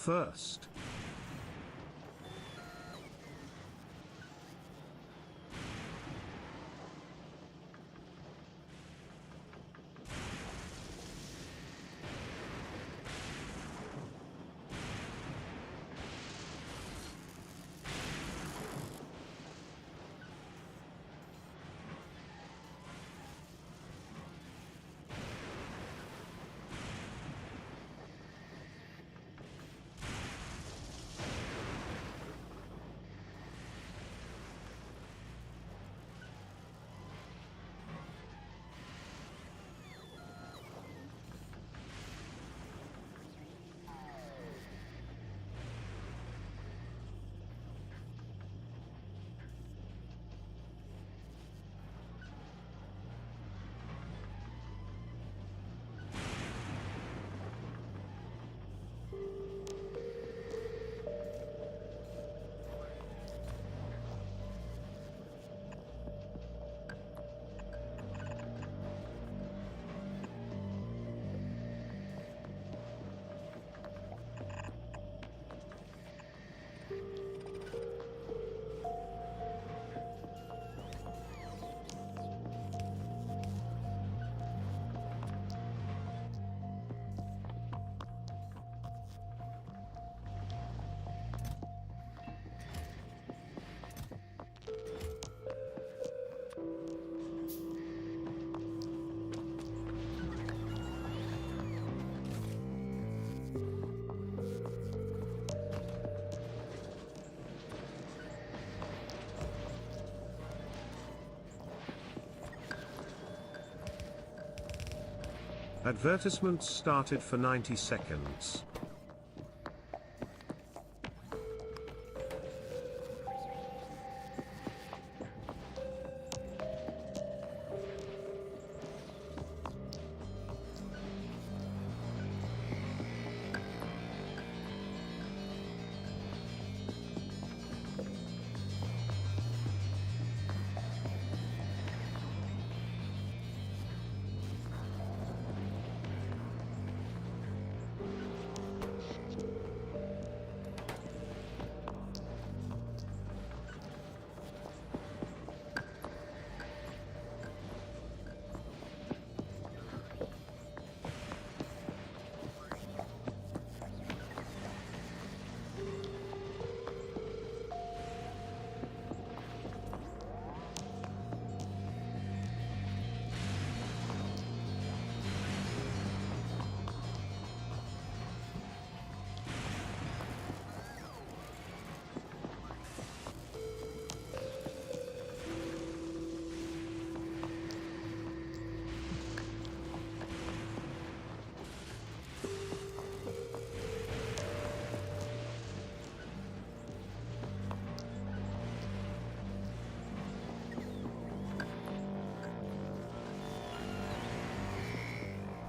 first. Advertisements started for 90 seconds.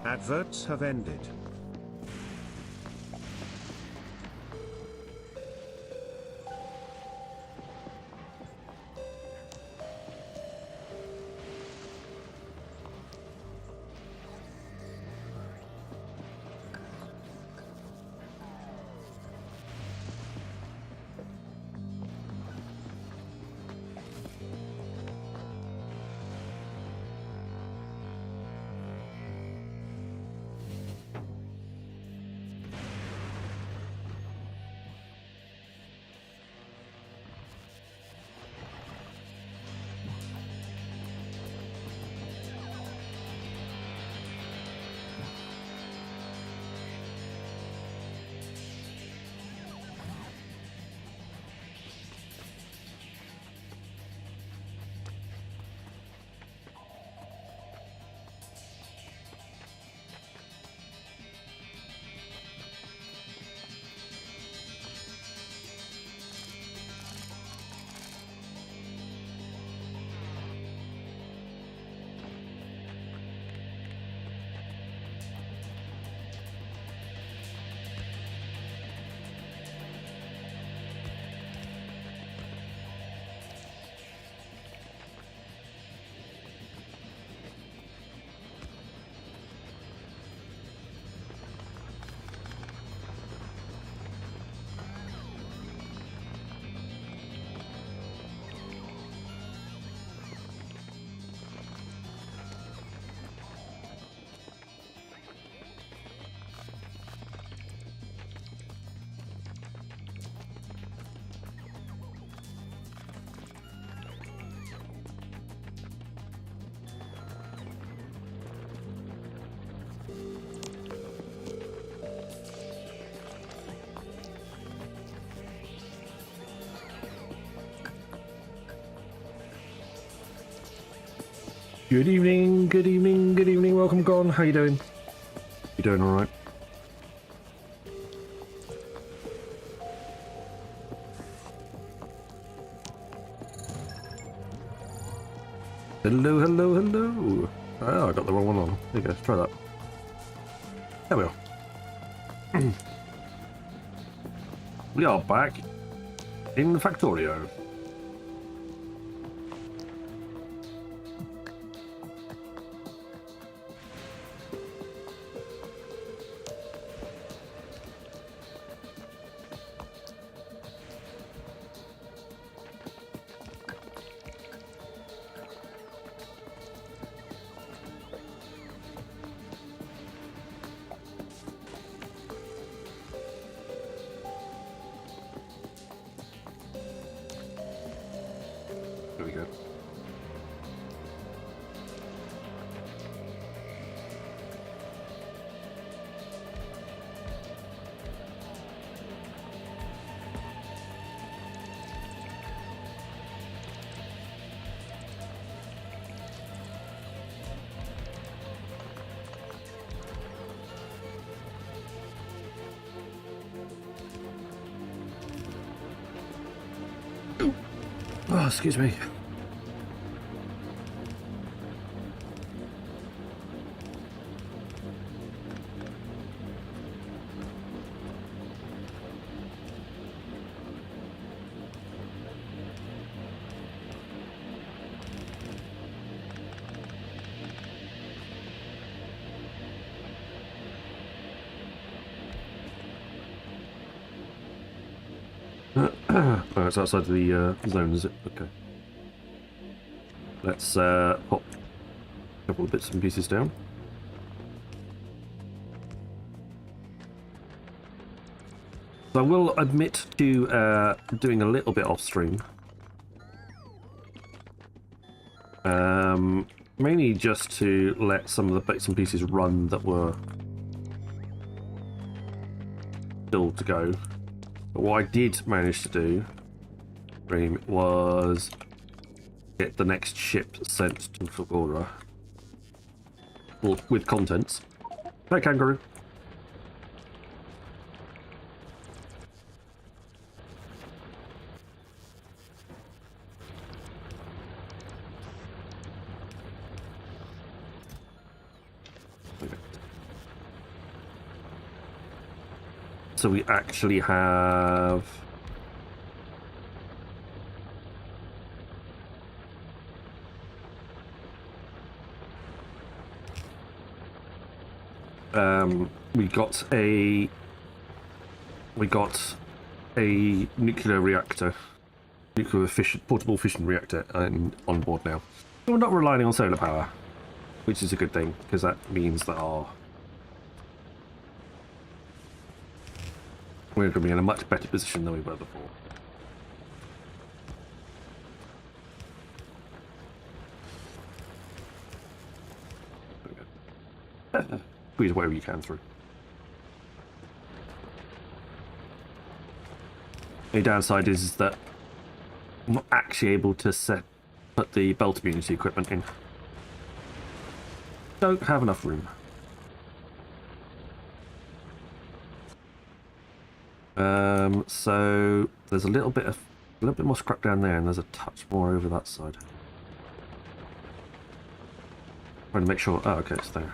Adverts have ended. Good evening, good evening, good evening. Welcome, Gon. How you doing? You doing all right? Hello, hello, hello. Oh, I got the wrong one on. There you go. Try that. There we are. We are back in the Factorio. There we go. Oh, excuse me. Oh, it's outside the zone, is it? Okay. Let's pop a couple of bits and pieces down. So I will admit to doing a little bit off stream. Mainly just to let some of the bits and pieces run that were still to go. But what I did manage to do, was get the next ship sent to Fulgora. Well, with contents. Hey, kangaroo. Okay. So we actually have we got a nuclear reactor, portable fission reactor on board now. So we're not relying on solar power, which is a good thing because that means that we're going to be in a much better position than we were before. Squeeze whatever you can through. The downside is that I'm not actually able to put the belt immunity equipment in. Don't have enough room. So there's a little bit more scrap down there, and there's a touch more over that side. Trying to make sure. Oh, okay, it's there.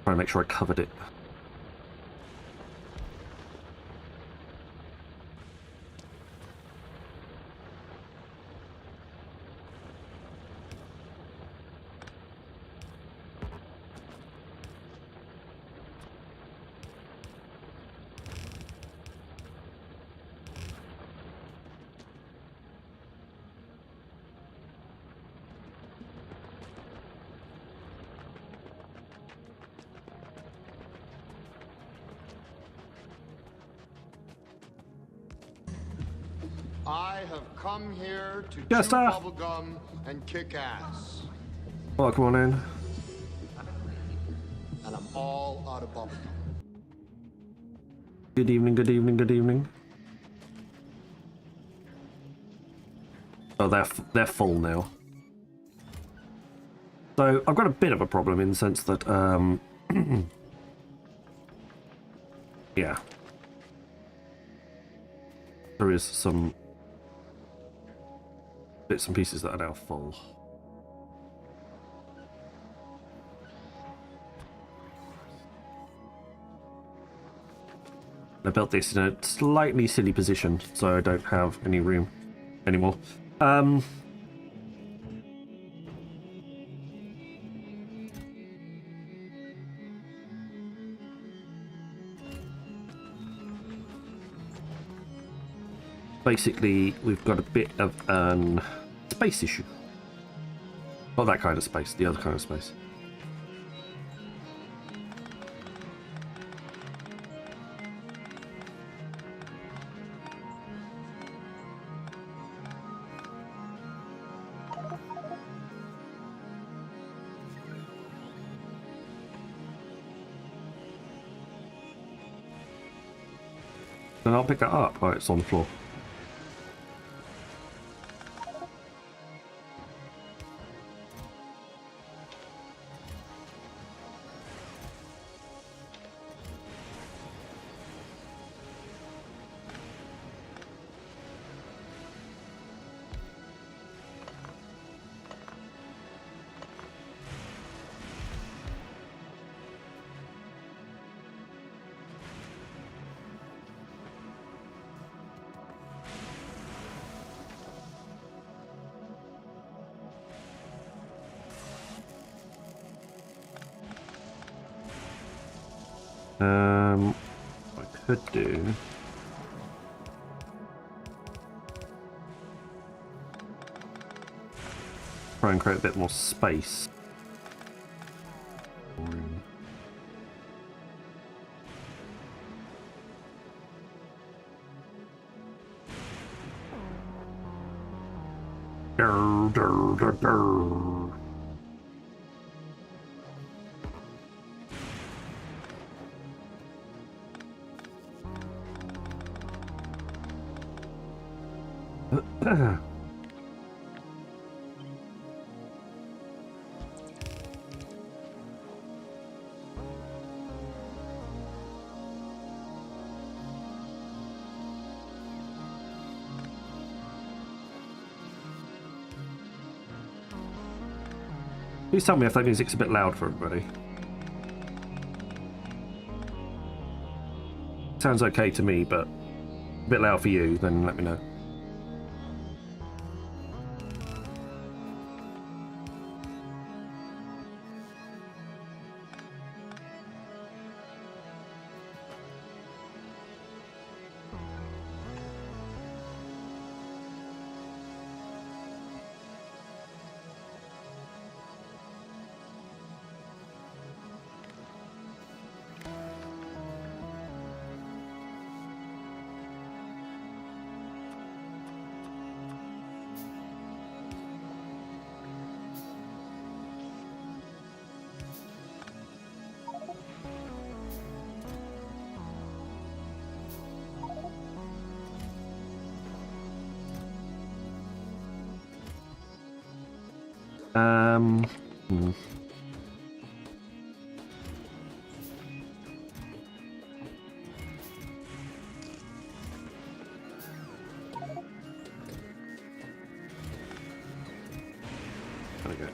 Trying to make sure I covered it. I have come here to Yes, chew sir. bubblegum and kick ass. Oh, come on in. And I'm all out of bubblegum. Good evening, good evening, good evening. Oh, they're full now. So I've got a bit of a problem in the sense that, yeah, there is some bits and pieces that are now full. I built this in a slightly silly position, so I don't have any room anymore. Basically, we've got a bit of an space issue. Not that kind of space, the other kind of space. Then I'll pick that up. Oh, it's on the floor. What I could do. Try and create a bit more space. Please tell me if that music's a bit loud for everybody. Sounds okay to me, but a bit loud for you, then let me know. Hmm. There we go.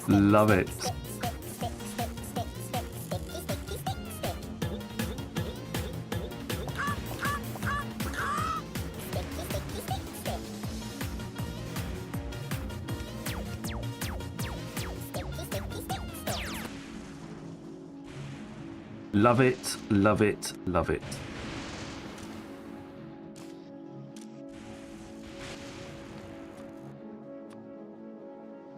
Love it. Love it, love it, love it.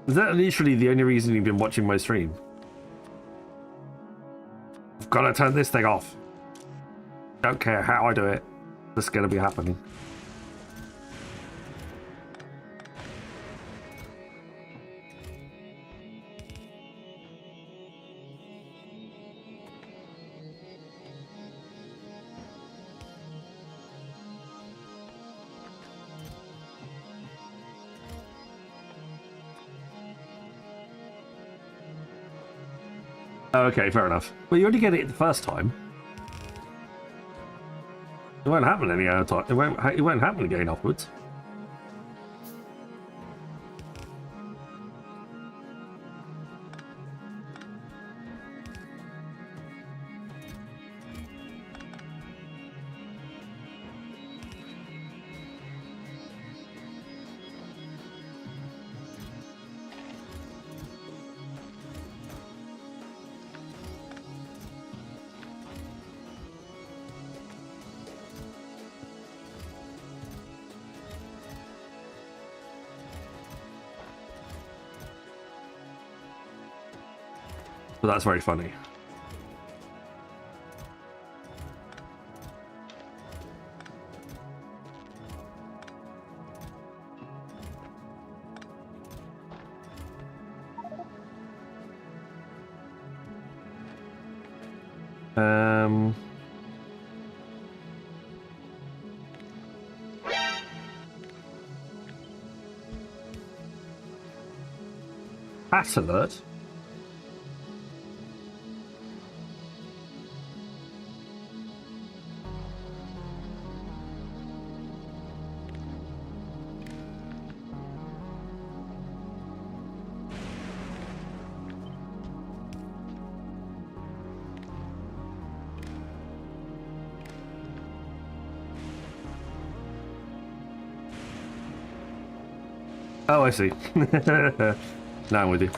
Is that literally the only reason you've been watching my stream? I've got to turn this thing off. Don't care how I do it. It's going to be happening. Okay, fair enough. Well, you only get it the first time. It won't happen any other time. It won't happen again afterwards. But that's very funny. Hat alert. Oh, I see. Now I'm with you.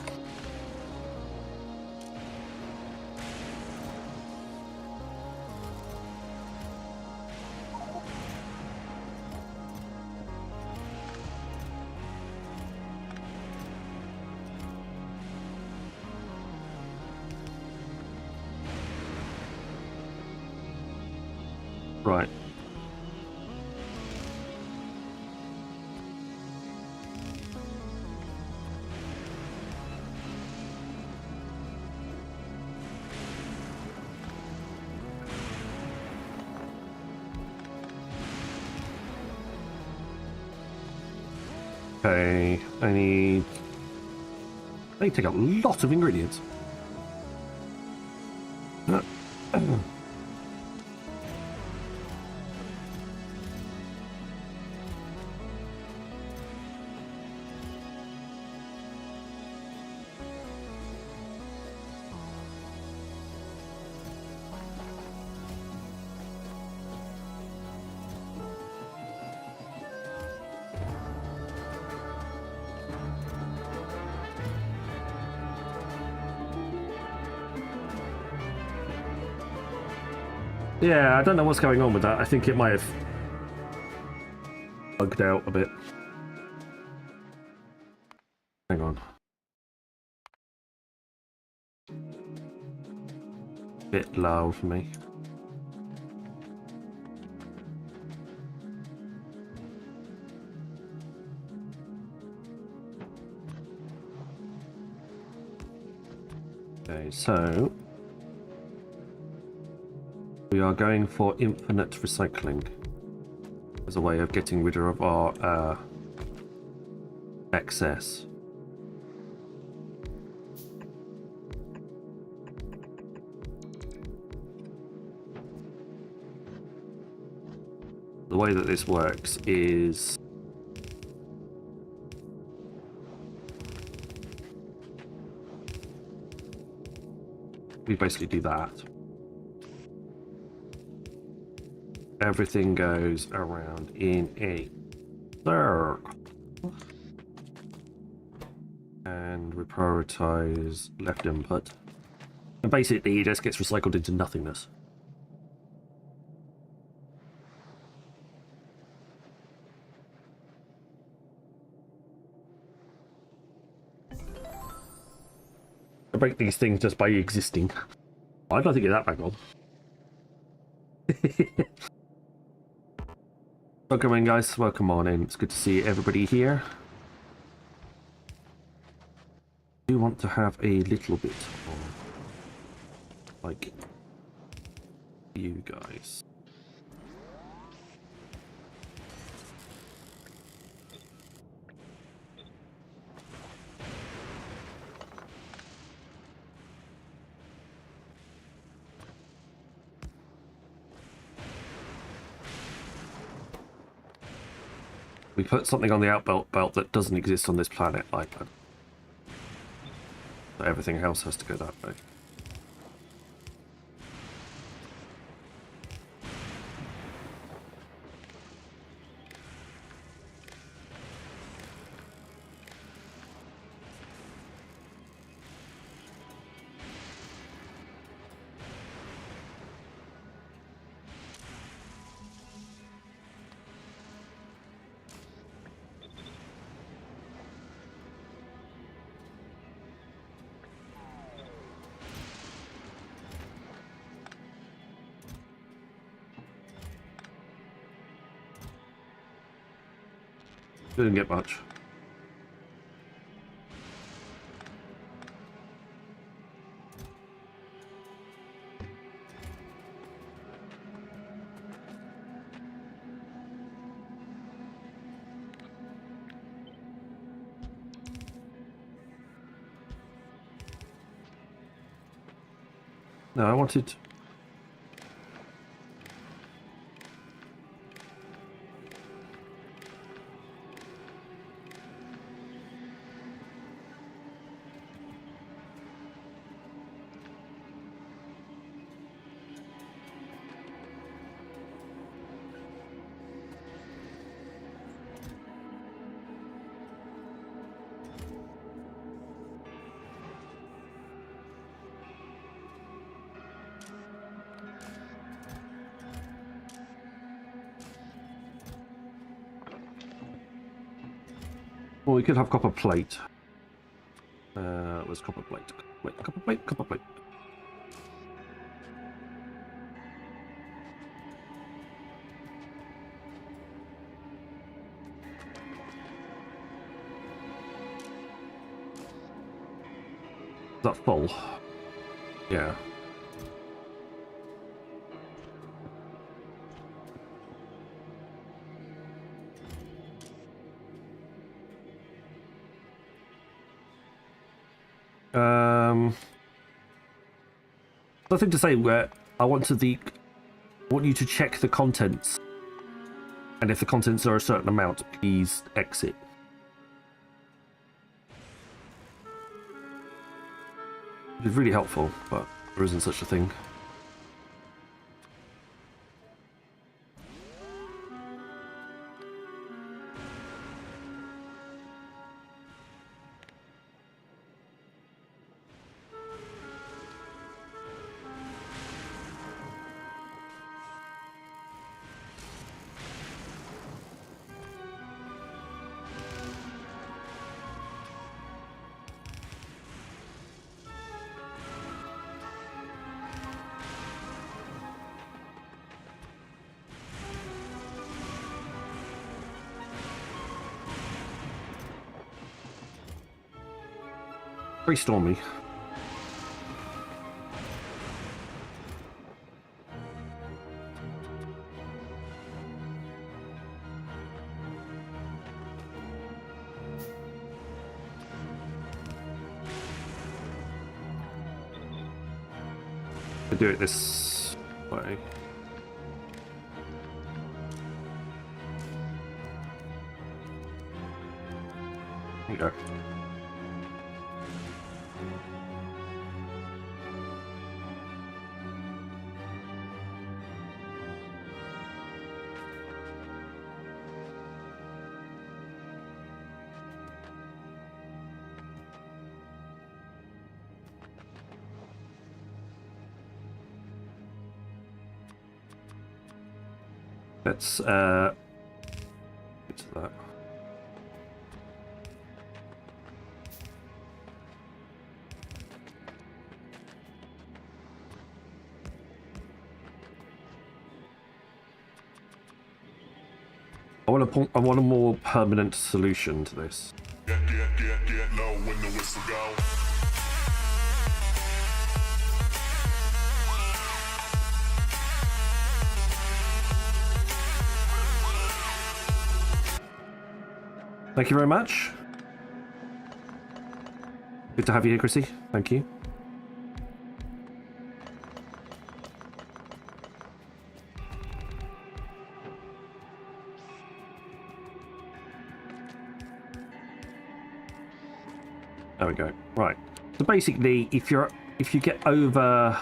Right. Okay, I need to take a lot of ingredients. Yeah, I don't know what's going on with that. I think it might have bugged out a bit. Hang on. Bit loud for me. Okay, so we are going for infinite recycling as a way of getting rid of our excess. The way that this works is we basically do that. Everything goes around in a circle. And we prioritize left input. And basically it just gets recycled into nothingness. I break these things just by existing. I'd like to get that back on. Welcome in, guys. Welcome on in. It's good to see everybody here. I do want to have a little bit of, like, you guys. We put something on the outbelt that doesn't exist on this planet, like that. So everything else has to go that way. Didn't get much. No, I wanted... Well, we could have copper plate. Where's copper plate? Wait, copper plate, copper plate. Is that full? Yeah. Nothing to say. Where I want you to check the contents, and if the contents are a certain amount, please exit. It's really helpful, but there isn't such a thing. Very stormy. I do it this way. There you go. Let's get to that. I want a more permanent solution to this. Get low when the whistle go. Thank you very much. Good to have you here, Chrissy. Thank you. There we go. Right. So basically, if you get over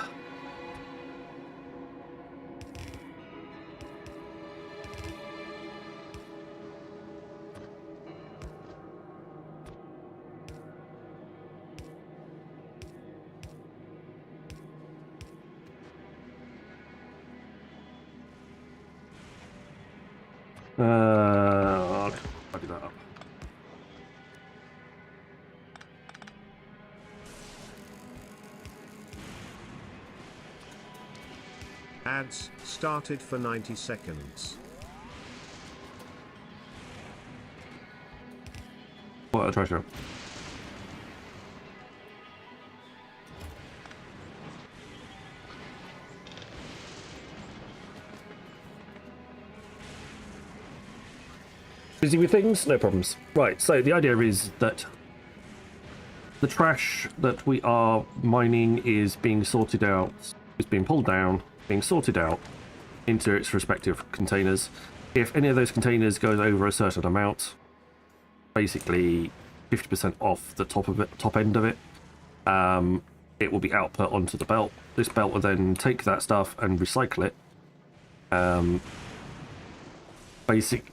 I'll do that up. Ads started for 90 seconds. What a treasure. Busy with things? No problems. Right, so the idea is that the trash that we are mining is being sorted out, is being pulled down, being sorted out into its respective containers. If any of those containers goes over a certain amount, basically 50% off the top end of it, it will be output onto the belt. This belt will then take that stuff and recycle it. Basic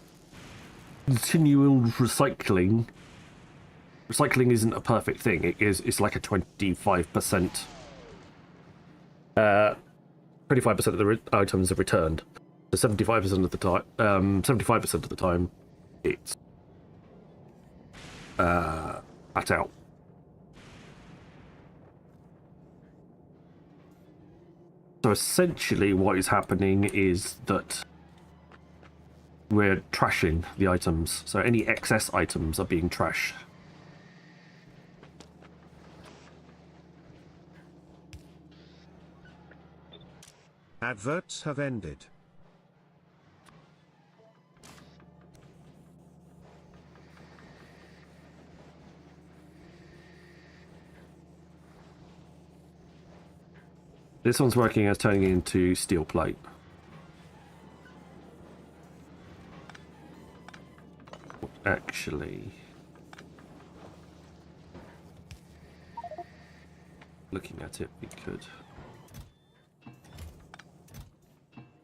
continual recycling. Recycling isn't a perfect thing. It's like a 25%. 25% of the items are returned. So 75% of the time, 75% of the time, it's at out. So essentially, what is happening is that we're trashing the items. So any excess items are being trashed. Adverts have ended. This one's working as turning into steel plate. Actually, looking at it, we could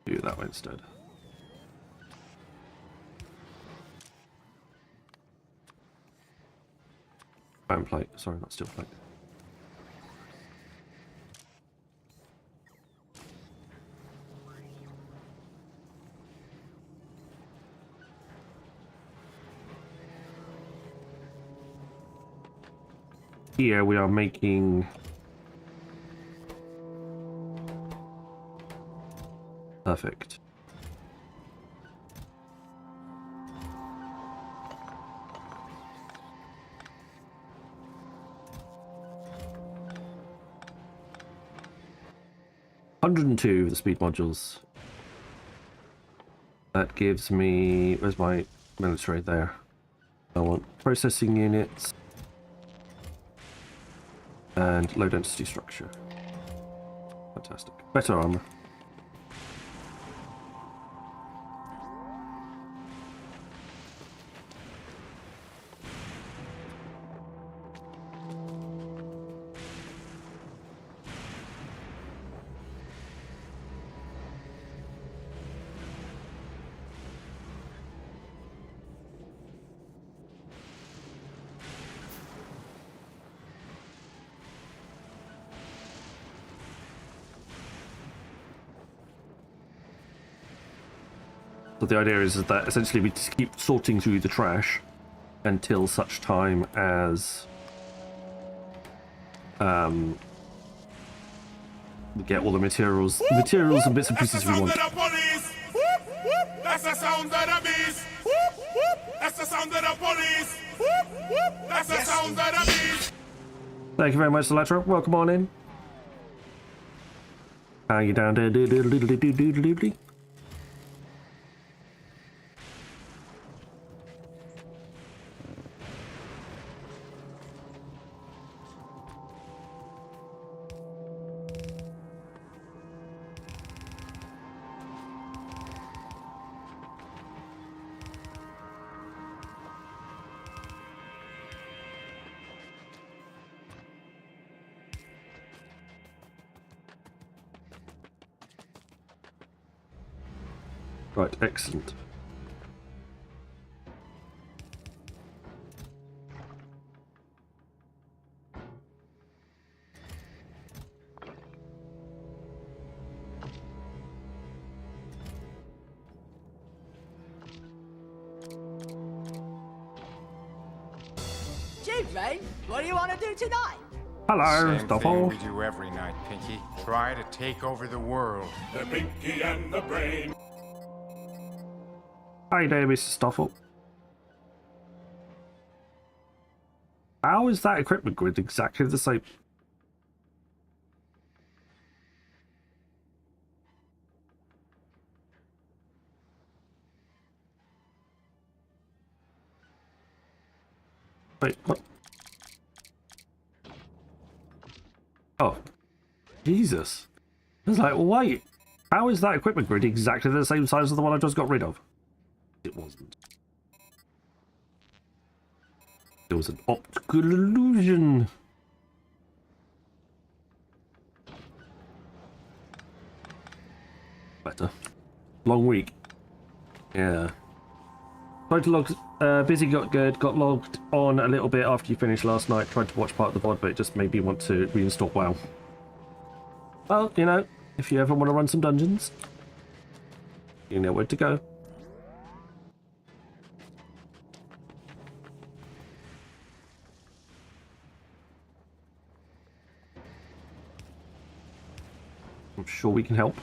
do it that way instead. Iron plate, sorry, not steel plate. Here we are making perfect. $102 of the speed modules. That gives me, where's my military there? I want processing units and low density structure. Fantastic. Better armor. So the idea is that essentially we just keep sorting through the trash until such time as we get all the materials and bits and pieces we want. That's the sound of the beast. sound of the police. Whoop, whoop. That's the sound of the beast. Thank you very much, Electra. Welcome on in. How you down there? Doodly. Right, excellent. Gee, Rain, what do you want to do tonight? Hello, Same thing Stoffel. we do every night, Pinky. Try to take over the world. The Pinky and the Brain. Hi there, Mr. Stoffel. How is that equipment grid exactly the same? Wait, what? Oh, Jesus. I was like, wait, how is that equipment grid exactly the same size as the one I just got rid of? It wasn't. It was an optical illusion. Better. Long week. Yeah. Tried to log. Busy got good. Got logged on a little bit after you finished last night. Tried to watch part of the VOD, but it just made me want to reinstall WoW. Well, you know, if you ever want to run some dungeons, you know where to go. I'm sure we can help.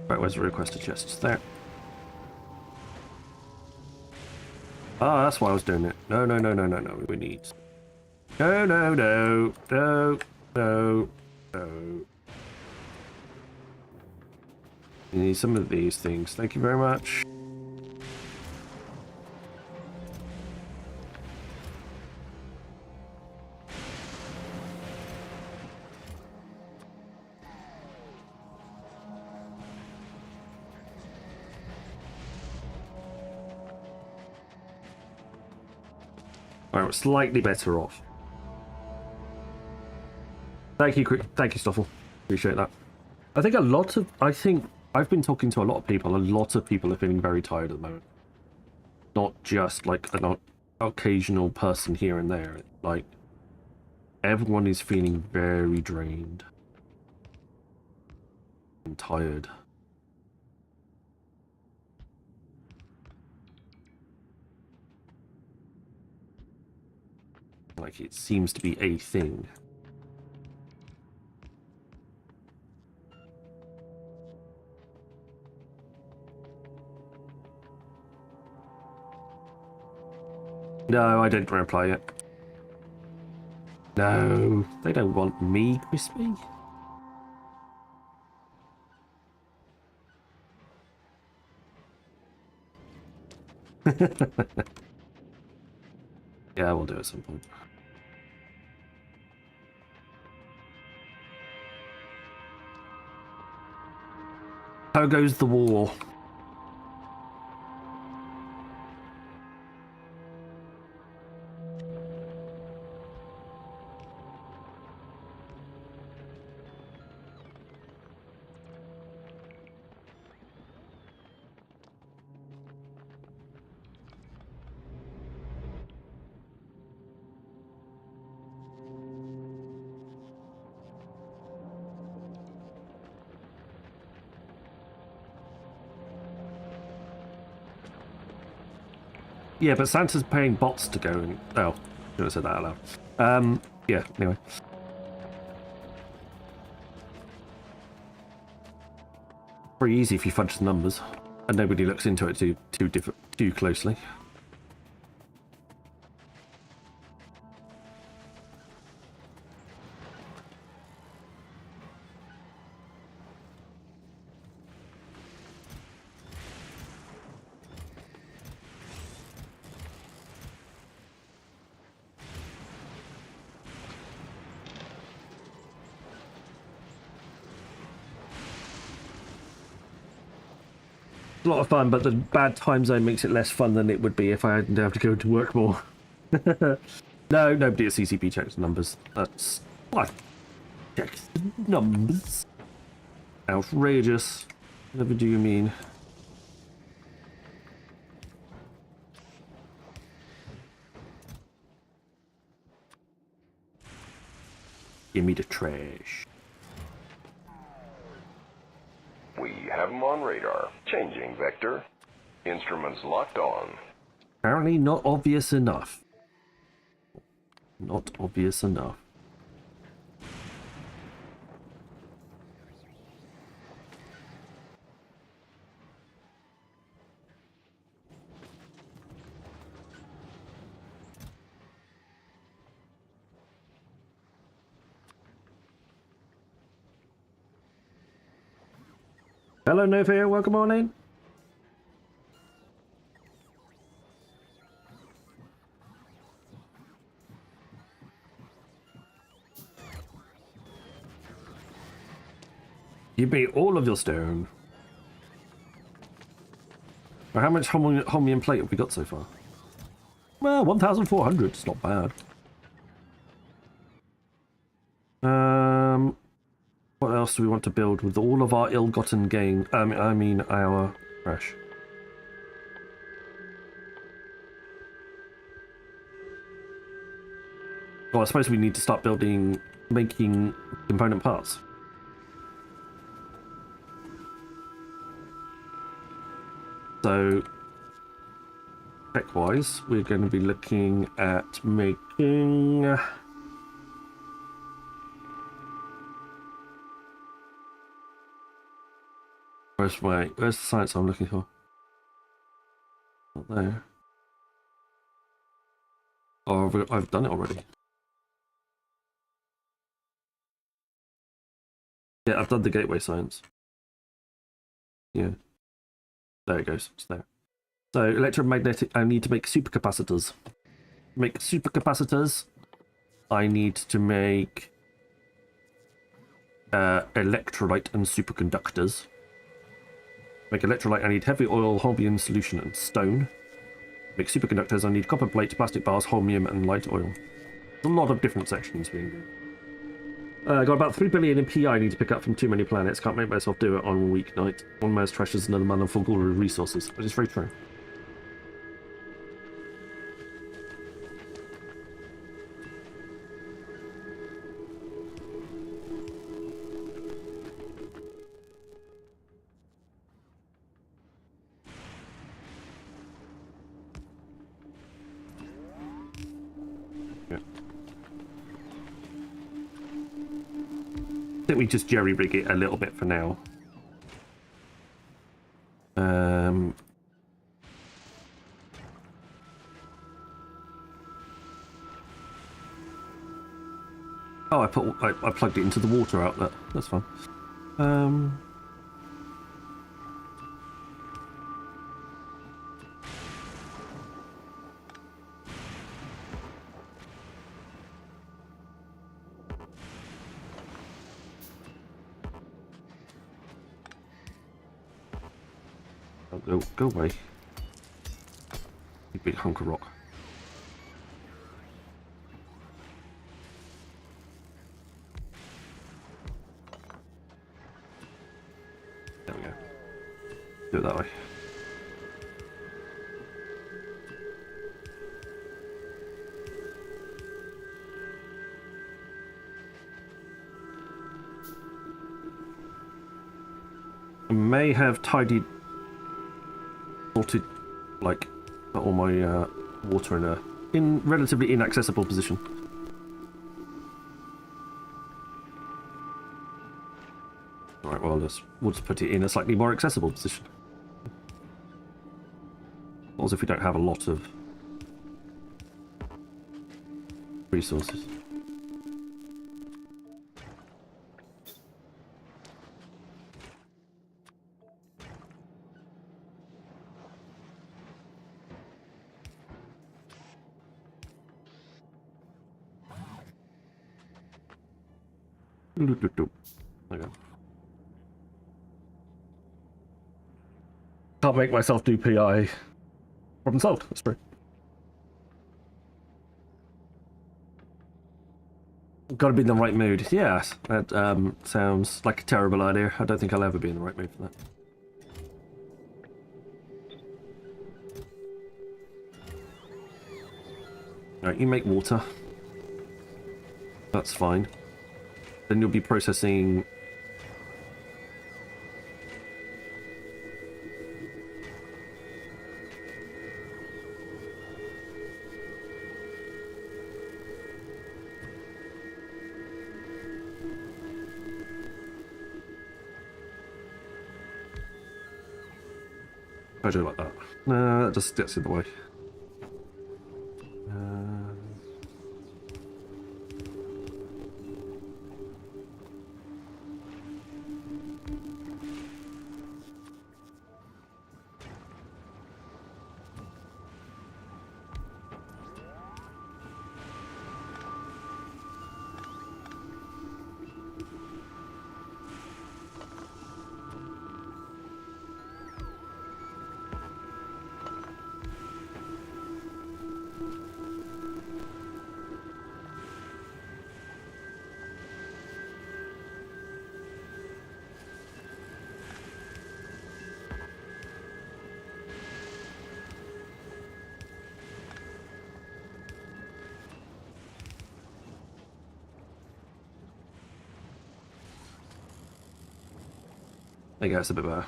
Right, where's the requested chest? It's there. Ah, that's why I was doing it. No, we need... No. We need some of these things. Thank you very much. Alright, we're slightly better off. Thank you, Stoffel. Appreciate that. I think I've been talking to a lot of people. A lot of people are feeling very tired at the moment. Not just like an occasional person here and there. Like, everyone is feeling very drained and tired. Like, it seems to be a thing. No, I didn't reply yet. No, they don't want me, Crispy. Yeah, we'll do it at some point. How goes the war? Yeah, but Santa's paying bots to go and... Oh, should have said that out loud. Yeah, anyway. Pretty easy if you fudge the numbers, and nobody looks into it too closely. A lot of fun, but the bad time zone makes it less fun than it would be if I hadn't have to go to work more. No, nobody at CCP checks numbers. That's what checks the numbers. Outrageous. Whatever do you mean? Give me the trash. We have him on radar. Changing vector. Instruments locked on. Apparently not obvious enough. Not obvious enough. Hello, Novia. Welcome on in. You beat all of your stone. Well, how much holmium plate have we got so far? Well, 1,400. It's not bad. What else do we want to build with all of our ill-gotten gain? I mean our trash. Well, I suppose we need to start making component parts. So, tech-wise, we're going to be looking at making... Where's the science I'm looking for? Not there. Oh, I've done it already. Yeah, I've done the gateway science. Yeah. There it goes. It's there. So, electromagnetic, I need to make supercapacitors. Make supercapacitors, I need to make electrolyte and superconductors. Make electrolyte, I need heavy oil, holmium solution, and stone. Make superconductors, I need copper plate, plastic bars, holmium, and light oil. There's a lot of different sections being done. Got about 3 billion in PI I need to pick up from too many planets. Can't make myself do it on a weeknight. One man's treasures, another man of Fulgora resources. Which is very true. I think we just jerry-rig it a little bit for now. Oh, I plugged it into the water outlet. That's fine. Go away. You big hunk of rock. There we go. Do it that way. I may have tidied, sorted, like, Got all my water in a relatively inaccessible position. Alright, well, we'll just put it in a slightly more accessible position. Also, if we don't have a lot of resources. Okay. Can't make myself do PI. Problem solved. That's true. Got to be in the right mood. Yes, that sounds like a terrible idea. I don't think I'll ever be in the right mood for that. Alright, you make water. That's fine. Then you'll be processing... I do like that. Nah, that just gets in the way. I guess a bit better.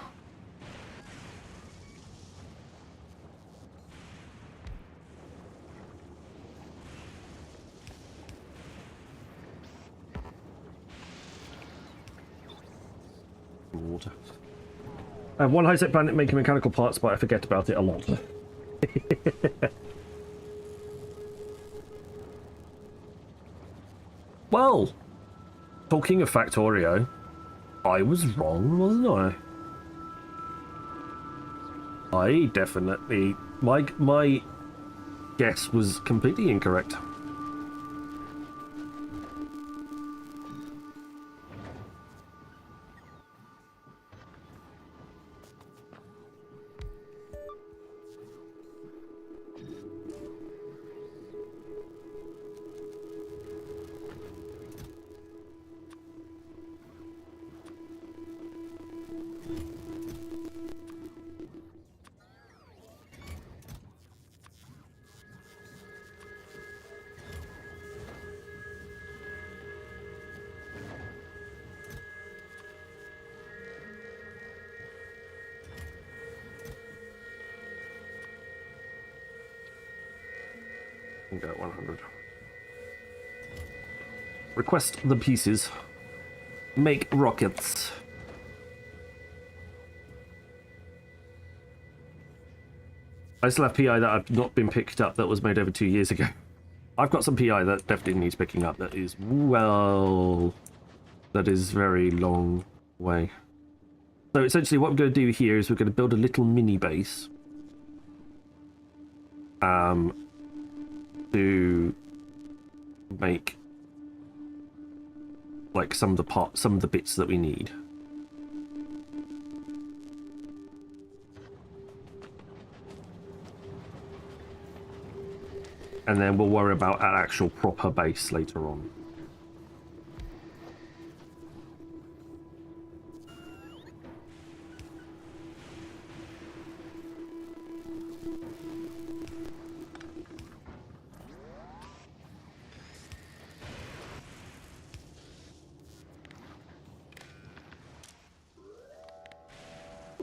Water. I have one high-tech planet making mechanical parts, but I forget about it a lot. Well, talking of Factorio, I was wrong, wasn't I? I definitely... My guess was completely incorrect. Go at 100. Request the pieces. Make rockets. I still have PI that I've not been picked up that was made over 2 years ago. I've got some PI that definitely needs picking up that is, well... that is very long way. So essentially what we're going to do here is we're going to build a little mini base. To make like some of the bits that we need. And then we'll worry about an actual proper base later on.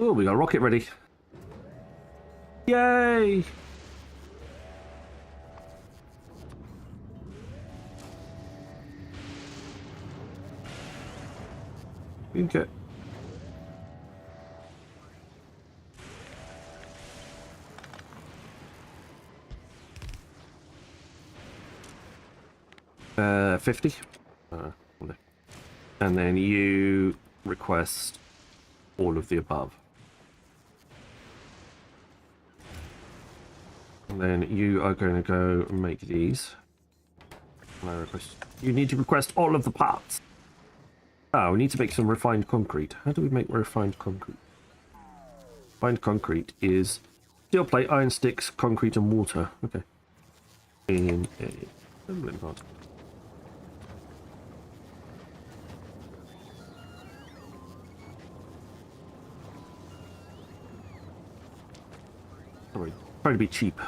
Oh, we got a rocket ready. Yay! You get. $50. No. And then you request all of the above. And then you are going to go make these. And I request. You need to request all of the parts. Ah, we need to make some refined concrete. How do we make refined concrete? Refined concrete is steel plate, iron sticks, concrete, and water. Okay. In a assembling part. Sorry, trying to be cheap.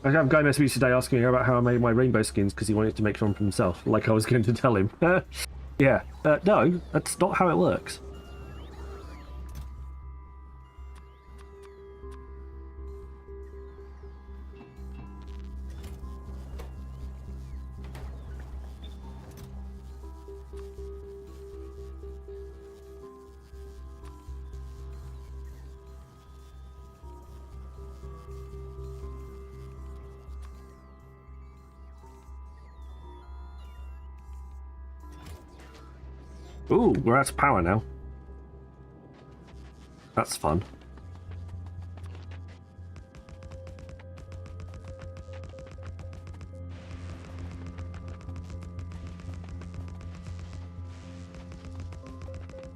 I have a guy message me today asking me about how I made my rainbow skins because he wanted to make one for himself, like I was going to tell him. Yeah, no, that's not how it works. Ooh, we're out of power now. That's fun.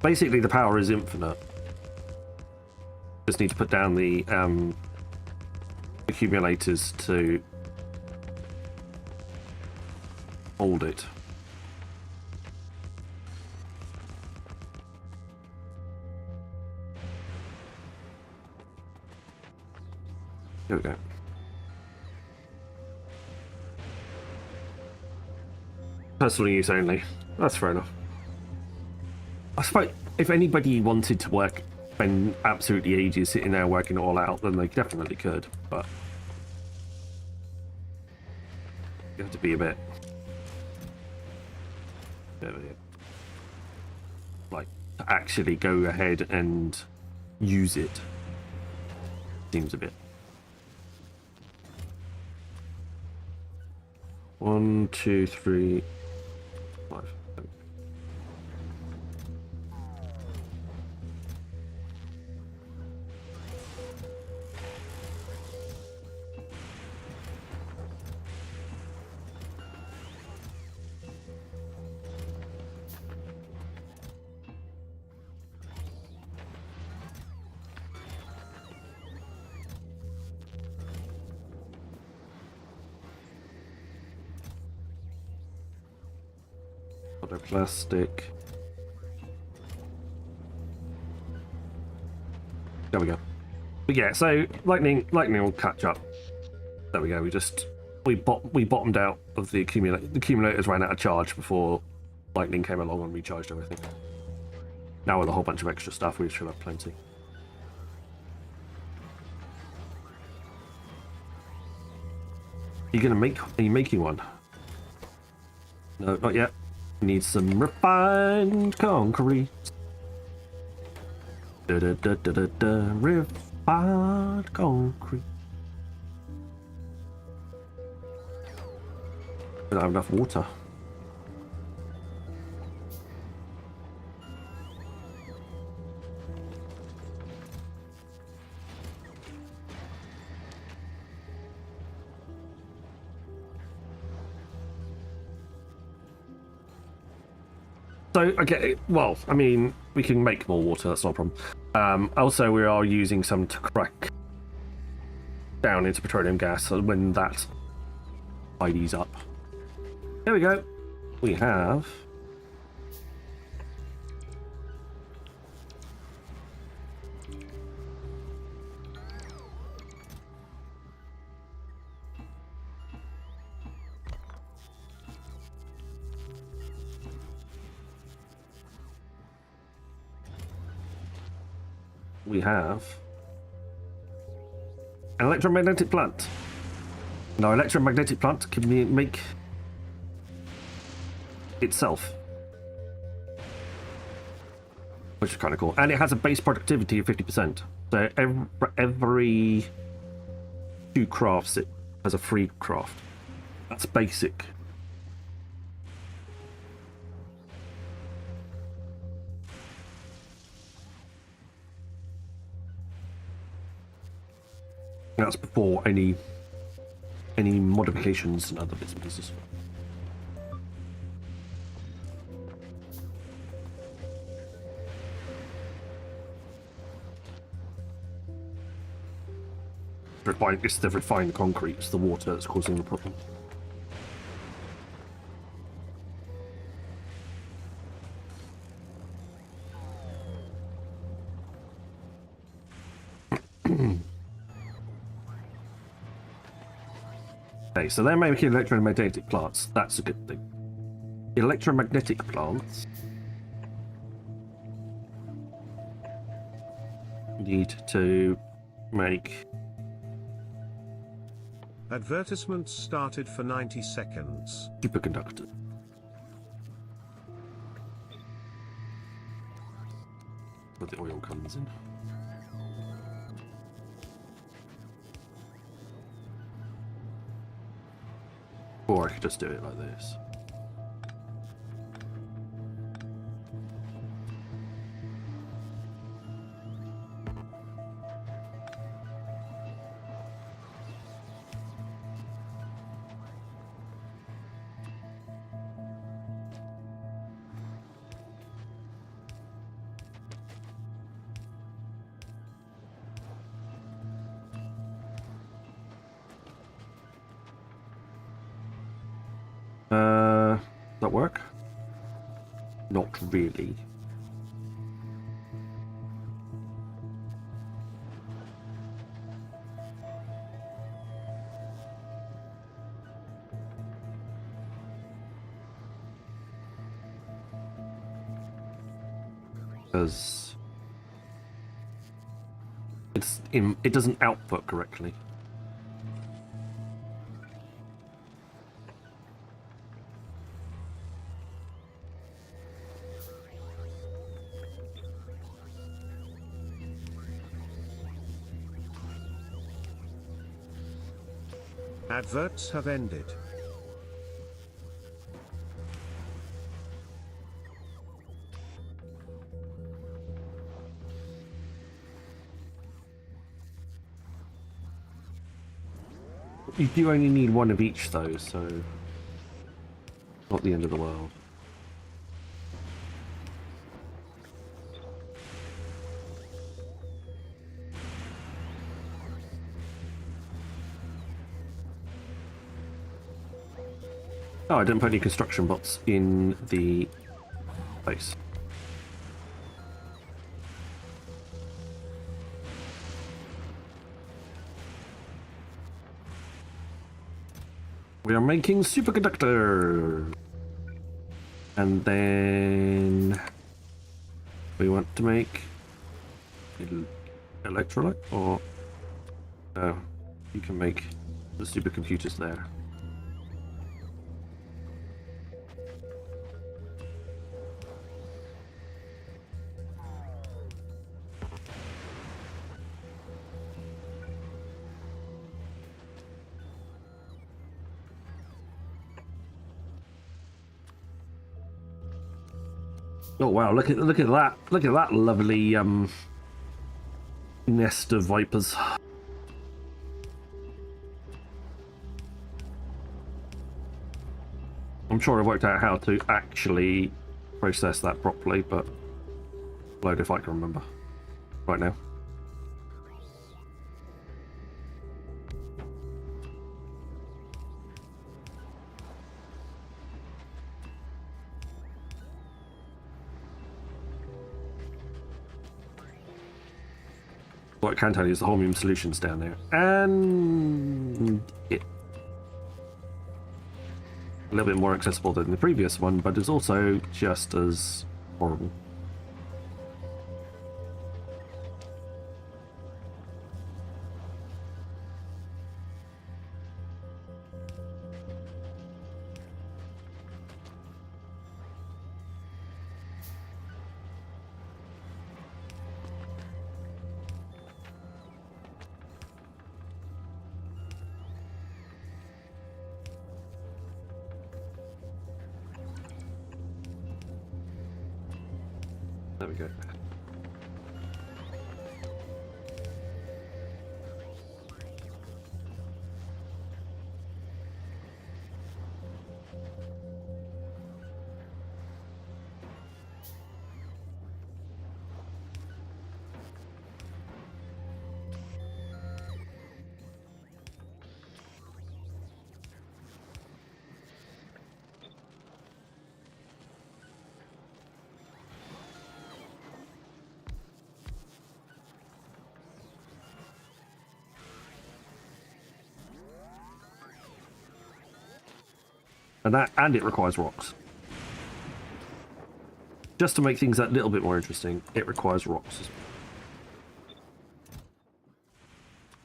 Basically, the power is infinite. Just need to put down the accumulators to hold it. There we go. Personal use only. That's fair enough. I suppose if anybody wanted to spend absolutely ages sitting there working it all out, then they definitely could, but you have to be a bit like to actually go ahead and use it. Seems a bit. 1, 2, 3, 5. Plastic. There we go. But yeah, so lightning will catch up. There we go. We bottomed out of the accumulator. The accumulators ran out of charge before lightning came along and recharged everything. Now with a whole bunch of extra stuff, we should have plenty. Are you making one? No, not yet. Need some refined concrete. Refined concrete. I don't have enough water. So, okay, well, I mean, we can make more water, that's not a problem. Also, we are using some to crack down into petroleum gas, so when that tidies up. There we go. We have... an electromagnetic plant. Now, electromagnetic plant can make itself, which is kind of cool. And it has a base productivity of 50%. So every 2 crafts, it has a free craft. That's basic. That's before any modifications and other bits and pieces. It's the refined concrete, it's the water that's causing the problem. Okay, so they're making electromagnetic plants. That's a good thing. Electromagnetic plants need to make... Advertisements started for 90 seconds. Superconductor. Where the oil comes in. Or I could just do it like this. Does that work? Not really. Because it doesn't output correctly. Adverts have ended. You do only need one of each though, so not the end of the world. Oh, I didn't put any construction bots in the base. We are making superconductor. And then we want to make electrolyte, or no, you can make the supercomputers there. Oh wow, look at that. Look at that lovely nest of vipers. I'm sure I worked out how to actually process that properly, but load if I can remember right now. What I can tell you is the Holmium solution's down there, and it's a little bit more accessible than the previous one, but it's also just as horrible. There we go. And it requires rocks. Just to make things that little bit more interesting, it requires rocks. A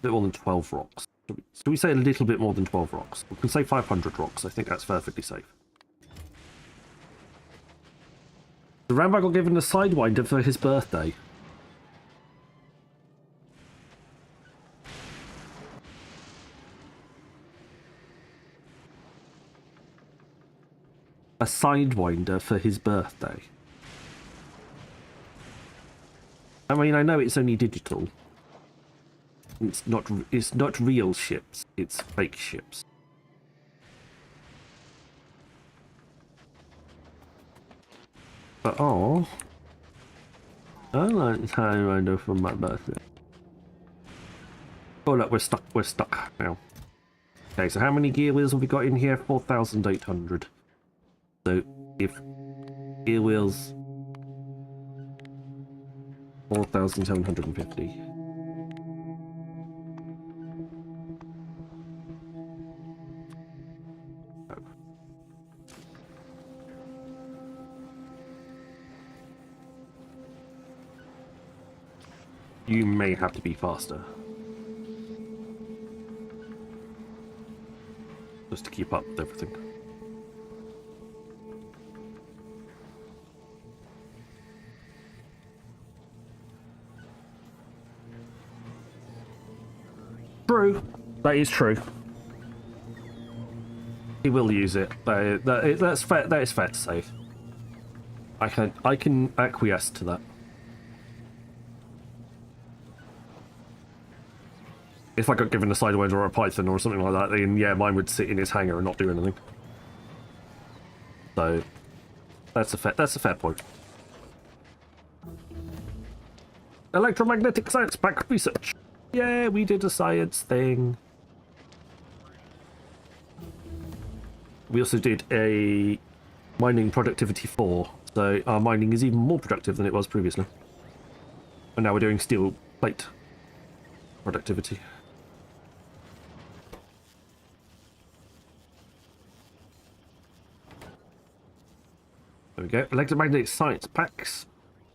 bit more than 12 rocks. So we say a little bit more than 12 rocks. We can say 500 rocks. I think that's perfectly safe. The Rambo got given a Sidewinder for his birthday. A Sidewinder for his birthday. I mean, I know it's only digital. It's not real ships, it's fake ships. But oh, I like Sidewinder for my birthday. Oh look, we're stuck now. Okay, so how many gear wheels have we got in here? 4,800. So if gear wheels 4,750. You may have to be faster. Just to keep up with everything. True. That is true. He will use it. That's fair. That is fair to say. I can acquiesce to that. If I got given a Sidewinder or a Python or something like that, then yeah, mine would sit in his hangar and not do anything. So that's a fair point. Electromagnetic science pack research. Yeah, we did a science thing. We also did a mining productivity 4, so our mining is even more productive than it was previously. And now we're doing steel plate productivity. There we go. Electromagnetic science packs.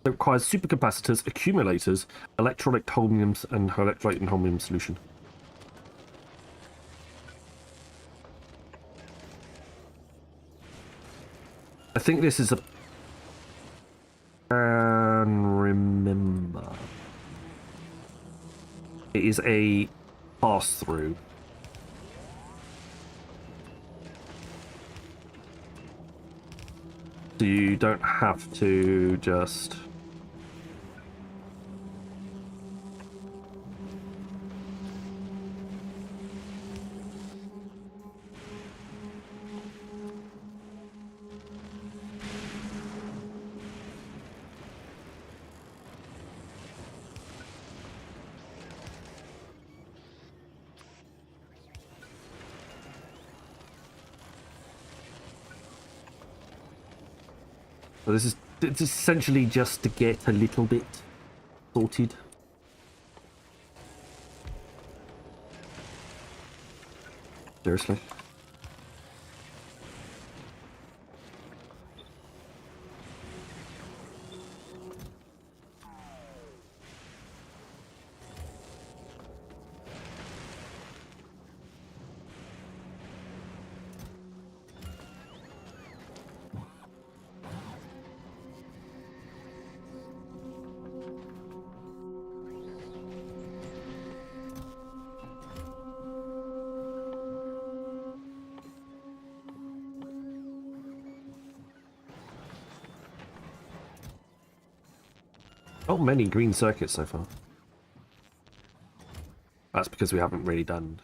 That requires supercapacitors, accumulators, electrolyte holmiums, and electrolyte and holmium solution. I think this is a... remember. It is a pass-through. So you don't have to just... So it's essentially just to get a little bit sorted. Seriously. Not many green circuits so far. That's because we haven't really done.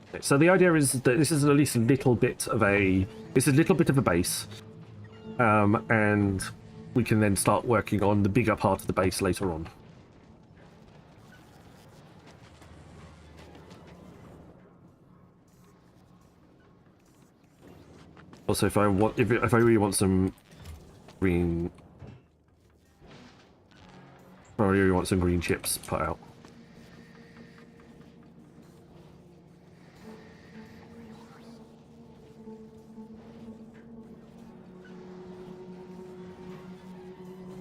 Okay, so the idea is that this is at least a little bit of a base, and we can then start working on the bigger part of the base later on. Also, if I really want some green, if I really want some green chips put out.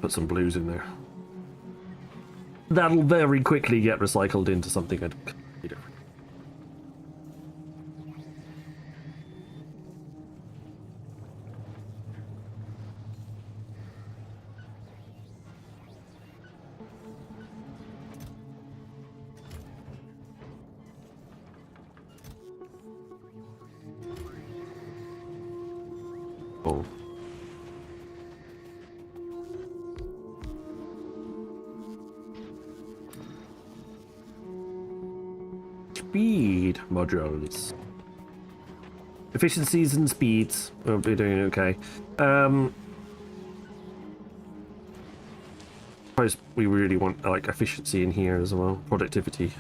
Put some blues in there. That'll very quickly get recycled into something completely different. Oh. Speed modules. Efficiencies and speeds. We'll be doing okay. Suppose we really want like efficiency in here as well. Productivity.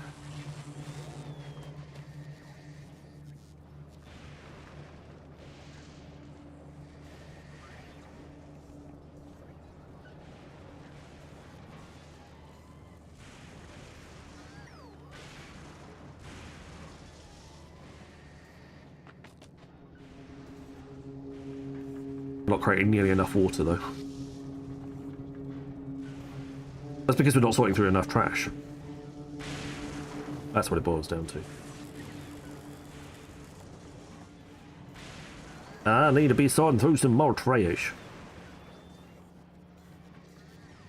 Not creating nearly enough water though. That's because we're not sorting through enough trash. That's what it boils down to. I need to be sorting through some more trash.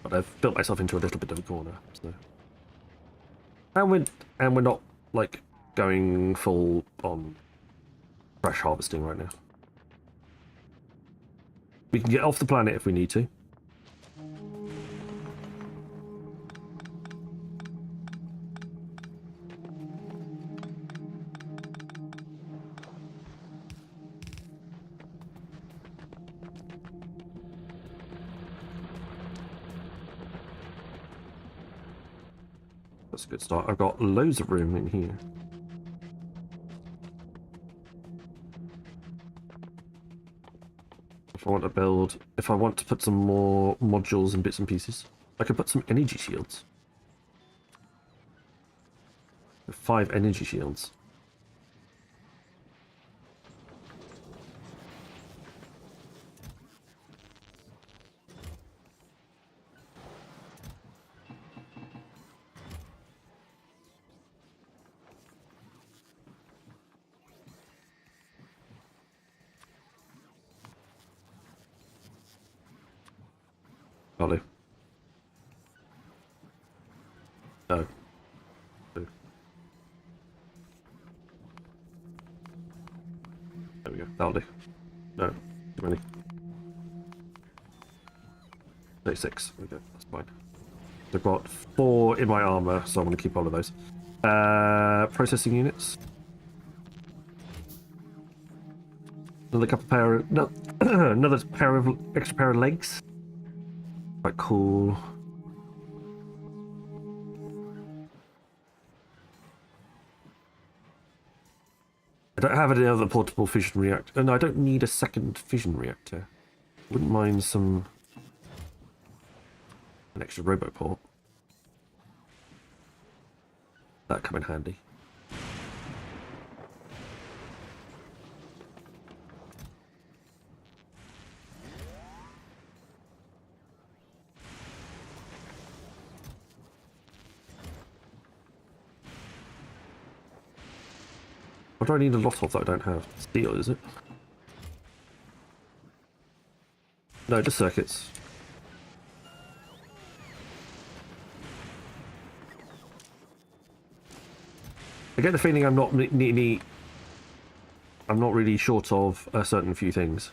But I've built myself into a little bit of a corner, so. And we're not like going full on trash harvesting right now. We can get off the planet if we need to. That's a good start. I've got loads of room in here. If I want to put some more modules and bits and pieces, I could put some energy shields. 5 energy shields. Ollie. No. There we go. That'll do. No. Too many. 36. There we go. That's fine. I've got 4 in my armor, so I'm going to keep all of those. Processing units. Another another extra pair of legs. Quite cool. I don't have any other portable fission reactor. No, I don't need a second fission reactor. Wouldn't mind an extra roboport. That'd come in handy. What do I need a lot of that I don't have? Steel, is it? No, just circuits. I get the feeling I'm not really short of a certain few things.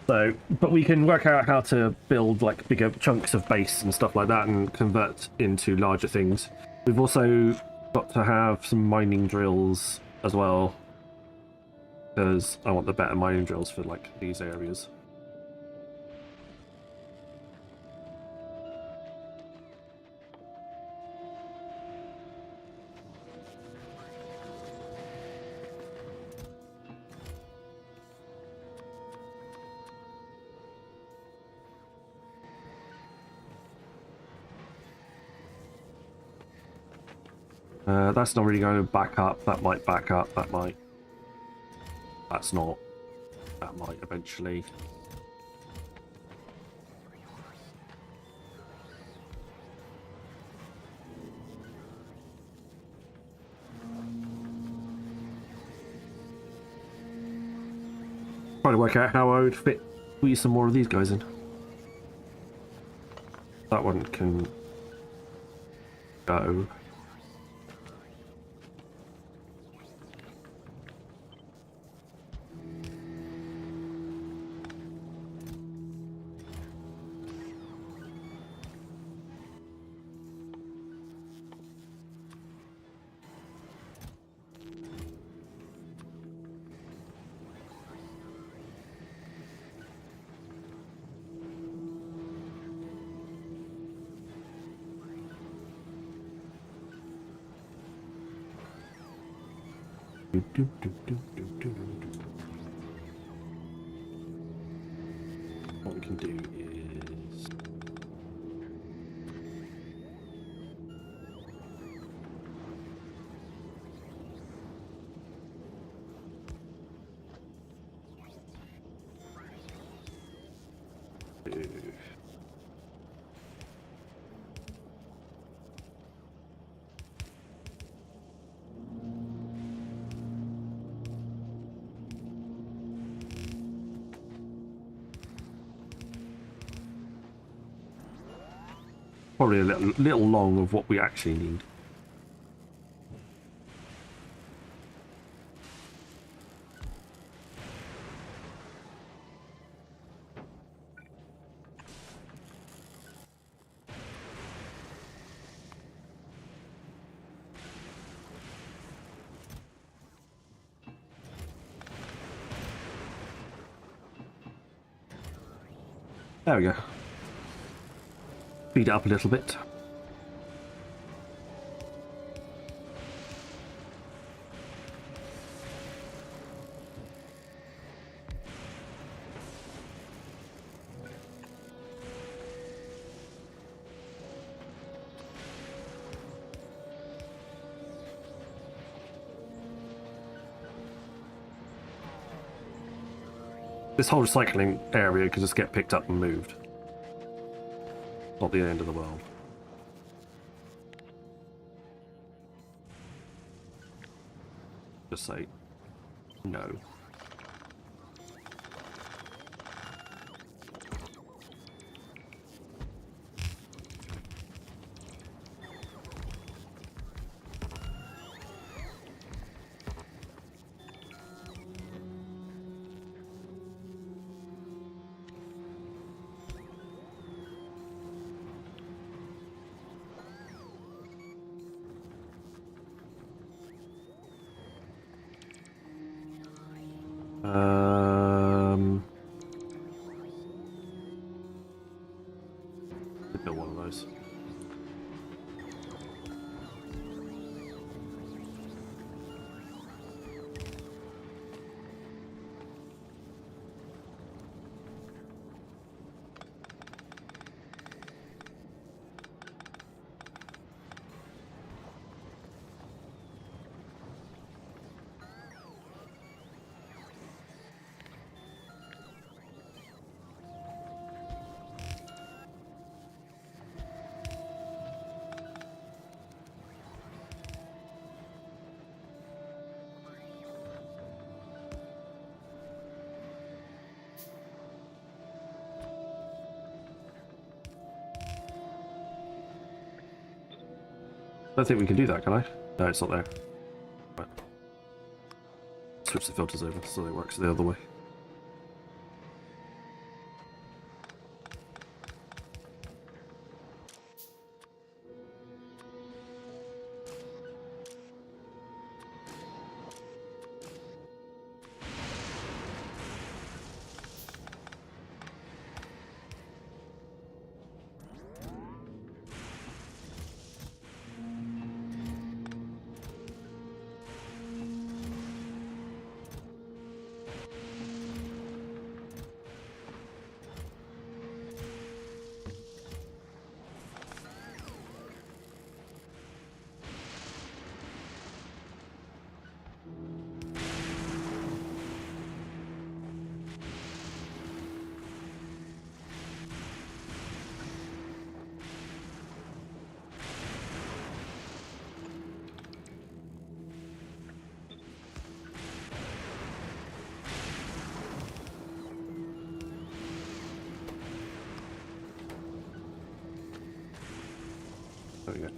So, but we can work out how to build like bigger chunks of base and stuff like that and convert into larger things. We've also got to have some mining drills as well, because I want the better mining drills for like these areas. That's not really going to back up. That might back up. That might. That's not. That might eventually. Trying to work out how I would fit squeeze some more of these guys in. That one can go. What we can do is probably a little long of what we actually need. There we go. Speed it up a little bit. This whole recycling area could just get picked up and moved. Not the end of the world. Just say no. Build one of those. I don't think we can do that, can I? No, it's not there. Right. Switch the filters over so it works the other way. There we go.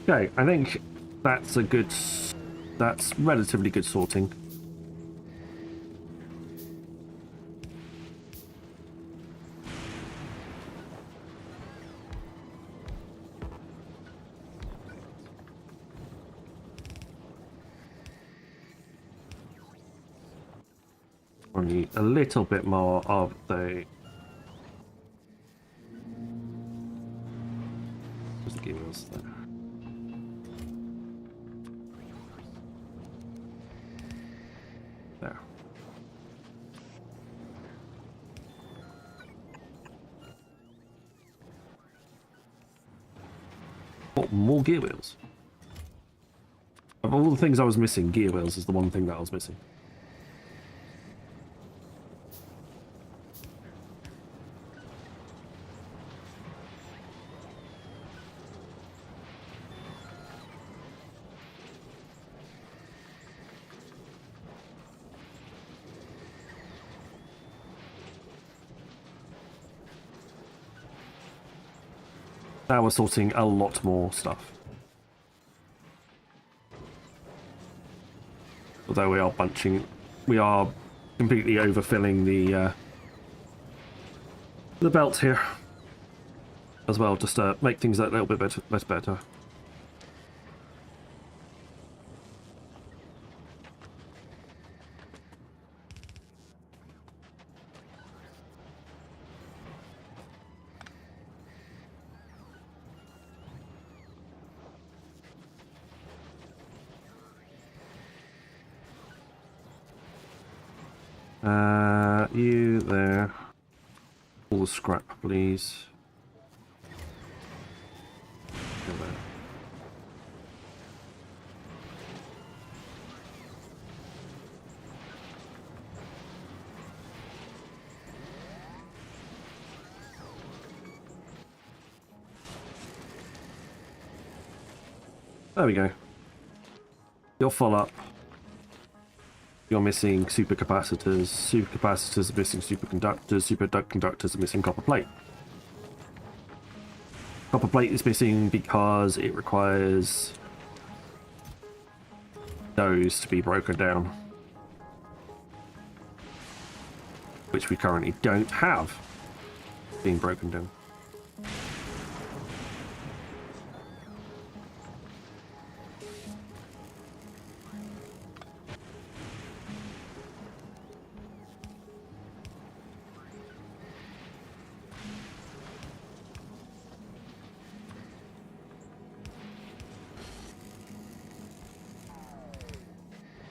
Okay, I think that's a good... That's relatively good sorting. We need a little bit more of the... Where's the gear wheels there? There. Oh, more gear wheels. Of all the things I was missing, gear wheels is the one thing that I was missing. Now we're sorting a lot more stuff. Although we are we are completely overfilling the belt here as well, just to make things a little bit better. You there. All the scrap, please. Go there. There we go. You're full up. You're missing supercapacitors. Supercapacitors are missing superconductors. Superconductors are missing copper plate. Copper plate is missing because it requires those to be broken down, which we currently don't have being broken down.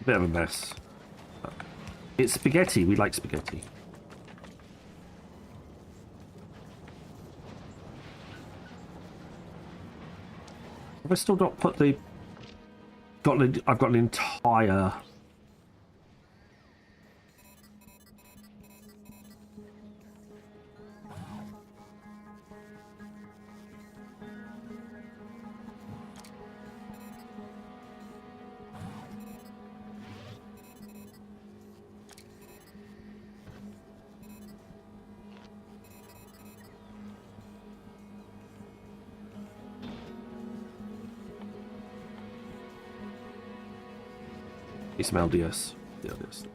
Bit of a mess. It's spaghetti. We like spaghetti. Have I still not put the... I've got an entire... Need some LDS. The LDS.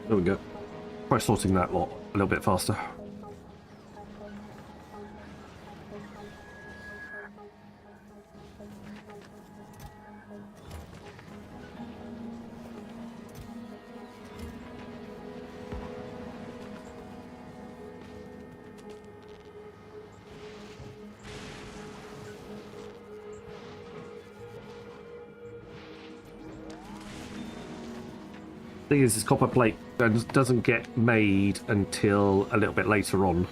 There we go. Try sorting that lot a little bit faster. Thing is, this copper plate doesn't get made until a little bit later on.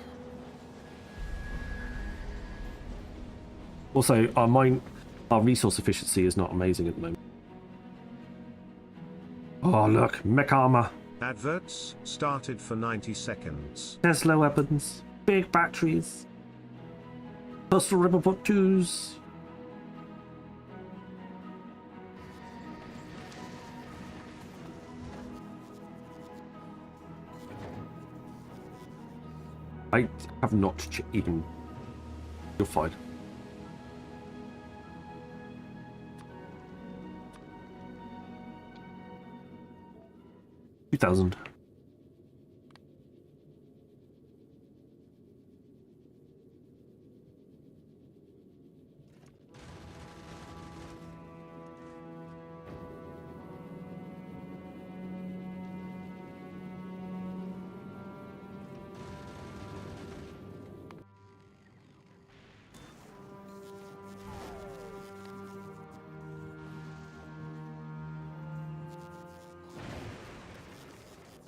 Also, our resource efficiency is not amazing at the moment. Oh look, mech armor. Adverts started for 90 seconds. Tesla weapons, big batteries, personal Riverbook 2s. I have not even... You're fine. $2,000.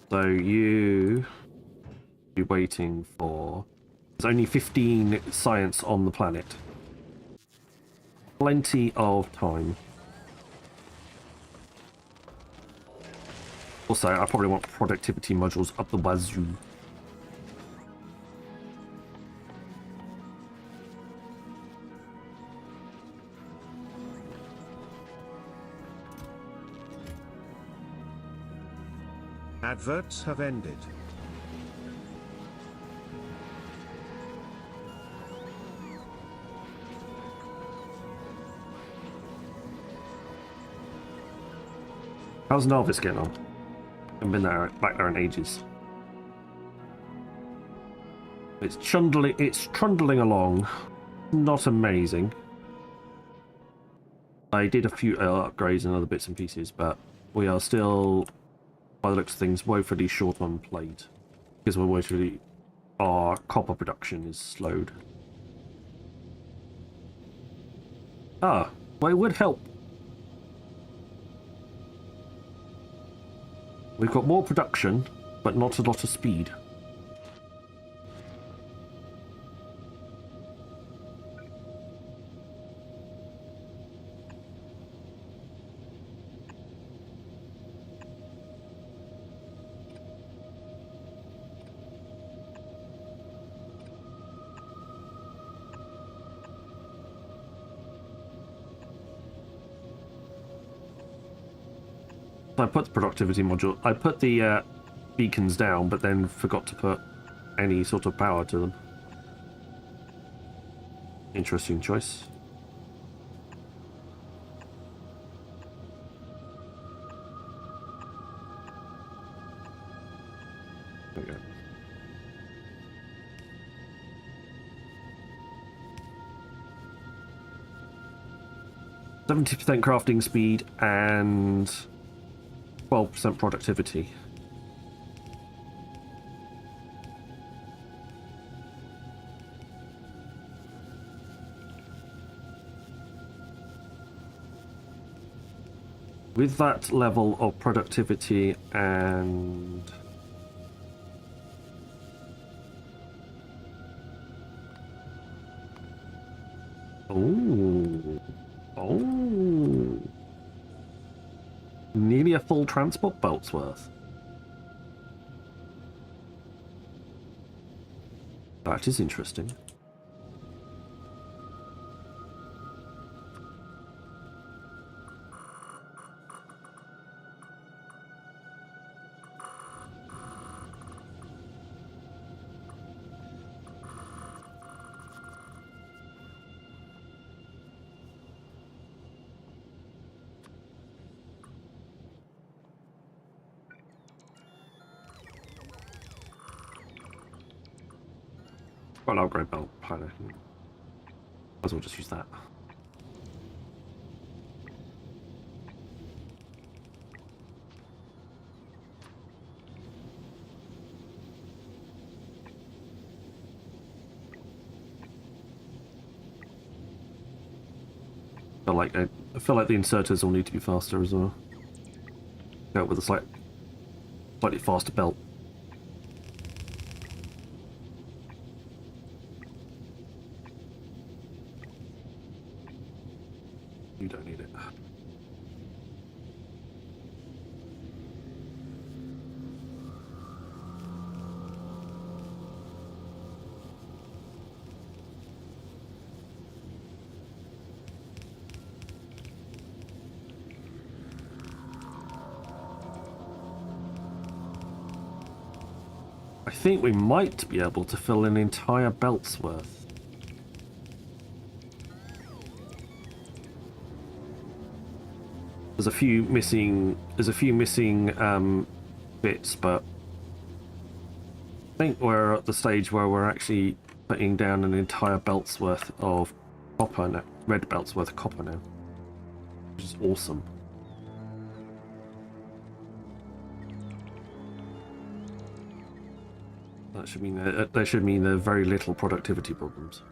So you be waiting for... There's only 15 science on the planet. Plenty of time. Also, I probably want productivity modules up the wazoo. Adverts have ended. How's Narvis getting on? Haven't been back there in ages. It's trundling along. Not amazing. I did a few upgrades and other bits and pieces, but we are still, by the looks of things, woefully short on plate. Because our copper production is slowed. Ah, well, it would help. We've got more production, but not a lot of speed. I put the productivity module. I put the beacons down, but then forgot to put any sort of power to them. Interesting choice. There we go. %70 crafting speed and 12% productivity. With that level of productivity and oh, nearly a full transport belt's worth. That is interesting. Well, I'll upgrade belt pilot. Might as well just use that. I feel like the inserters will need to be faster as well. Go with a slightly faster belt. You don't need it. I think we might be able to fill an entire belt's worth. There's a few missing bits, but I think we're at the stage where we're actually putting down an entire belt's worth of copper now, red belt's worth of copper now, which is awesome. That should mean there are very little productivity problems.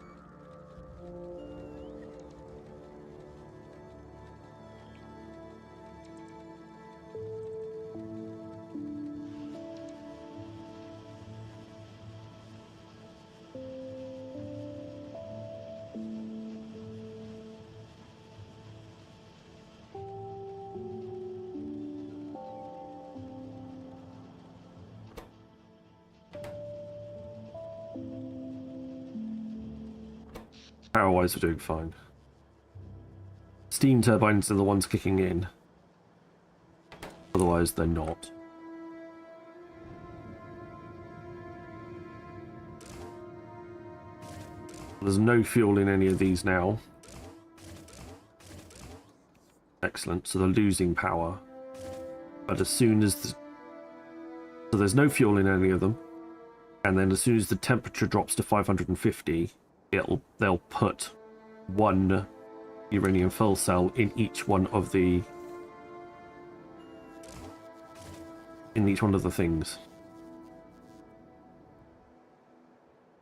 Power-wise, we're doing fine. Steam turbines are the ones kicking in. Otherwise, they're not. There's no fuel in any of these now. Excellent. So they're losing power. But as soon as so there's no fuel in any of them. And then as soon as the temperature drops to 550, they'll put one uranium fuel cell in each one of the things.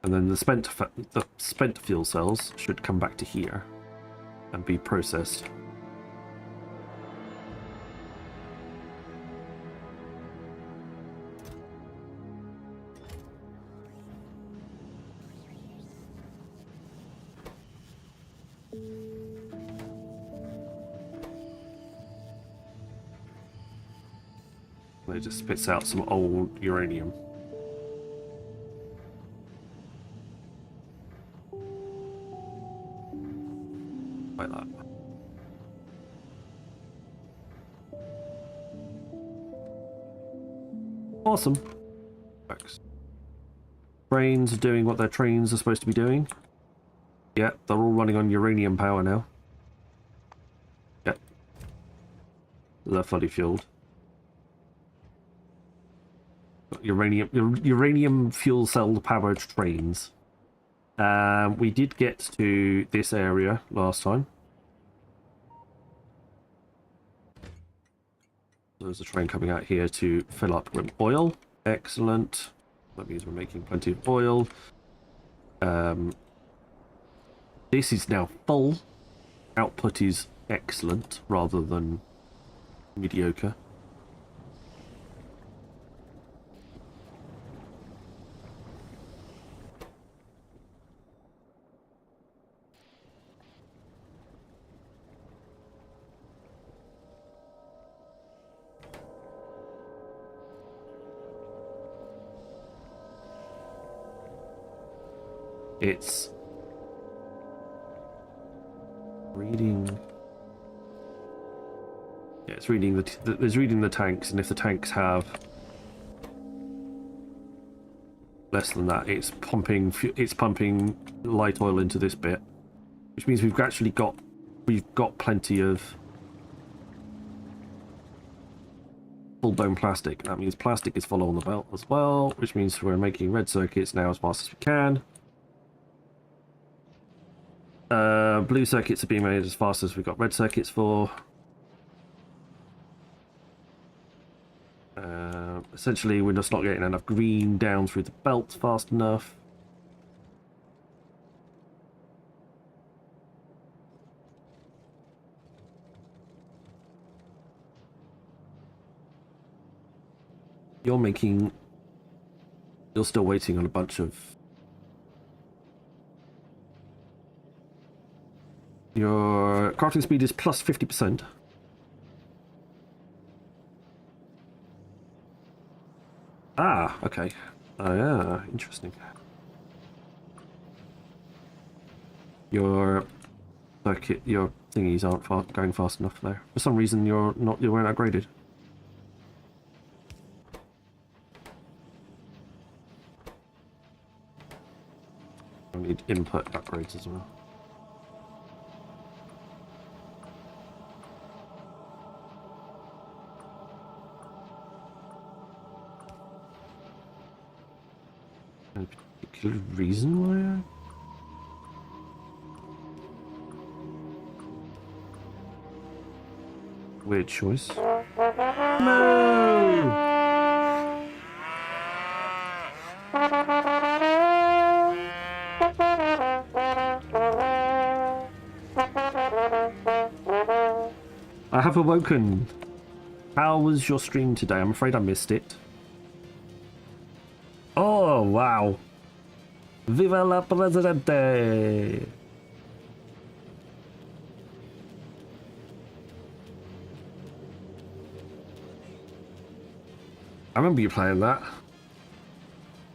And then the spent fuel cells should come back to here and be processed. It just spits out some old uranium. Like that. Awesome. Trains are doing what their trains are supposed to be doing. Yeah, they're all running on uranium power now. Yep. They're fully fueled. Uranium fuel cell powered trains. We did get to this area last time. There's a train coming out here to fill up with oil. Excellent. That means we're making plenty of oil. This is now full. Output is excellent rather than mediocre. It's reading. Yeah, it's reading it's reading the tanks, and if the tanks have less than that, it's pumping light oil into this bit, which means we've got plenty of full dome plastic. That means plastic is full on the belt as well, which means we're making red circuits now as fast as we can. Blue circuits are being made as fast as we've got red circuits for. Essentially, we're just not getting enough green down through the belt fast enough. You're still waiting on a bunch of. Your crafting speed is plus 50%. Ah, okay. Oh yeah, interesting. Your thingies aren't going fast enough there. For some reason, you weren't upgraded. I need input upgrades as well. Any particular reason why? Weird choice. No! I have awoken. How was your stream today? I'm afraid I missed it. Oh, wow. Viva la Presidente! I remember you playing that.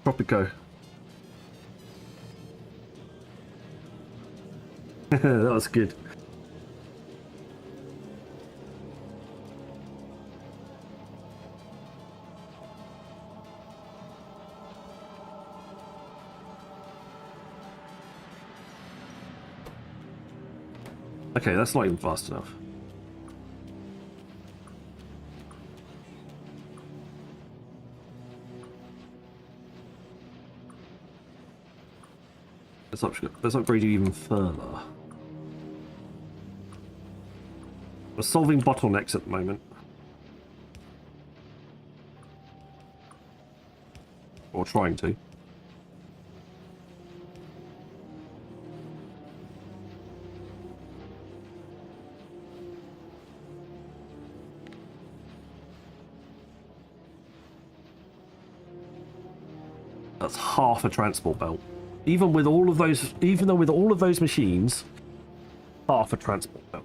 Tropico. That was good. Okay, that's not even fast enough. Let's upgrade you even further. We're solving bottlenecks at the moment. Or trying to. That's half a transport belt. Even though with all of those machines, half a transport belt.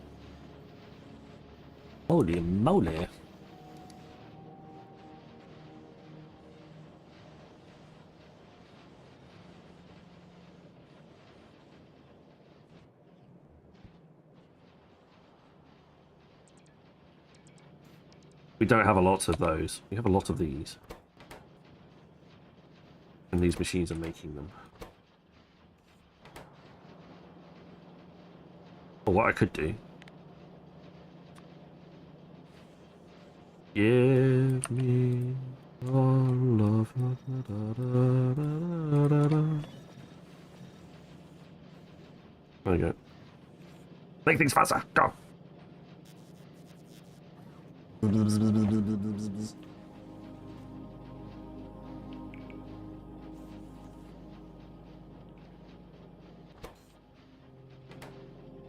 Holy moly. We don't have a lot of those. We have a lot of these. and these machines are making them. Or what I could do. Give me all of There we go. Make things faster. Go.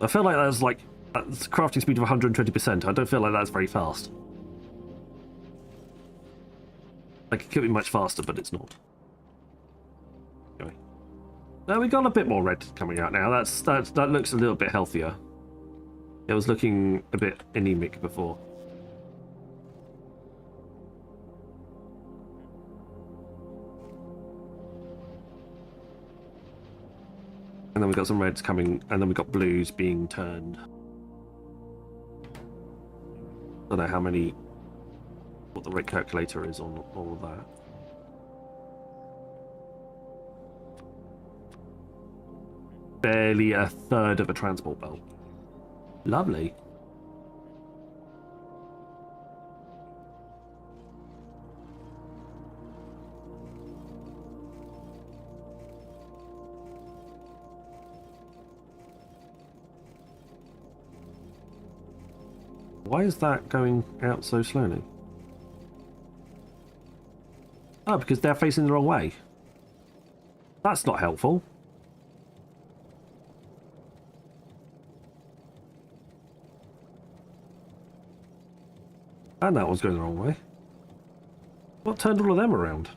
I feel like that's like crafting speed of 120%. I don't feel like that's very fast. Like it could be much faster, but it's not. Anyway. Now we got a bit more red coming out now. That looks a little bit healthier. It was looking a bit anemic before. And then we got some reds coming, and then we got blues being turned. I don't know how many, what the rate calculator is on all of that. Barely a third of a transport belt. Lovely. Why is that going out so slowly? Oh, because they're facing the wrong way. That's not helpful. And that one's going the wrong way. What turned all of them around?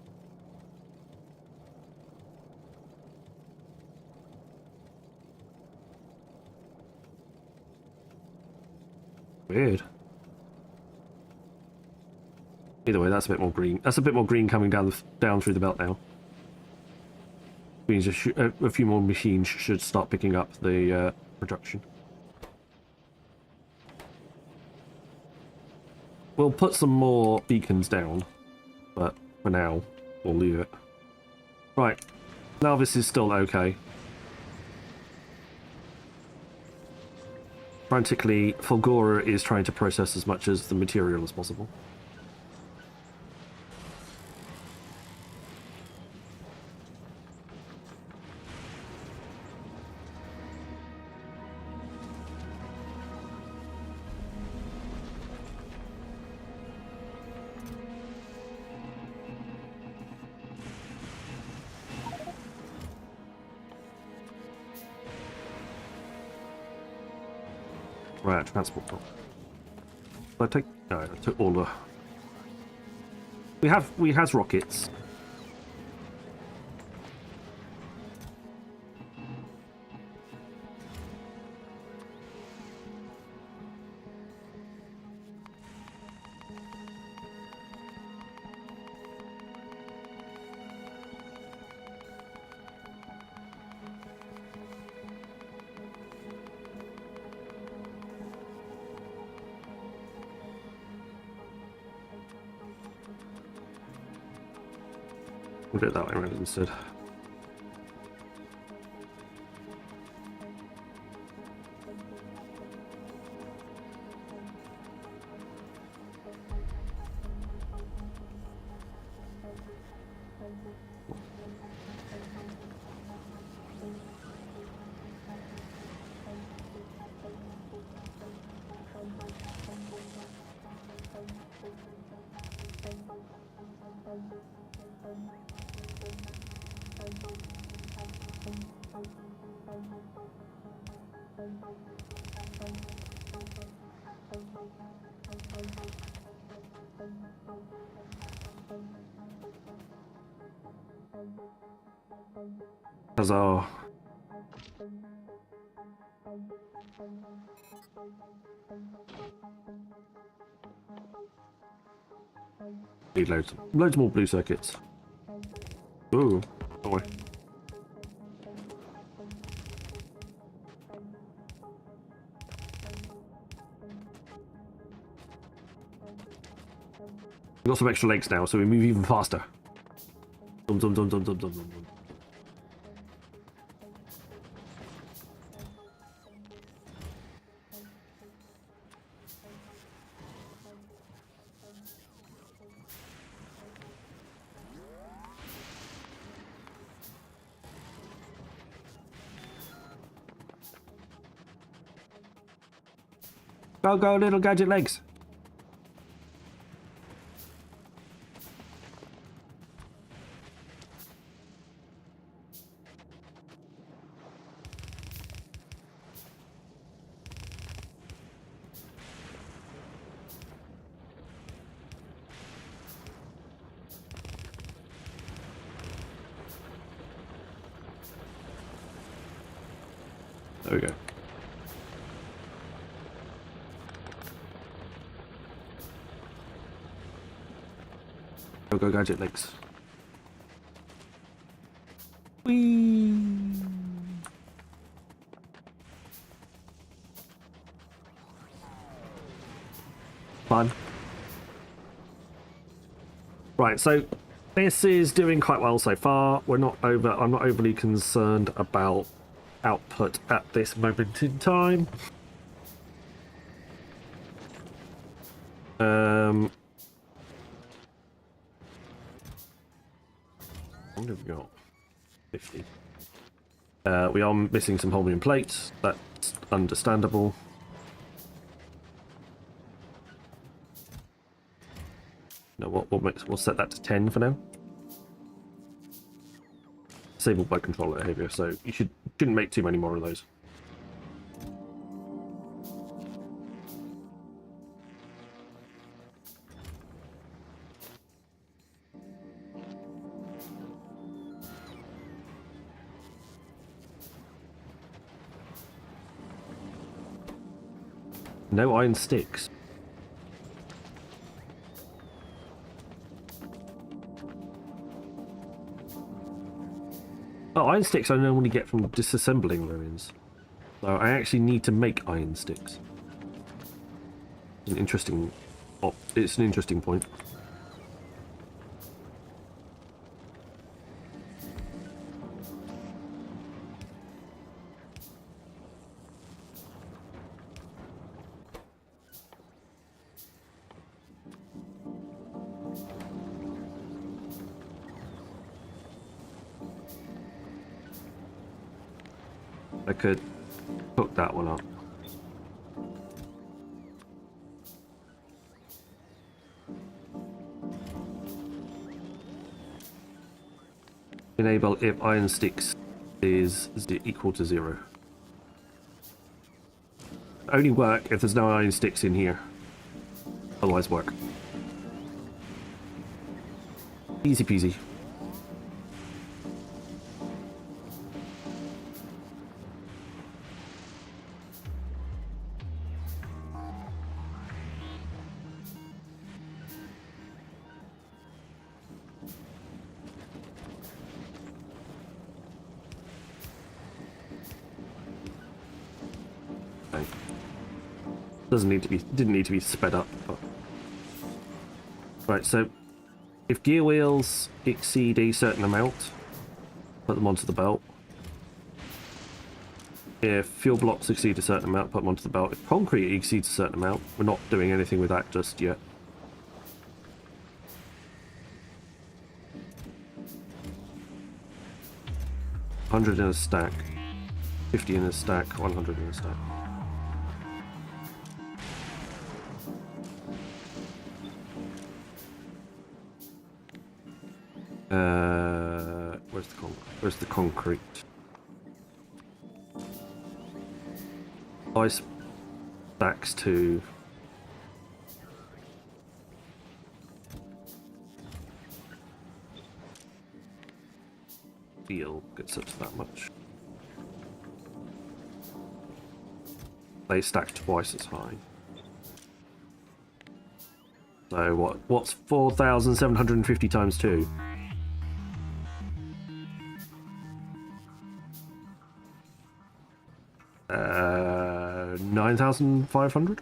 Weird. Either way, that's a bit more green. That's a bit more green coming down through the belt now. Means a few more machines should start picking up the production. We'll put some more beacons down, but for now, we'll leave it. Right, now this is still okay. Frantically, Fulgora is trying to process as much as the material as possible. Right, transport. I take no, I took all the. We has rockets. We'll do it that way around instead. Huzzah. Need loads more blue circuits. Ooh, boy. We've got some extra legs now, so we move even faster. Dum dum dum dum dum dum dum. Go, go, little gadget legs. There we go. Go, go, gadget legs. Whee! Fun. Right, so this is doing quite well so far. I'm not overly concerned about output at this moment in time. What have we got? 50. We are missing some holmium plates. That's understandable. No, we'll set that to 10 for now. Disabled by controller behavior, so you shouldn't make too many more of those. No iron sticks. Oh, iron sticks I normally get from disassembling ruins. So I actually need to make iron sticks. It's an interesting point. I could hook that one up. Enable if iron sticks is equal to 0. Only work if there's no iron sticks in here. Otherwise work. Easy peasy. Didn't need to be sped up. But... Right, so if gear wheels exceed a certain amount, put them onto the belt. If fuel blocks exceed a certain amount, put them onto the belt. If concrete exceeds a certain amount, we're not doing anything with that just yet. $100 in a stack, 50 in a stack, 100 in a stack. Where's the concrete? Ice stacks to steel gets up to that much. They stack twice as high. So what's 4,750 times 2? 9,500?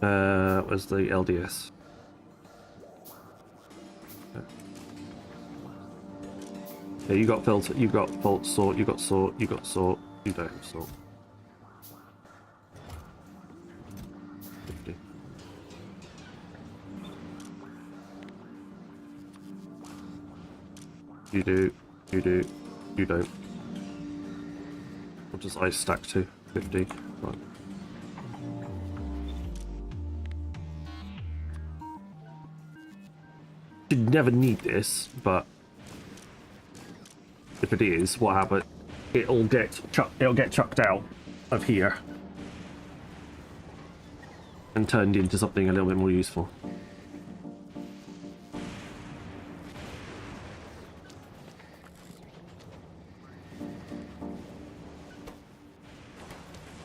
Where's the LDS? Yeah, you got filter, you got fault sort, you got sort, you got sort, you don't have sort. 50. You do, you do, you don't. What does ice stack to? 50. Right. You'd never need this, but if it is, what happened? It'll get chucked out of here and turned into something a little bit more useful.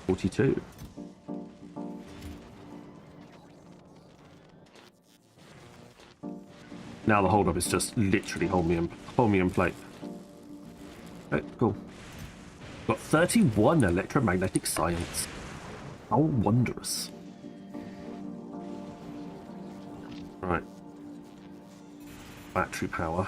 $42. Now the holdup is just literally hold me in plate. Okay, cool. Got 31 electromagnetic science. How wondrous. Right. Battery power.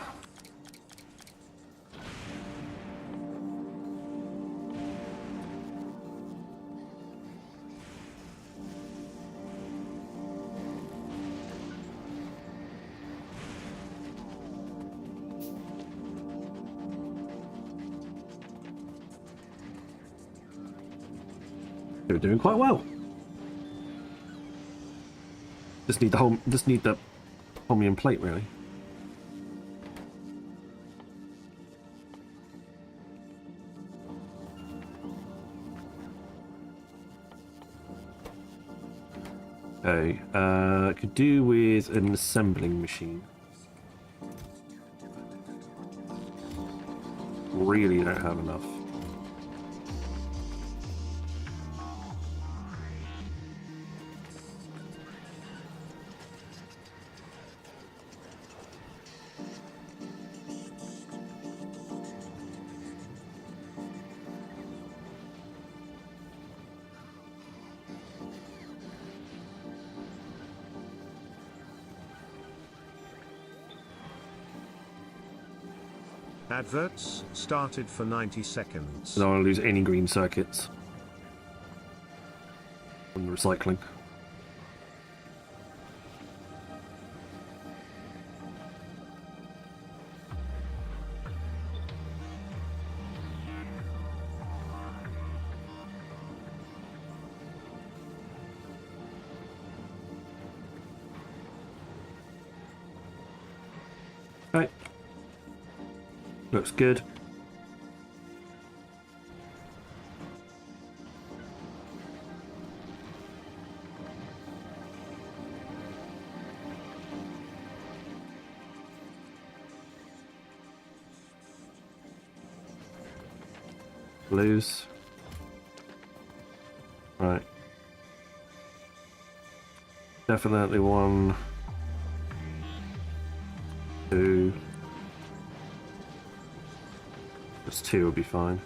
We're doing quite well. Just need the chromium plate really. Okay, could do with an assembling machine. Really don't have enough. Adverts started for 90 seconds. I don't want to lose any green circuits from the recycling. Right. Looks good. Blues. Right. Definitely 1, 2. Just 2 will be fine.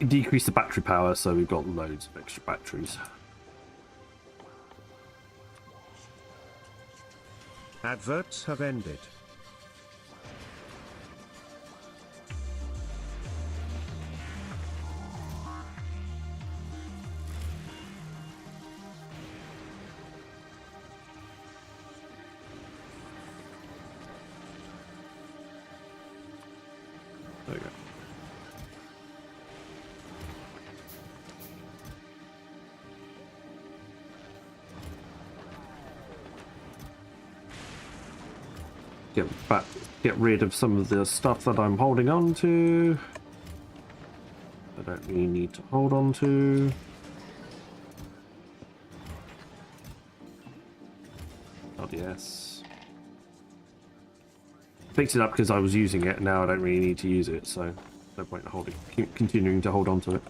Decrease the battery power, so we've got loads of extra batteries. Adverts have ended. There we go. Get rid of some of the stuff that I'm holding on to. I don't really need to hold on to. Oh yes. Picked it up because I was using it, and now I don't really need to use it, so no point in continuing to hold on to it.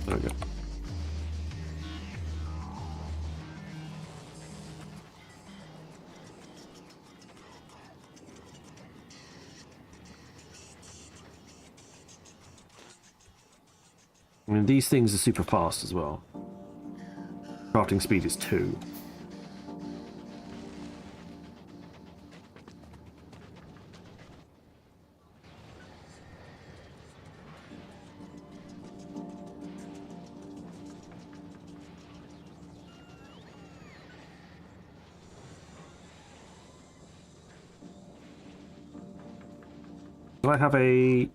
There we go. I mean, these things are super fast as well. Crafting speed is 2. Do I have a...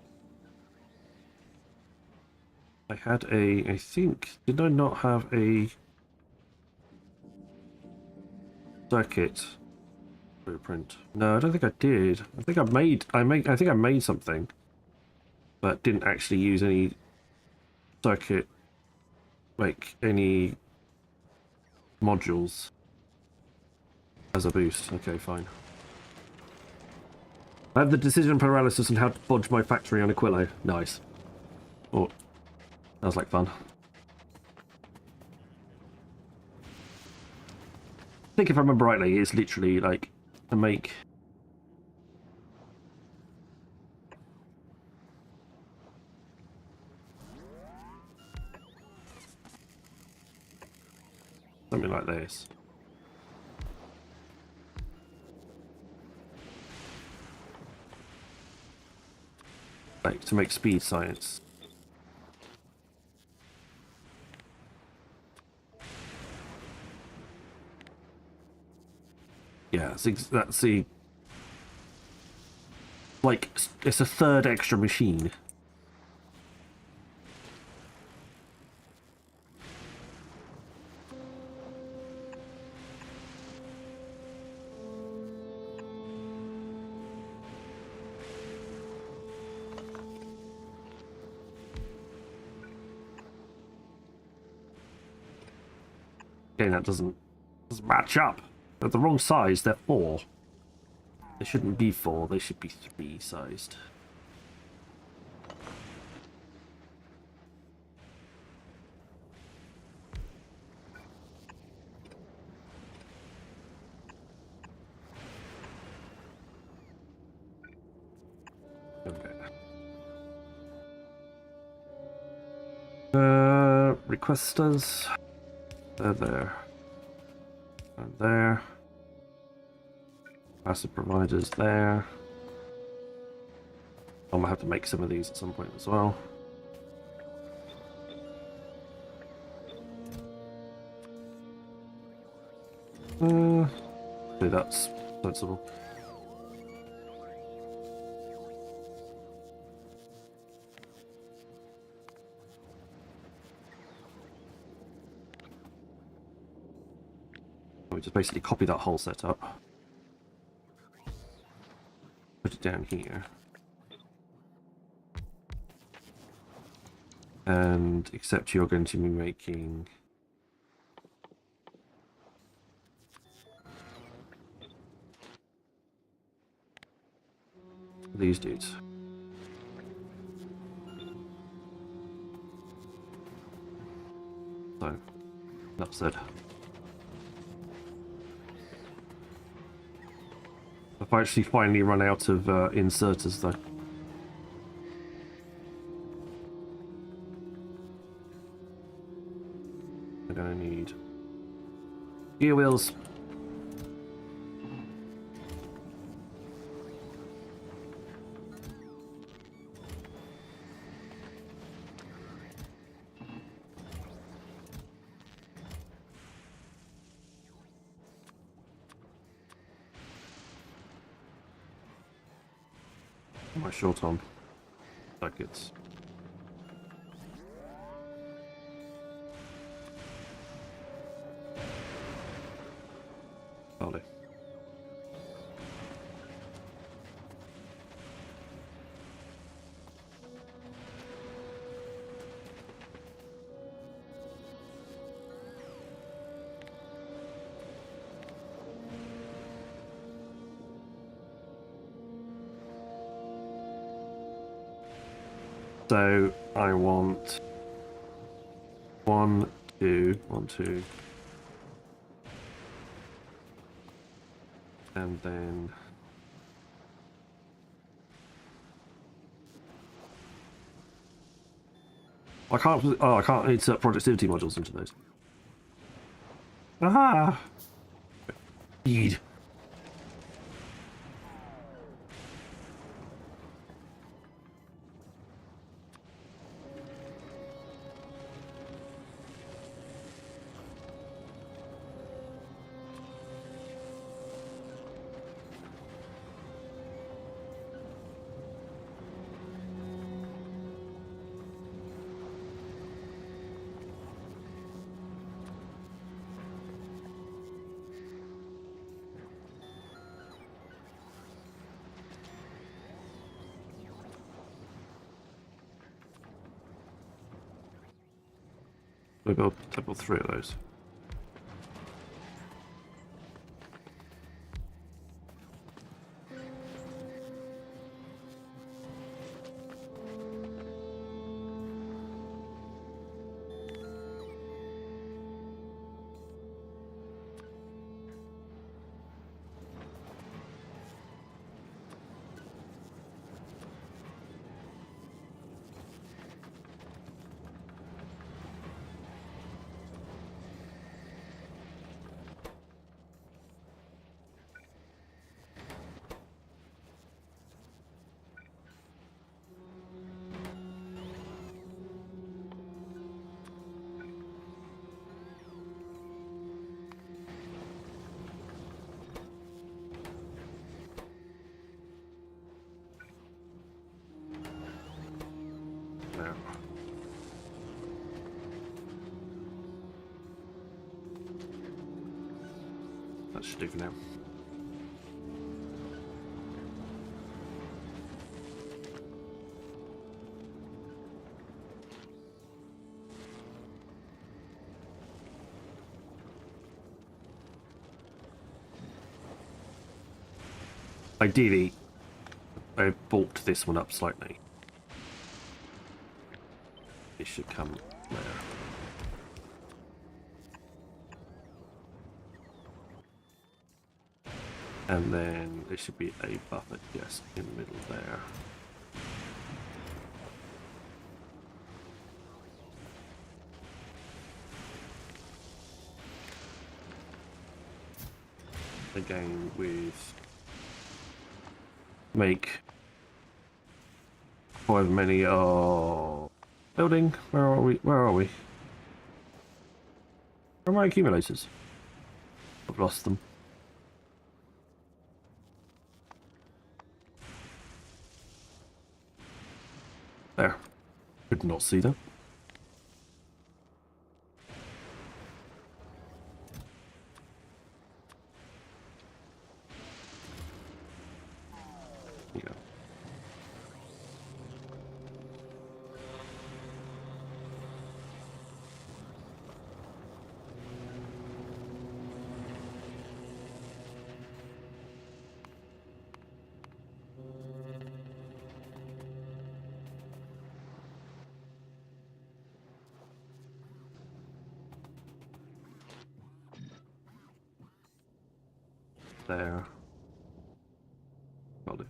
I had a... I think... Did I not have a... circuit blueprint? No, I don't think I did. I think I made something, but didn't actually use any circuit, like any modules as a boost. Okay, fine. I have the decision paralysis on how to bodge my factory on Aquilo. Nice. Oh, sounds like fun. I think if I remember rightly, it's literally like to make something like this. Like to make speed science. Yeah, that's the... Like, it's a third extra machine. Okay, that doesn't match up. They're the wrong size, they're 4. They shouldn't be 4, they should be 3 sized. Okay. Requesters. They're there. And there. Passive providers there. I'm gonna have to make some of these at some point as well. Okay, that's sensible. We just basically copy that whole setup. Put it down here. And except you're going to be making these dudes. So, enough said. I've actually finally run out of inserters though. I'm gonna need gear wheels. My short on circuits. Ollie. So I want 1, 2, 1, 2. And then... I can't insert productivity modules into those. Aha! Indeed. We built 3 of those. Now. That should do for now. Ideally, I bulked this one up slightly. It should come there. And then there should be a buffer just in the middle there. Again with make however many are building. Where are we? Where are we? Where are my accumulators? I've lost them. There. Could not see them. Yeah. There. Will do.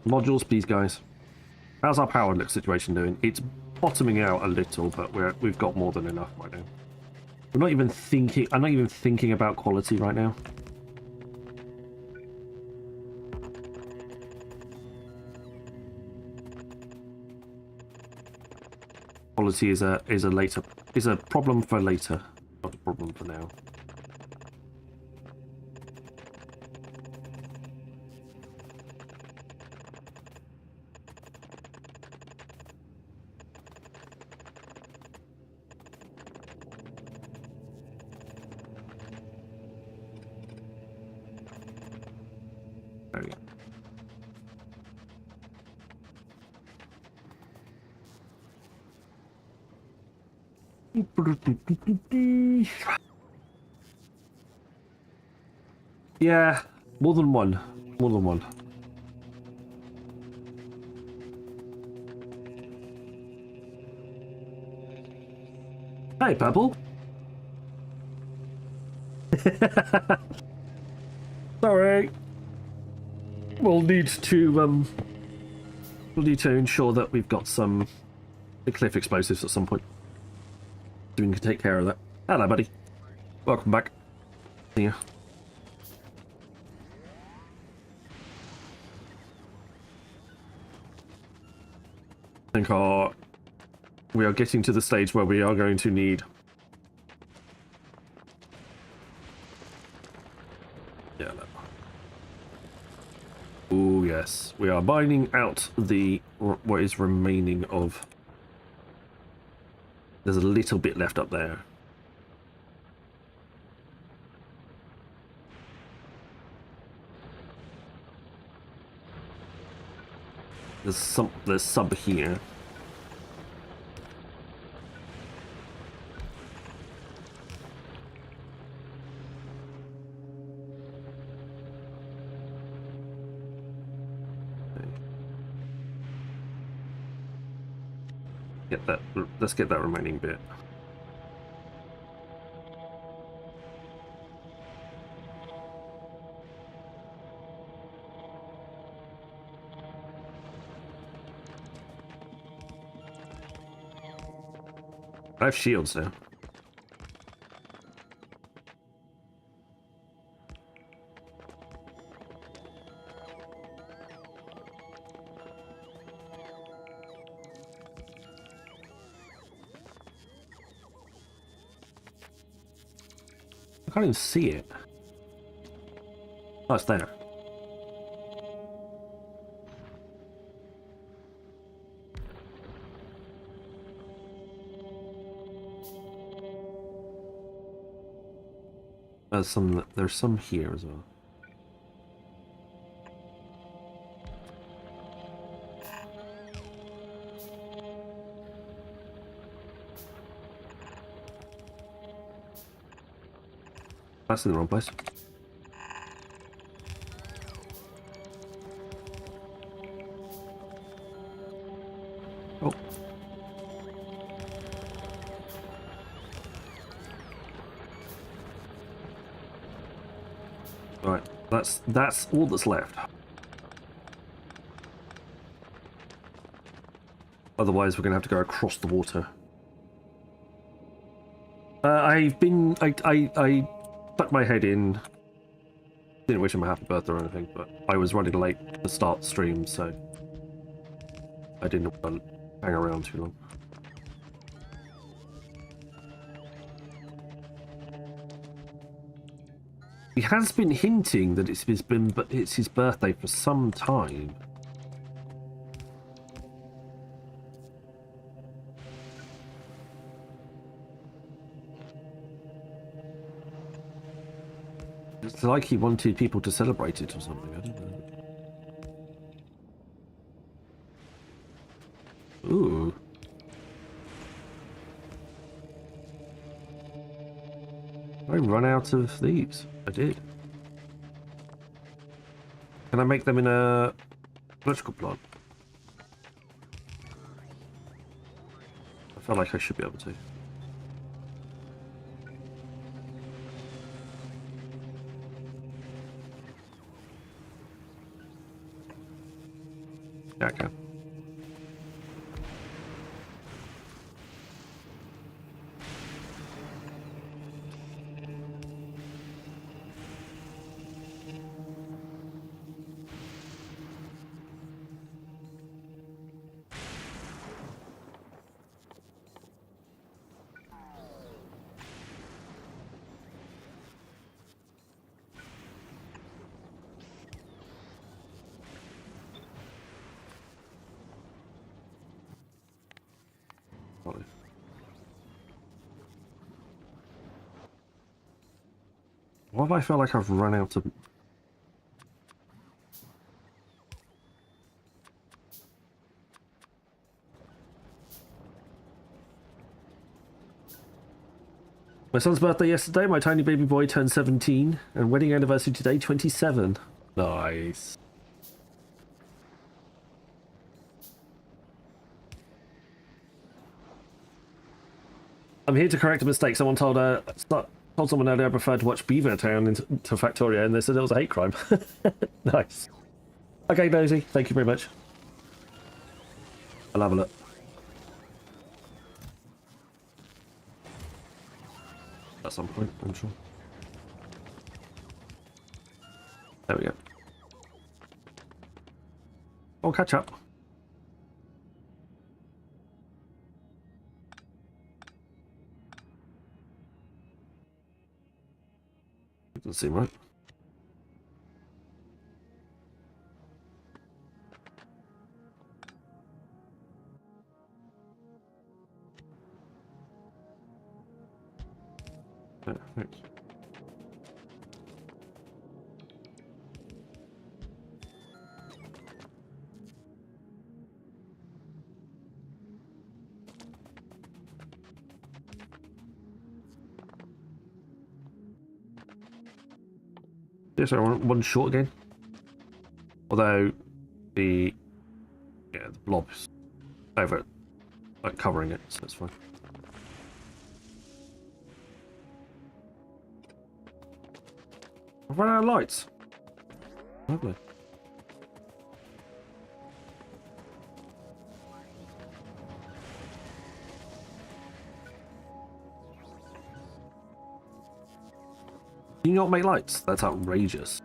Modules, please, guys. How's our power situation doing? It's bottoming out a little, but we've got more than enough right now. We're not even thinking. I'm not even thinking about quality right now. Quality is a problem for later, not a problem for now. There we go. Yeah, more than one. More than one. Hey, Pebble. Sorry. We'll need to ensure that we've got some cliff explosives at some point. So we can take care of that. Hello, buddy. Welcome back. See ya. I think we are getting to the stage where we are going to need... Yeah, no. Oh, yes. We are mining out what is remaining of... There's a little bit left up there. There's some here. Get that. Let's get that remaining bit. I have shields now. I can't even see it. Oh, it's there. There's some here as well. That's in the wrong place. Oh. Alright, that's all that's left. Otherwise we're gonna have to go across the water. I stuck my head in. Didn't wish him a happy birthday or anything, but I was running late to start stream, so I didn't want to hang around too long. He has been hinting that it's his birthday for some time. It's like he wanted people to celebrate it or something, I don't know. Ooh. I run out of these. I did. Can I make them in a electrical plant? I feel like I should be able to. Yeah, I can. Why do I feel like I've run out of... My son's birthday yesterday, my tiny baby boy turned 17, and wedding anniversary today, 27. Nice. I'm here to correct a mistake. Someone told someone earlier I preferred to watch Beaver Town into Factoria, and they said it was a hate crime. Nice. Okay, Nosy, thank you very much. I'll have a look. At some point, I'm sure. There we go. I'll catch up. Doesn't seem right. Yeah, thanks. Yes, I want one short again. Although the blob's over it, like covering it, so that's fine. I've run out of lights. Lovely. Can you not make lights? That's outrageous.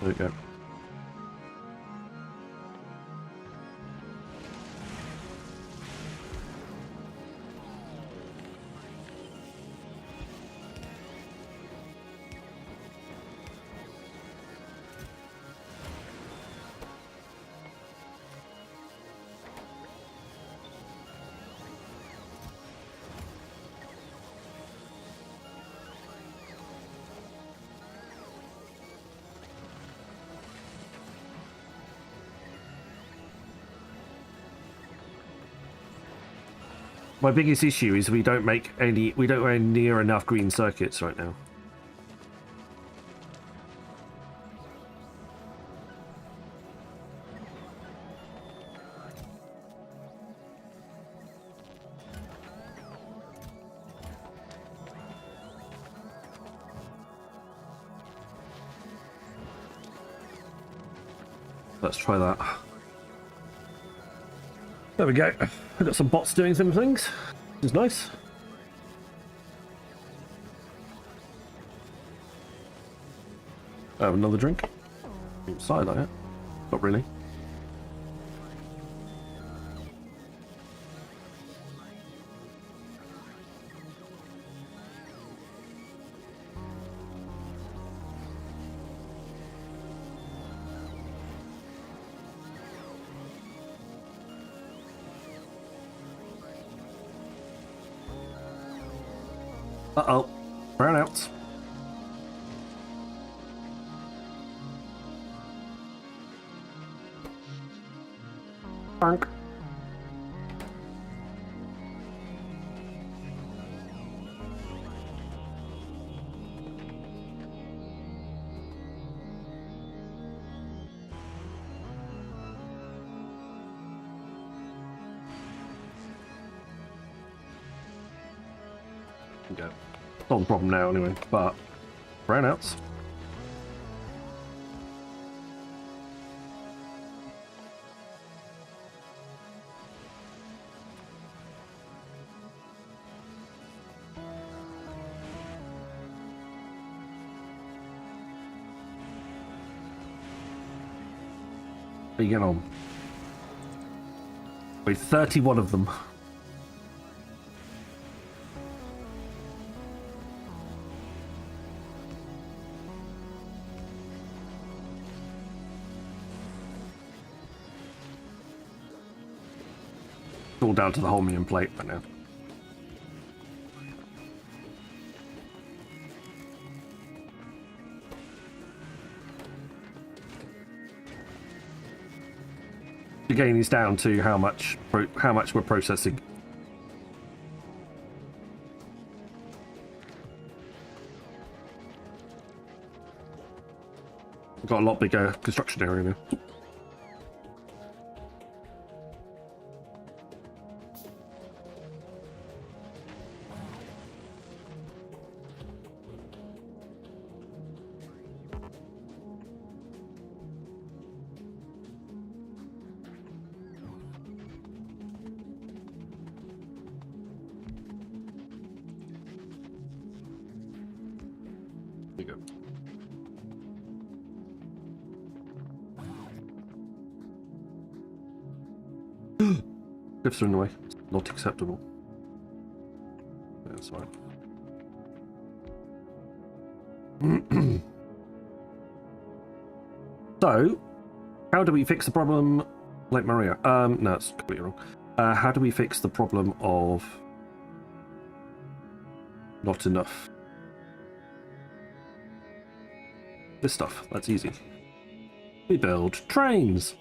There we go. My biggest issue is we don't make near enough green circuits right now. Let's try that. There we go. I've got some bots doing some things, which is nice. I have another drink. Inside like that. Not really. Uh-oh. Brownouts. Bonk. Okay. Not a problem now anyway, but brownouts. How you getting on? With 31 of them. It's all down to the Holmium plate right now. Again, it's down to how much we're processing. We've got a lot bigger construction area now. There you go. Cliffs are in the way. It's not acceptable. That's fine. So, how do we fix the problem, Lake Maria? No, it's completely wrong. How do we fix the problem of not enough? This stuff. That's easy. We build trains.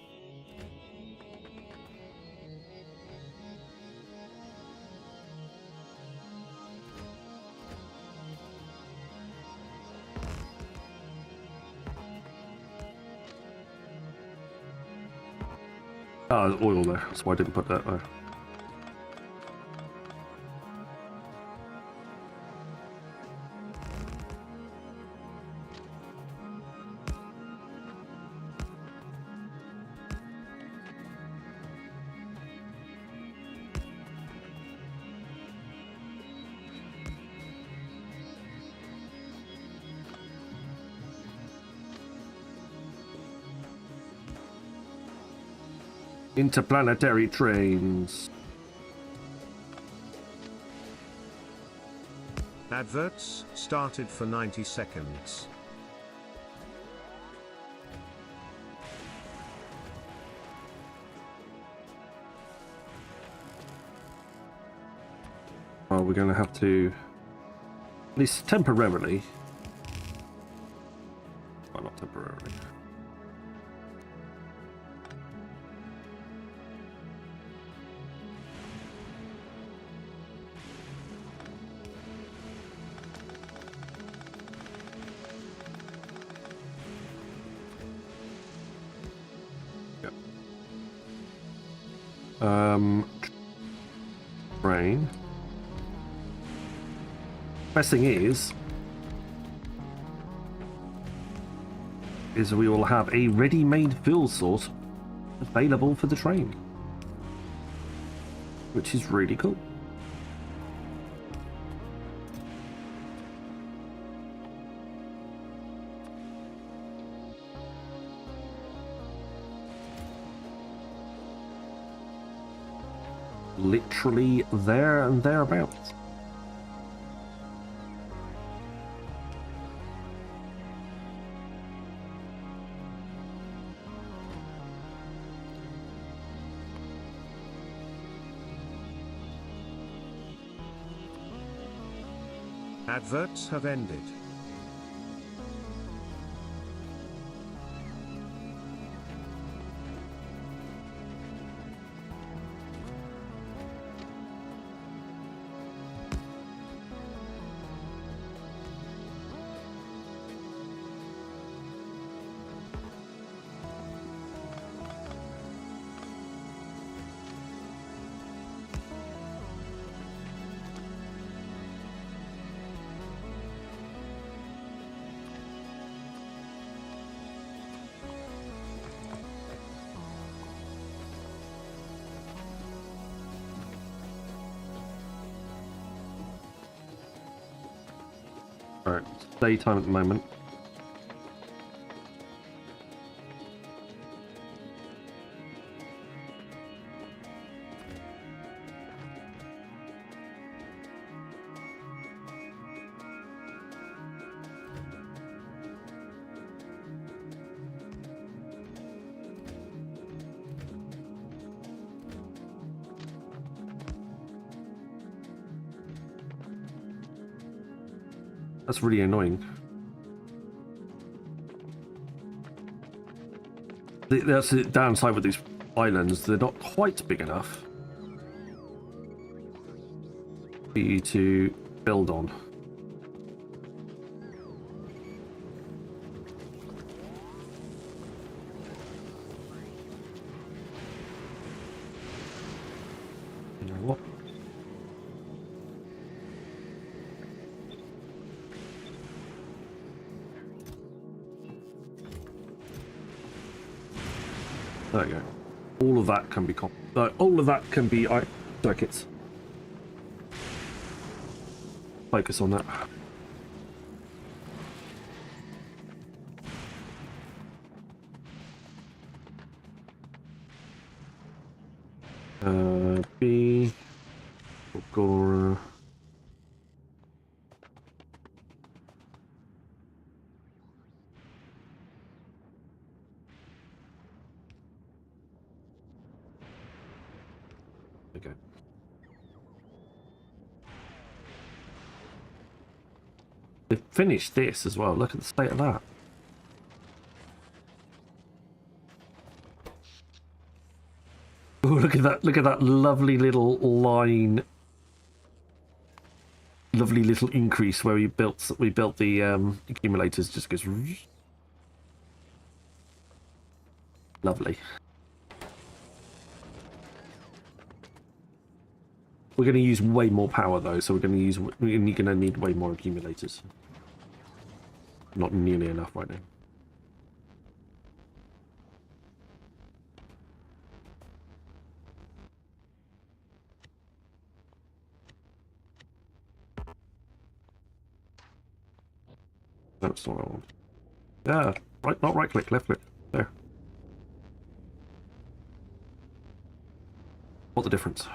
Oh, there's oil there. That's why I didn't put that there. Interplanetary trains. Adverts started for 90 seconds. Well, we're going to have to, at least temporarily. Well, not temporarily. Train. Best thing is we will have a ready-made fuel source available for the train, which is really cool. Literally there and thereabouts. Adverts have ended. Alright, it's daytime at the moment. That's really annoying. That's the downside with these islands. They're not quite big enough for you to build on. You know what? There we go. All of that can be all of that can be circuits. Focus on that. B. Fulgora. Okay. They've finished this as well. Look at the state of that. Oh, look at that! Look at that lovely little line. Lovely little increase where we built the accumulators. Just goes lovely. We're going to use way more power though, so we're going to need way more accumulators. Not nearly enough right now. That's not what I want. Yeah, right, not right click, left click. There. What's the difference?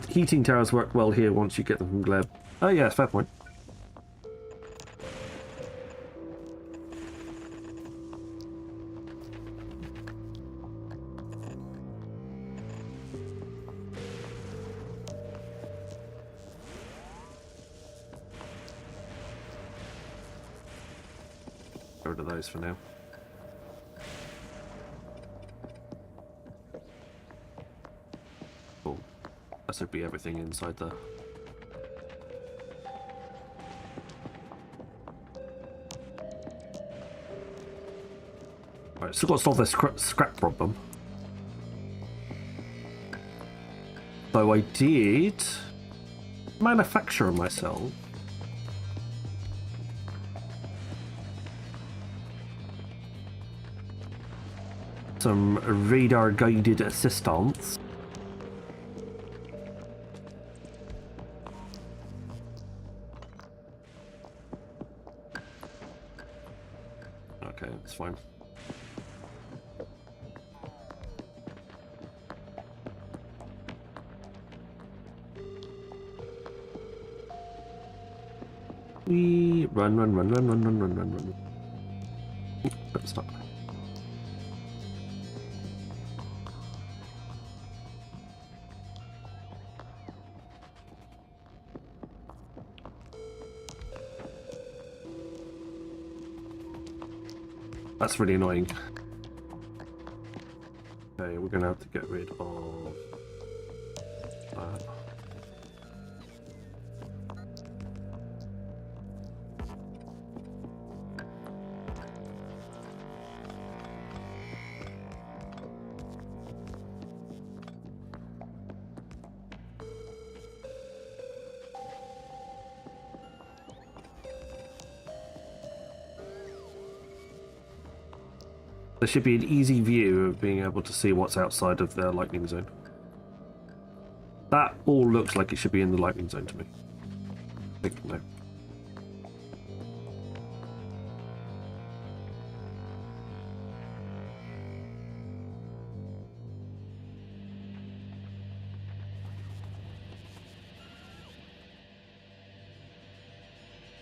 Heating towers work well here once you get them from Gleb. Oh yeah, fair point. Get rid of those for now. Cool. That should be everything inside there. Right, still got to solve this scrap problem. So I did manufacture myself some radar guided assistance. Okay, that's fine. We run. Oops, stop. That's really annoying. Okay, we're gonna have to get rid of that. there should be an easy view of being able to see what's outside of their lightning zone. That all looks like it should be in the lightning zone to me. I think no.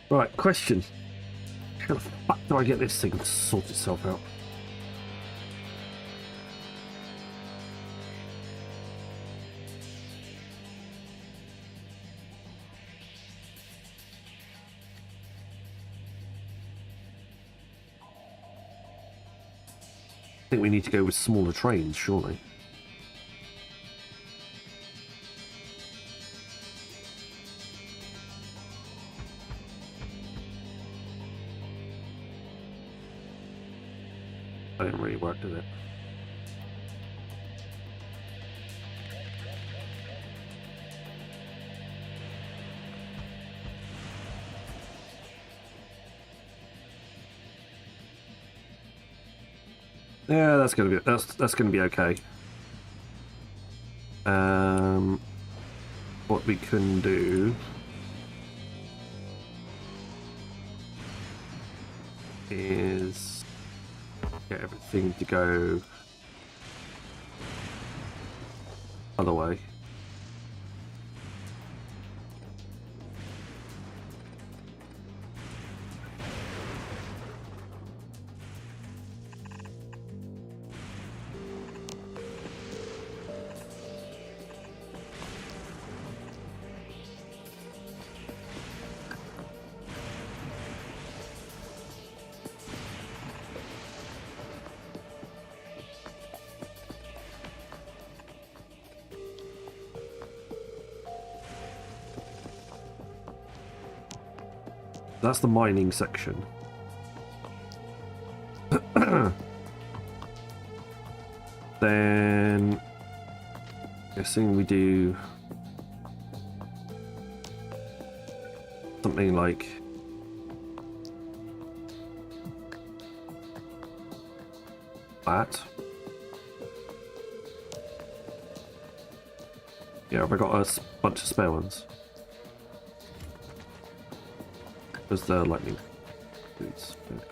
Right, question. How the fuck do I get this thing to sort itself out? I think we need to go with smaller trains, surely. That didn't really work, did it? Yeah, that's gonna be okay. What we can do is get everything to go other way. That's the mining section. Then, guessing we do something like that. Yeah, have I got a bunch of spare ones? There's the lightning boots. Okay.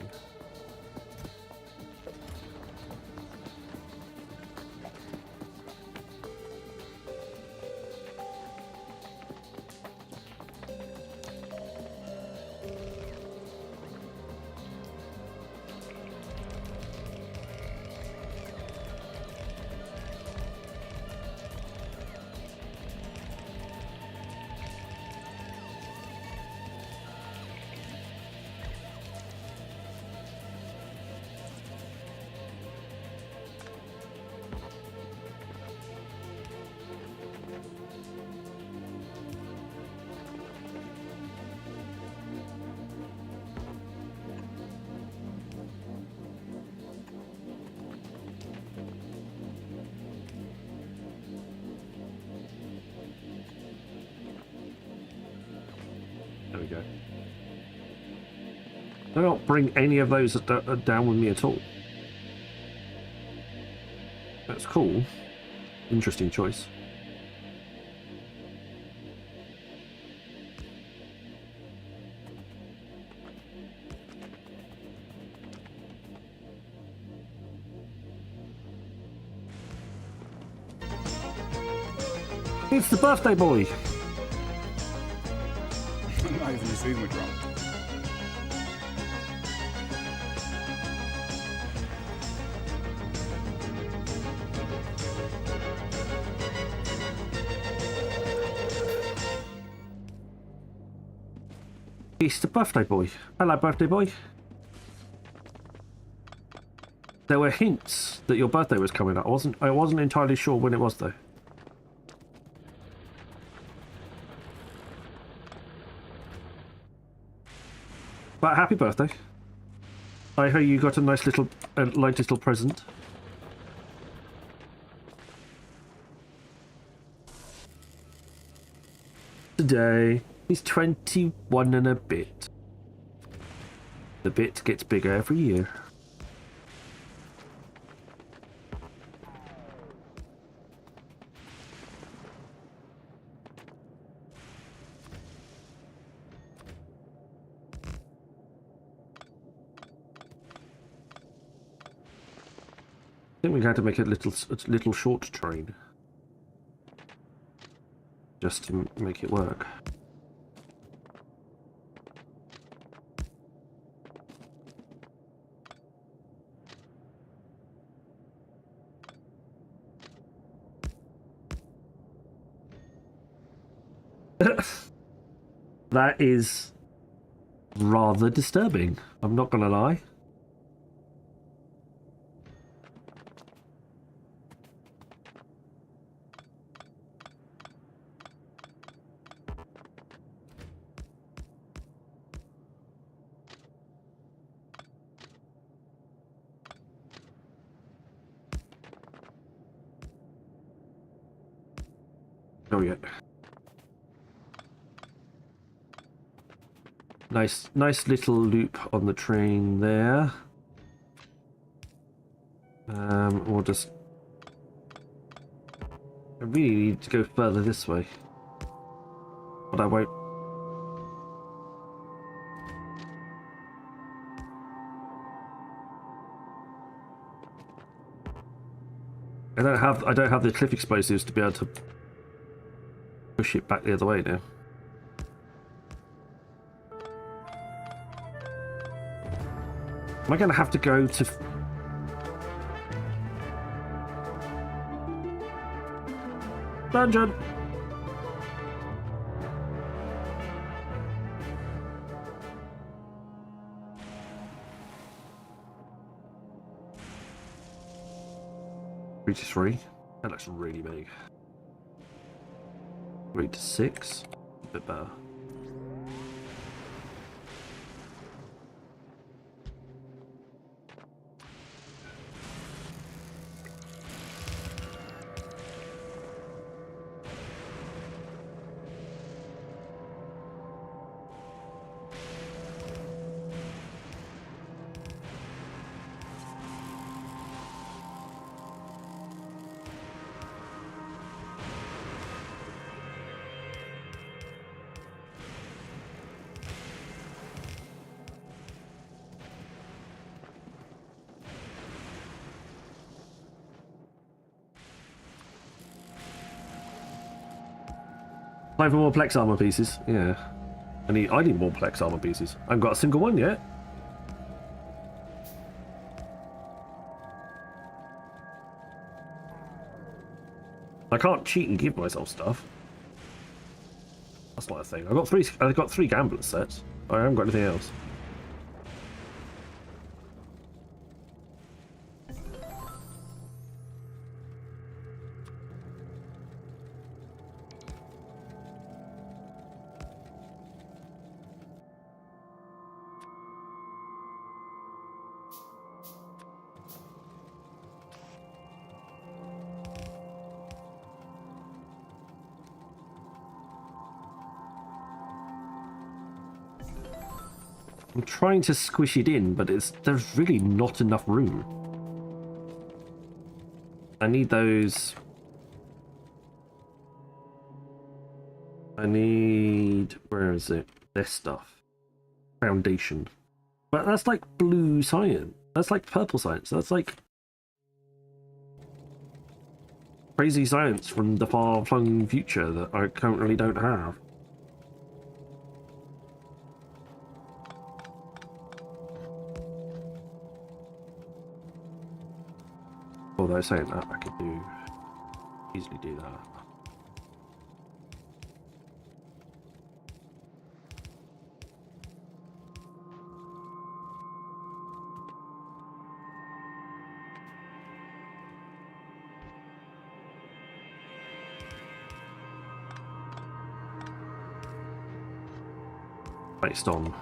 There we go. I don't bring any of those down with me at all. That's cool. Interesting choice. It's the birthday boy! I'm not even receiving a drop. It's the birthday boy. Hello, birthday boy. There were hints that your birthday was coming up. I wasn't entirely sure when it was though. But happy birthday. I hope you got a nice little present. Today, he's 21 and a bit. The bit gets bigger every year. think we had to make a little short train. Just to make it work. That is rather disturbing, I'm not gonna lie. Oh yeah. Nice little loop on the train there. We'll just... I really need to go further this way. But I won't. I don't have the cliff explosives to be able to push it back the other way now. Am I going to have to go to... Dungeon! Three to 3. That looks really big. 3 to 6. A bit better. Time for more Plex armor pieces. Yeah. I need more Plex armor pieces. I haven't got a single one yet. I can't cheat and give myself stuff. That's not a thing. I've got three gambler sets. I haven't got anything else. I'm trying to squish it in, but there's really not enough room. I need those. I need... Where is it? This stuff. Foundation. But that's like blue science. That's like purple science. That's like... crazy science from the far-flung future that I currently don't have. Although saying that, I could easily do that. Based on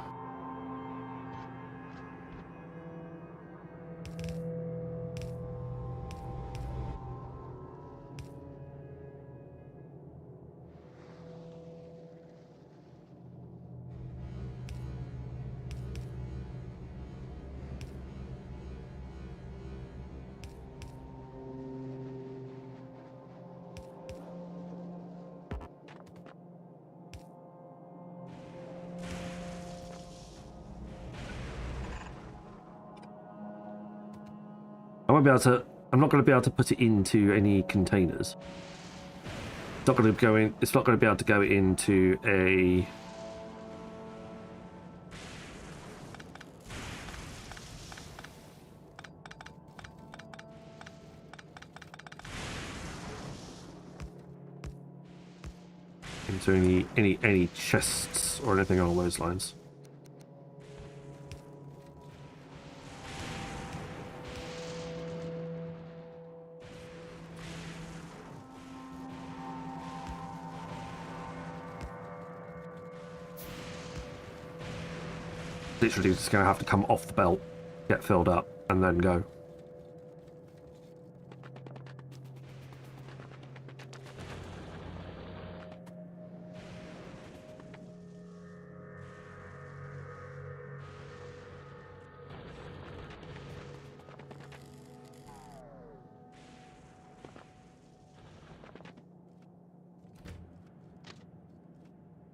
I won't be able to I'm not going to be able to put it into any containers. It's not going to go in. It's not going to be able to go into a. Into any chests or anything along those lines. Literally just going to have to come off the belt, get filled up, and then go.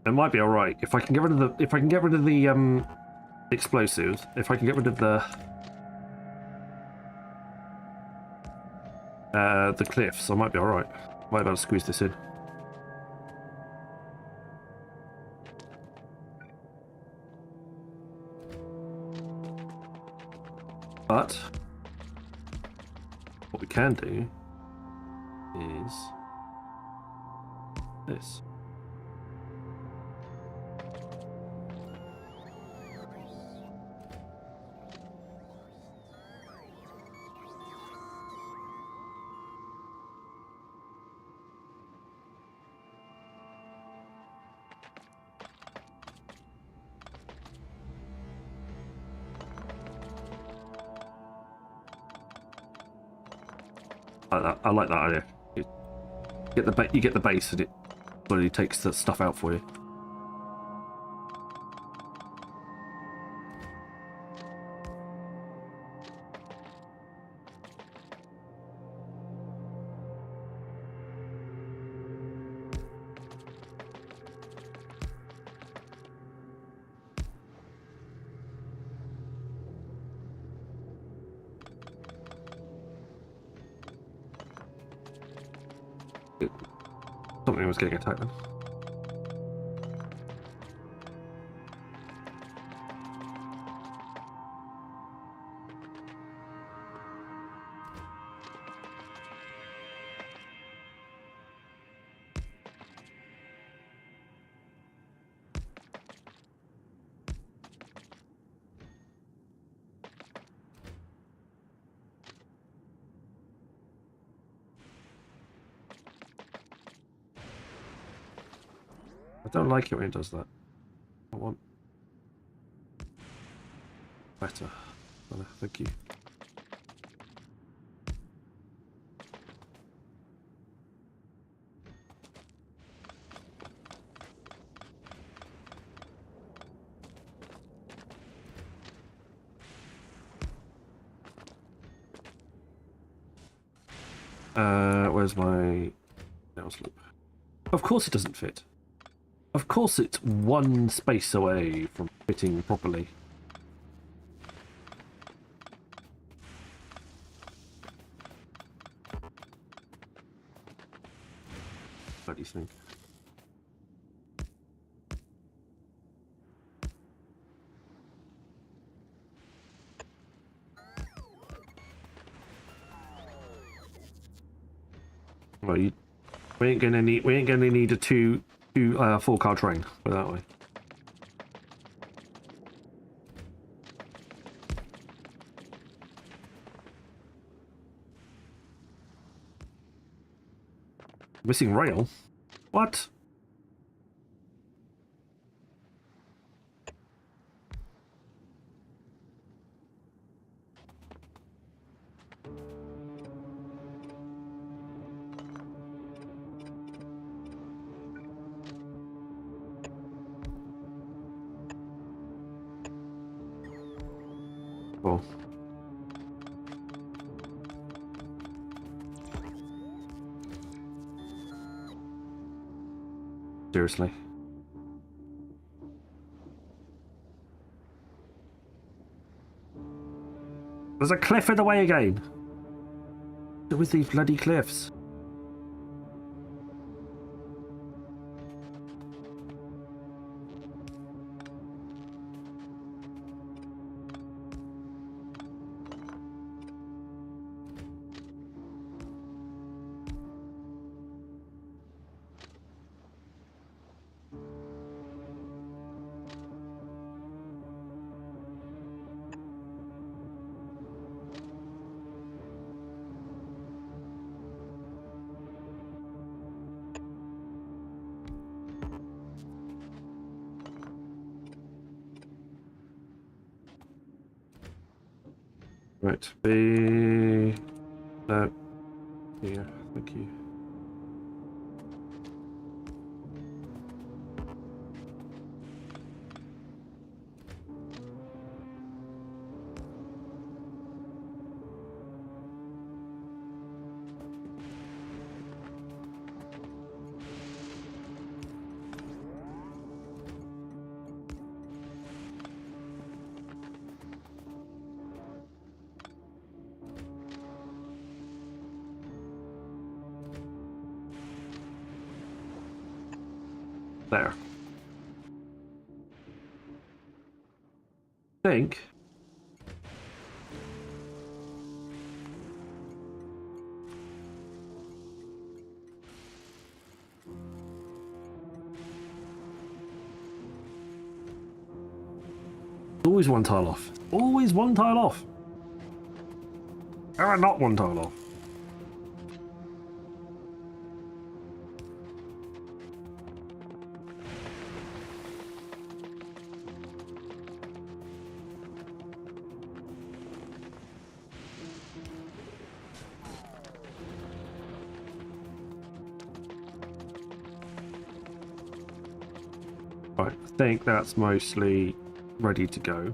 It might be all right if I can get rid of the explosives. If I can get rid of the cliffs, I might be all right. Might be able to squeeze this in. But what we can do is this. I like that idea. You get the base, and it literally takes the stuff out for you. Something was getting attacked then. I don't like it when it does that. I want better. Thank you. Where's my nails loop? Of course it doesn't fit. Of course it's one space away from fitting properly. What do you think? Well, we ain't gonna need a two 4-car train, put it that way. Missing rail? What? Oh. Seriously. There's a cliff in the way again. with these bloody cliffs? Right, be... No. Yeah, thank you. There. Think. Always one tile off. Always one tile off. Ah, not one tile off. Right, I think that's mostly ready to go.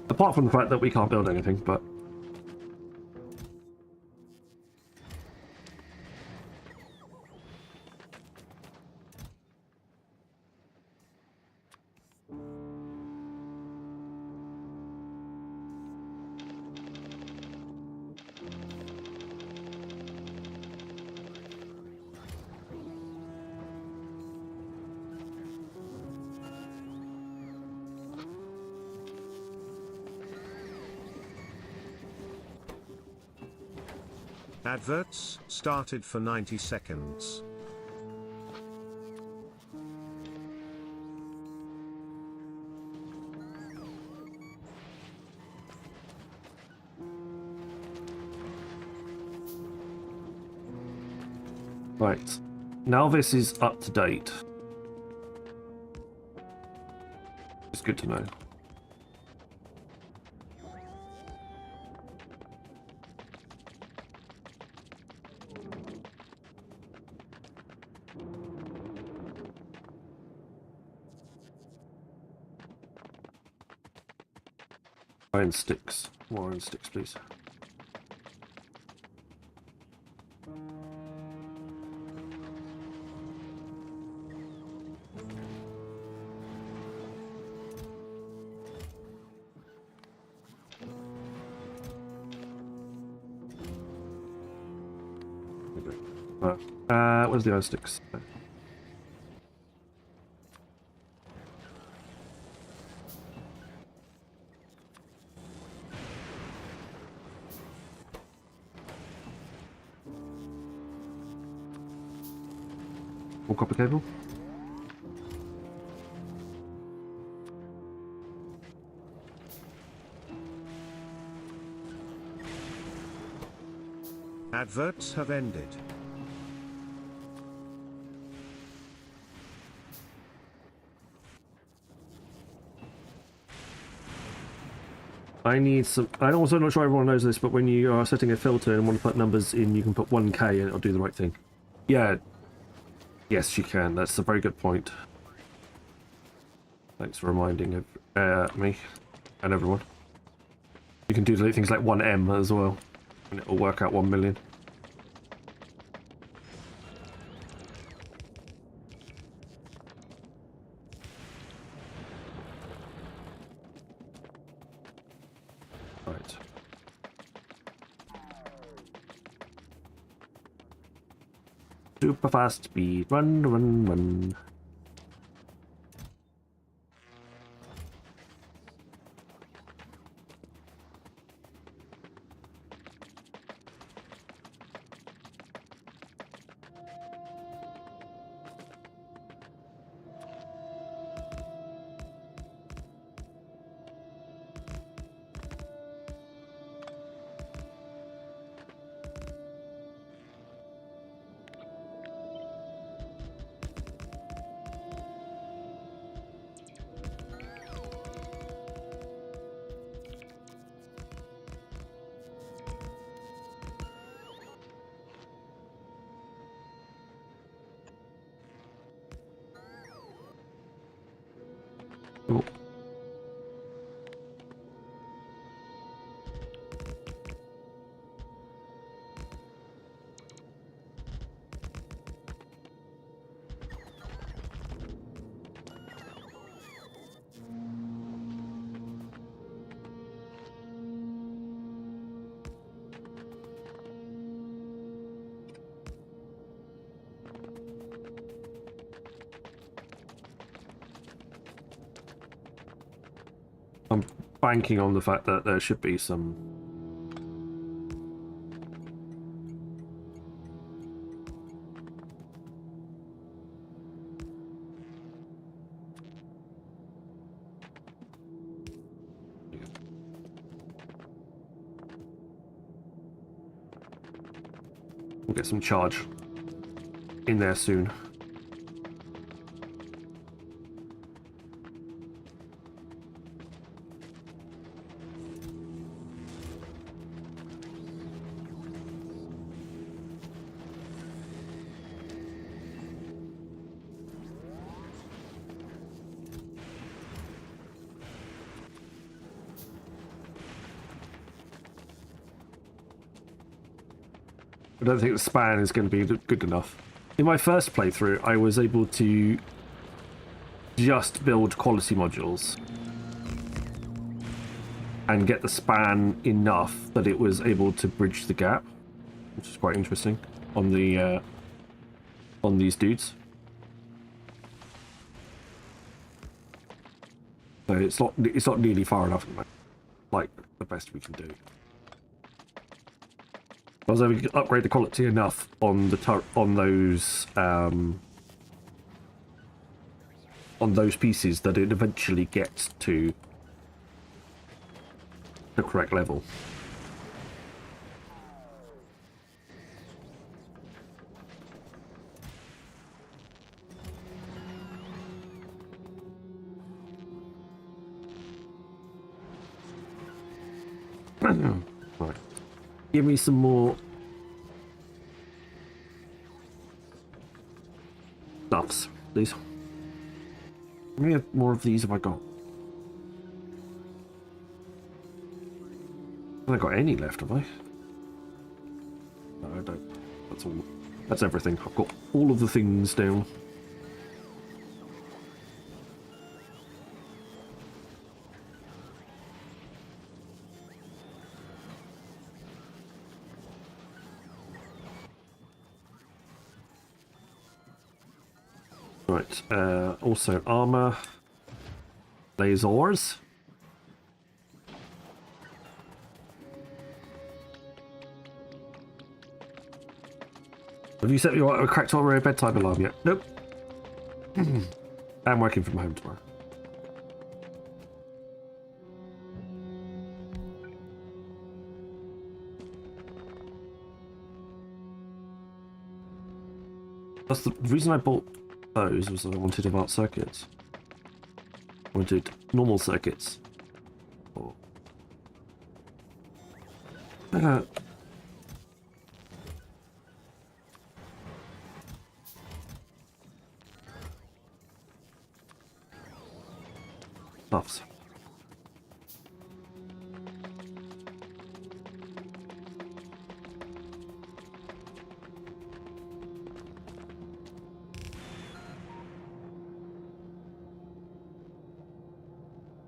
Apart from the fact that we can't build anything, but... Adverts started for 90 seconds. Right. Now this is up to date. It's good to know. Iron sticks. More iron sticks, please. Where's the iron sticks? More copper cable. Adverts have ended. I need some... I'm also not sure everyone knows this, but when you are setting a filter and want to put numbers in, you can put 1k and it'll do the right thing. Yeah. Yes, you can. That's a very good point. Thanks for reminding me and everyone. You can do things like 1m as well, and it'll work out 1 million. Right. Super fast speed. Run, run, run. Oh. I'm banking on the fact that there should be some we'll get some charge in there soon. I don't think the span is going to be good enough. In my first playthrough, I was able to just build quality modules and get the span enough that it was able to bridge the gap, which is quite interesting on the on these dudes. So it's not nearly far enough, like the best we can do. I was able to upgrade the quality enough on the on those pieces that it eventually gets to the correct level. Right. Give me some more stuffs, please. How many more of these have I got? I haven't got any left, have I? No, I don't. That's all. That's everything. I've got all of the things down. Right, also armor, lasers. Have you set your cracked armor bedtime alarm yet? Nope. I'm working from home tomorrow. That's the reason I bought those was that I wanted advanced circuits. I wanted normal circuits. Or... Stuffs.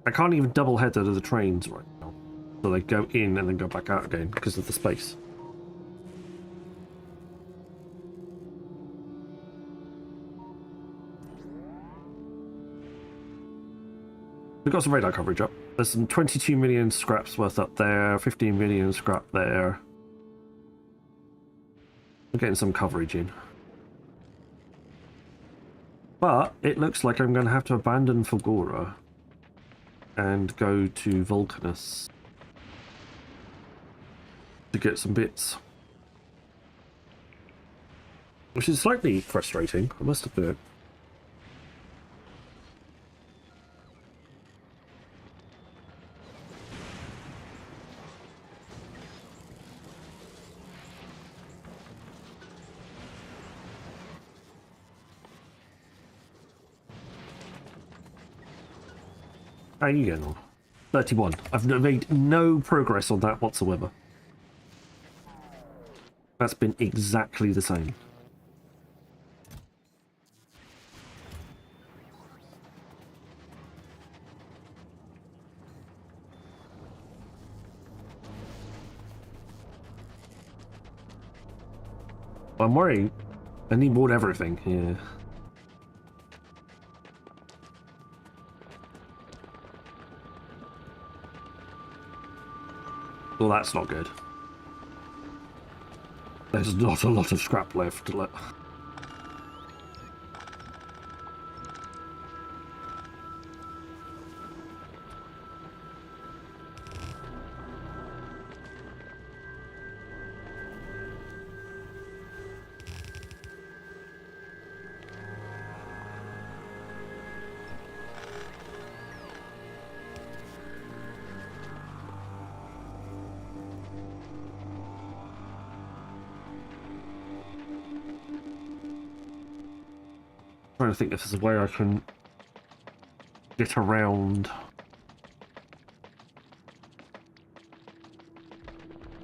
I can't even double header to the trains right now. So they go in and then go back out again because of the space. We've got some radar coverage up. There's some 22 million scraps worth up there, 15 million scrap there. We're getting some coverage in. But it looks like I'm going to have to abandon Fulgora and go to Vulcanus to get some bits. Which is slightly frustrating, I must admit. How are you getting on? 31. I've made no progress on that whatsoever. That's been exactly the same. I'm worried. I need more everything, yeah. Well, that's not good. There's not a lot of scrap left. Trying to think if there's a way I can get around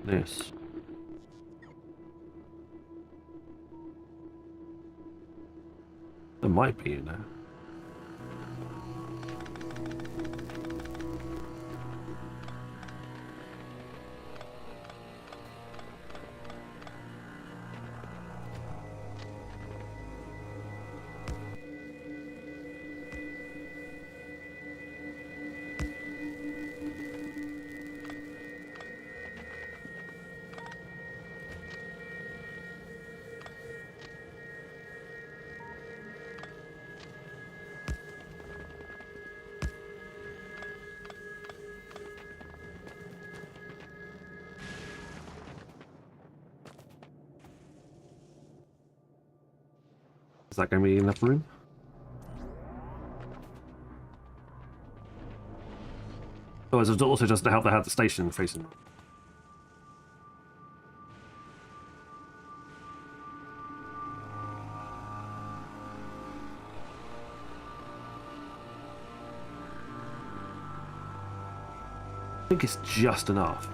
this. There might be, you know. Is that going to be enough room? Oh, it also doesn't help to have the station facing. I think it's just enough.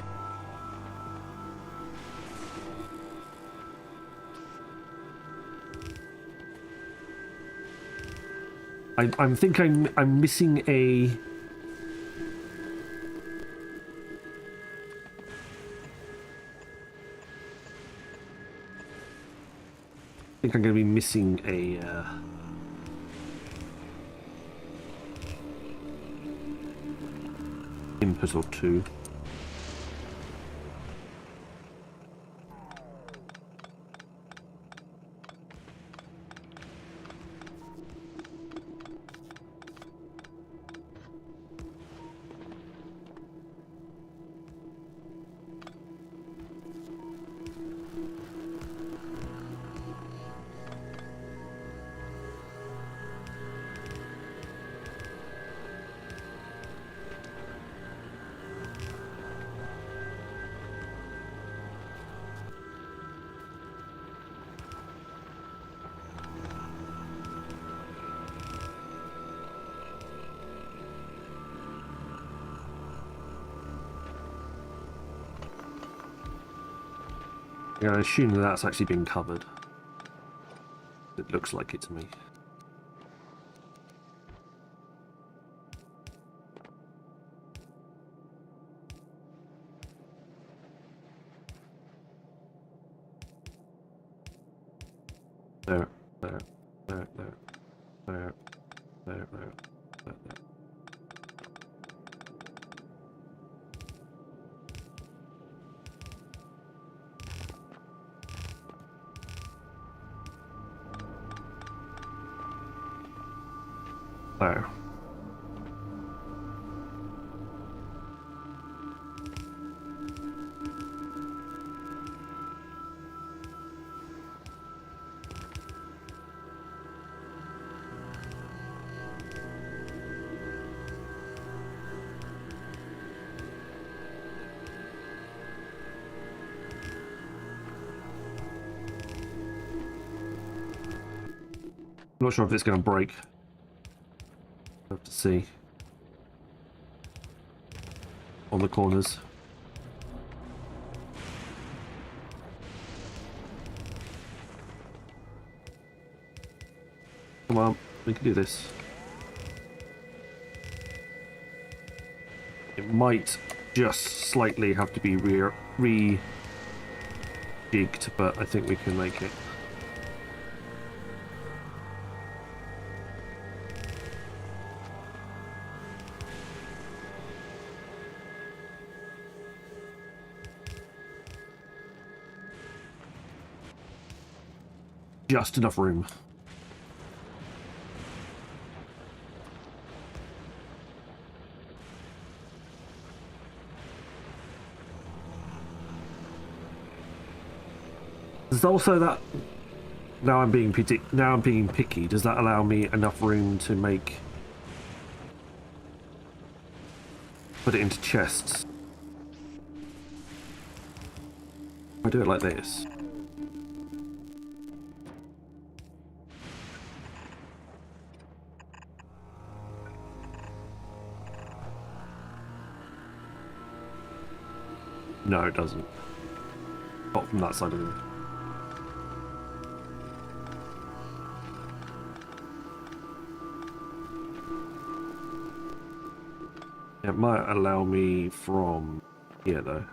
I'm thinking I'm missing a. I think I'm going to be missing a. Input or two. Yeah, I assume that that's actually been covered. It looks like it to me. There, there, there, there, there, there, there, there, there. There. I'm not sure if it's going to break. We'll have to see. On the corners. Come on, we can do this. It might just slightly have to be re-jigged, but I think we can make it. Just enough room. There's also that. Now I'm being picky. Does that allow me enough room to put it into chests? I do it like this. No, it doesn't. Not from that side of it. It might allow me from here, though.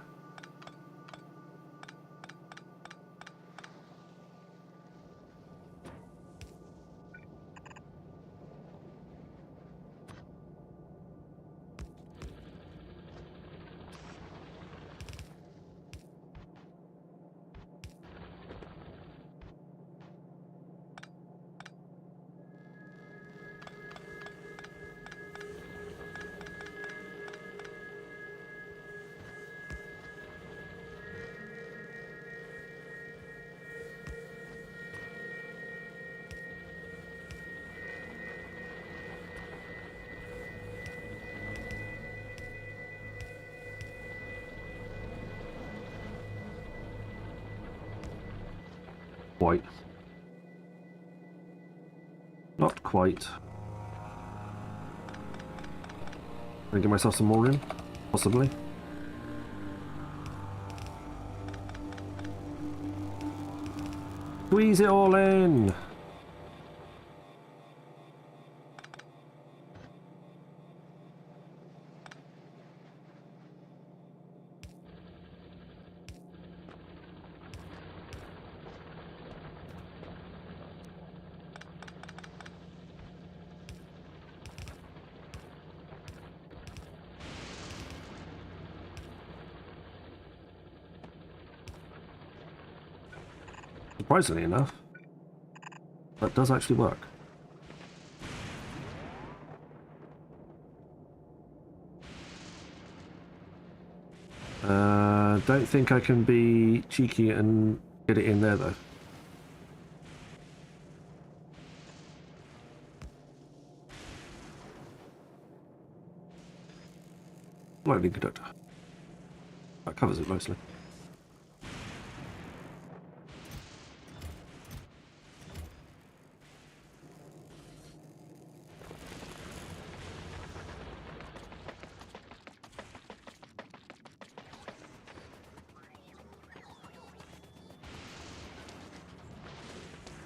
Quite. Not quite. Can I get myself some more in? Possibly. Squeeze it all in! Surprisingly enough, that does actually work. Don't think I can be cheeky and get it in there though. Lightning conductor. That covers it mostly.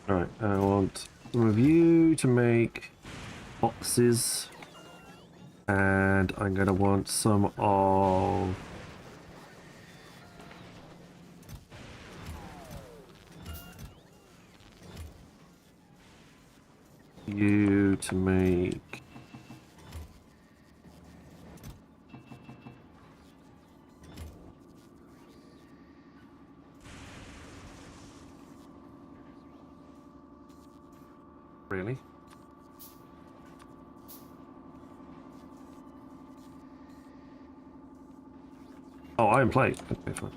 Alright, I want review to make boxes, and I'm going to want some of you to make really? Oh, iron plate. Okay, fine.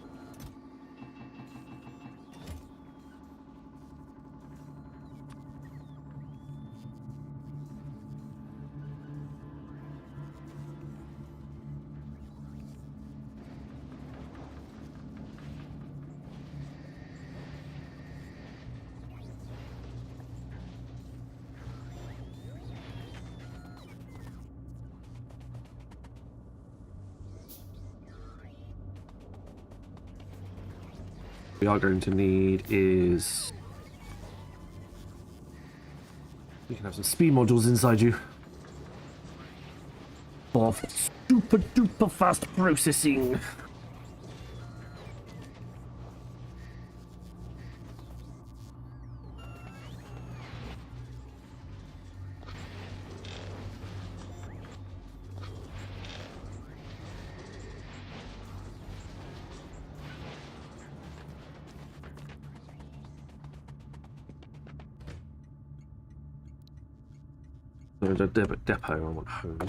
We are going to need is... You can have some speed modules inside you. For super duper fast processing. There's a depot, I want home.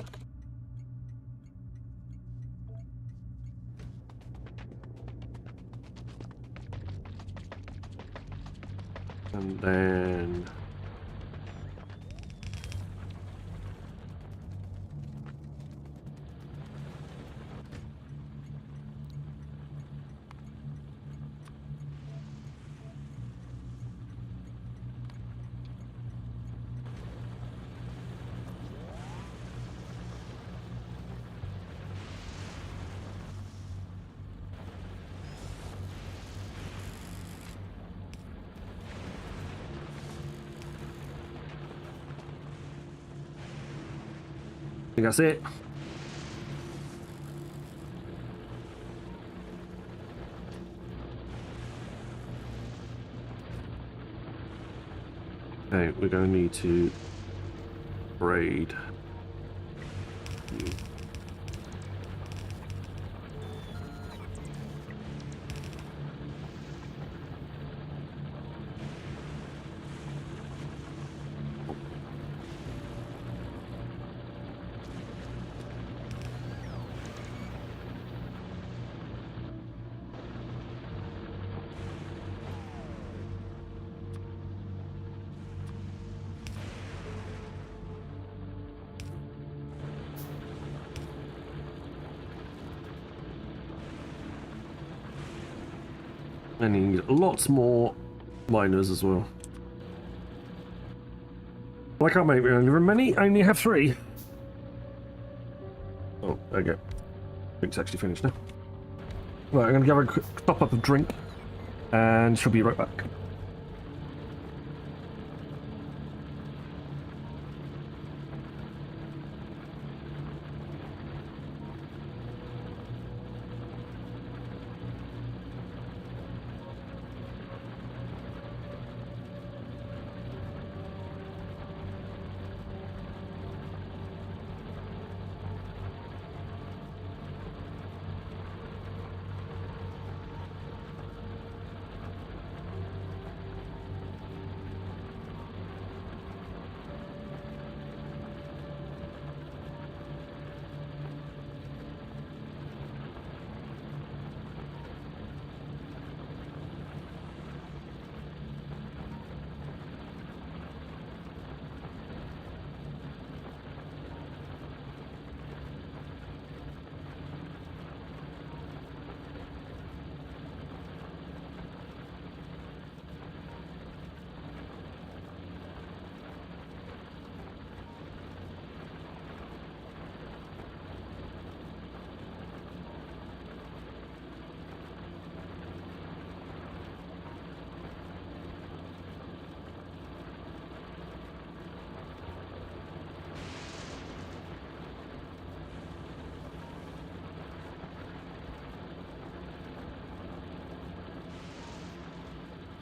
And then... I think that's it. Okay, we're going to need to braid you. I need lots more miners as well. Why can't make many? I only have 3. Oh, there you go. Drink's actually finished now. Right, I'm going to give her a quick top up of drink, and she'll be right back.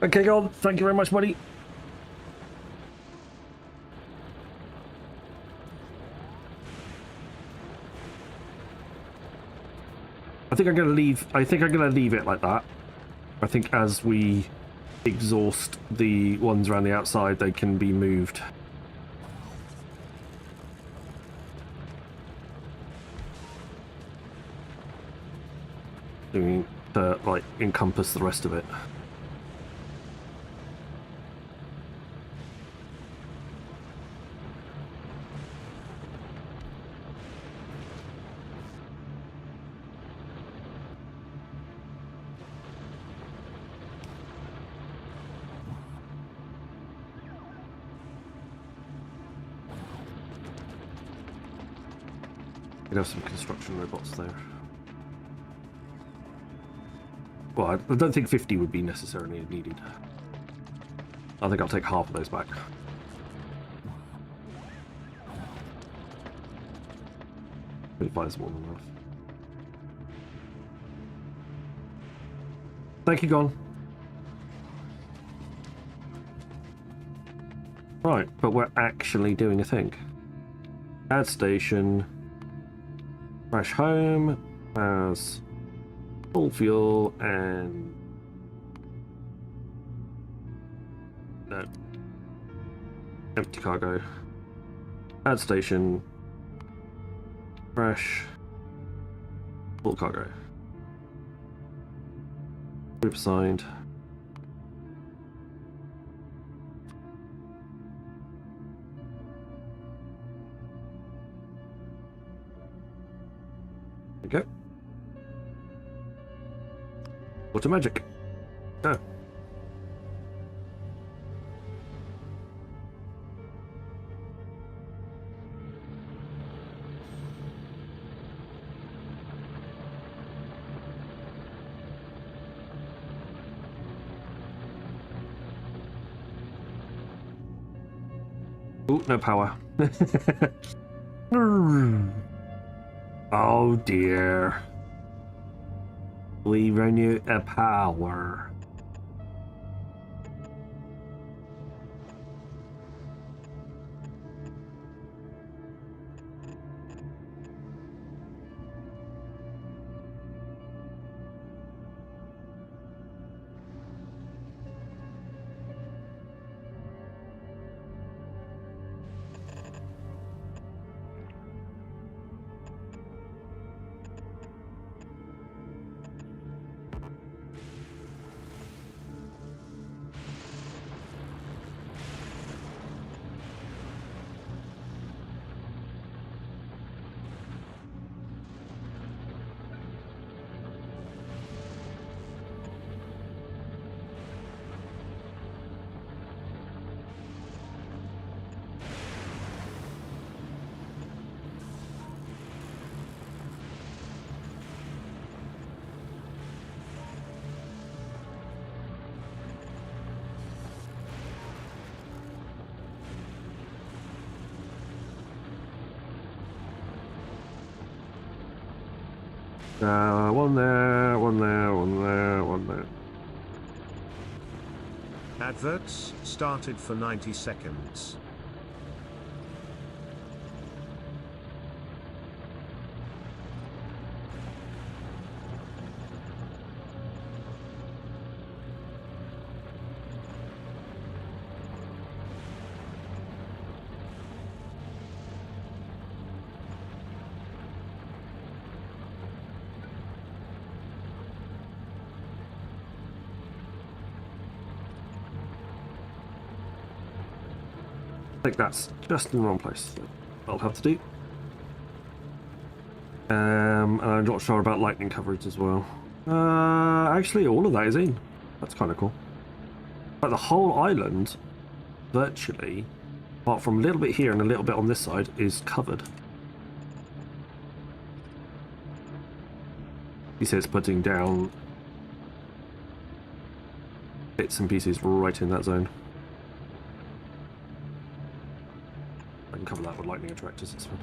Okay, Gold, thank you very much, buddy. I think I'm gonna leave it like that. I think as we exhaust the ones around the outside, they can be moved. doing to like encompass the rest of it. You'd have some construction robots there. Well, I don't think 50 would be necessarily needed. I think I'll take half of those back. $25 more than enough. Thank you, Gon. Right, but we're actually doing a thing. Add station. Crash home has full fuel and no empty cargo. Add station. Crash. Full cargo. Group assigned. There we go. Water magic. Oh. Ooh, no power. Oh dear. We run out of power. One there, one there, one there, one there. Adverts started for 90 seconds. I think that's just in the wrong place. That'll have to do. And I'm not sure about lightning coverage as well. Actually, all of that is in. That's kind of cool. But the whole island, virtually, apart from a little bit here and a little bit on this side, is covered. He says putting down bits and pieces right in that zone. I can cover that with lightning attractors, it's fine.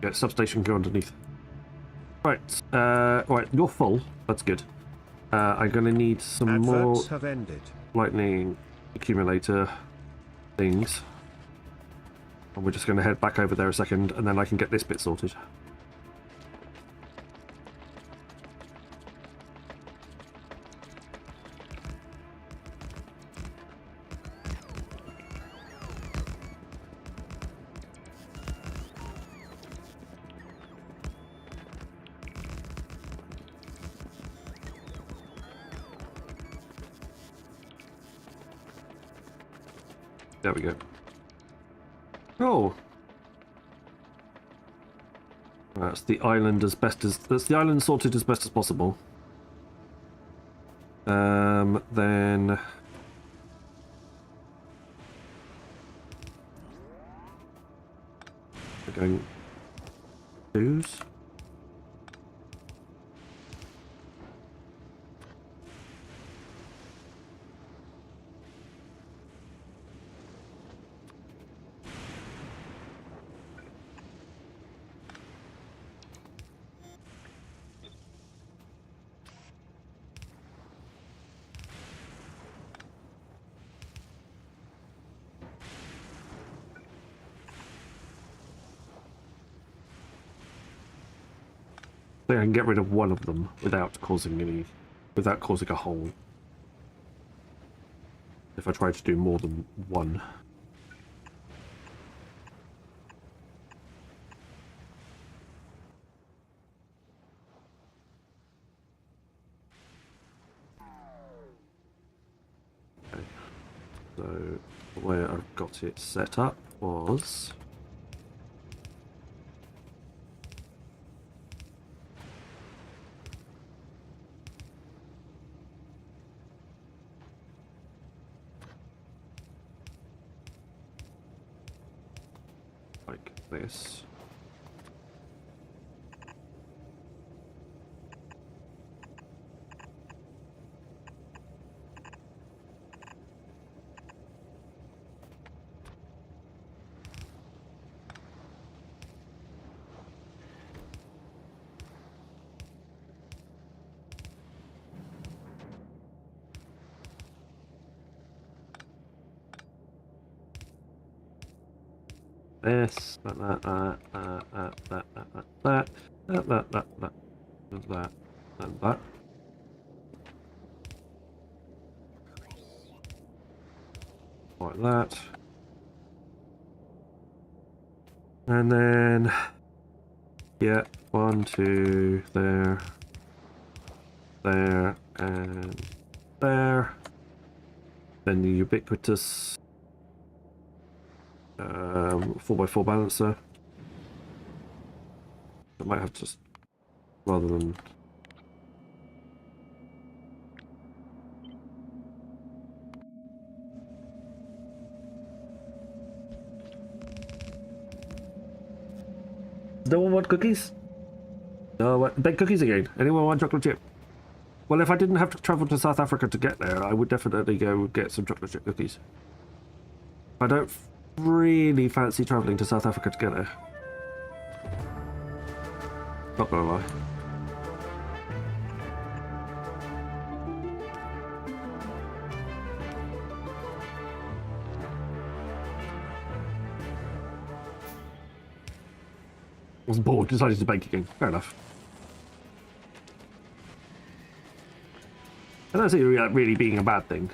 Yeah, substation can go underneath. Right, right, you're full. That's good. I'm gonna need some Adverts more have ended. lightning accumulator things. And we're just gonna head back over there a second, and then I can get this bit sorted. There we go. Oh. That's the island that's the island sorted as best as possible. Then we're going twos. I think I can get rid of one of them without causing a hole. If I try to do more than one. Okay. So the way I've got it set up was like this. This, that, and that. Like that. And then, yeah, 1, 2, there, and there. Then the ubiquitous 4x4 balancer. I might have to just, rather than no one want cookies? No, what? Bake cookies again. Anyone want chocolate chip? Well, if I didn't have to travel to South Africa to get there, I would definitely go get some chocolate chip cookies. I don't really fancy travelling to South Africa to get there. Not gonna lie. I was bored, decided to bake again. Fair enough. I don't see it really being a bad thing.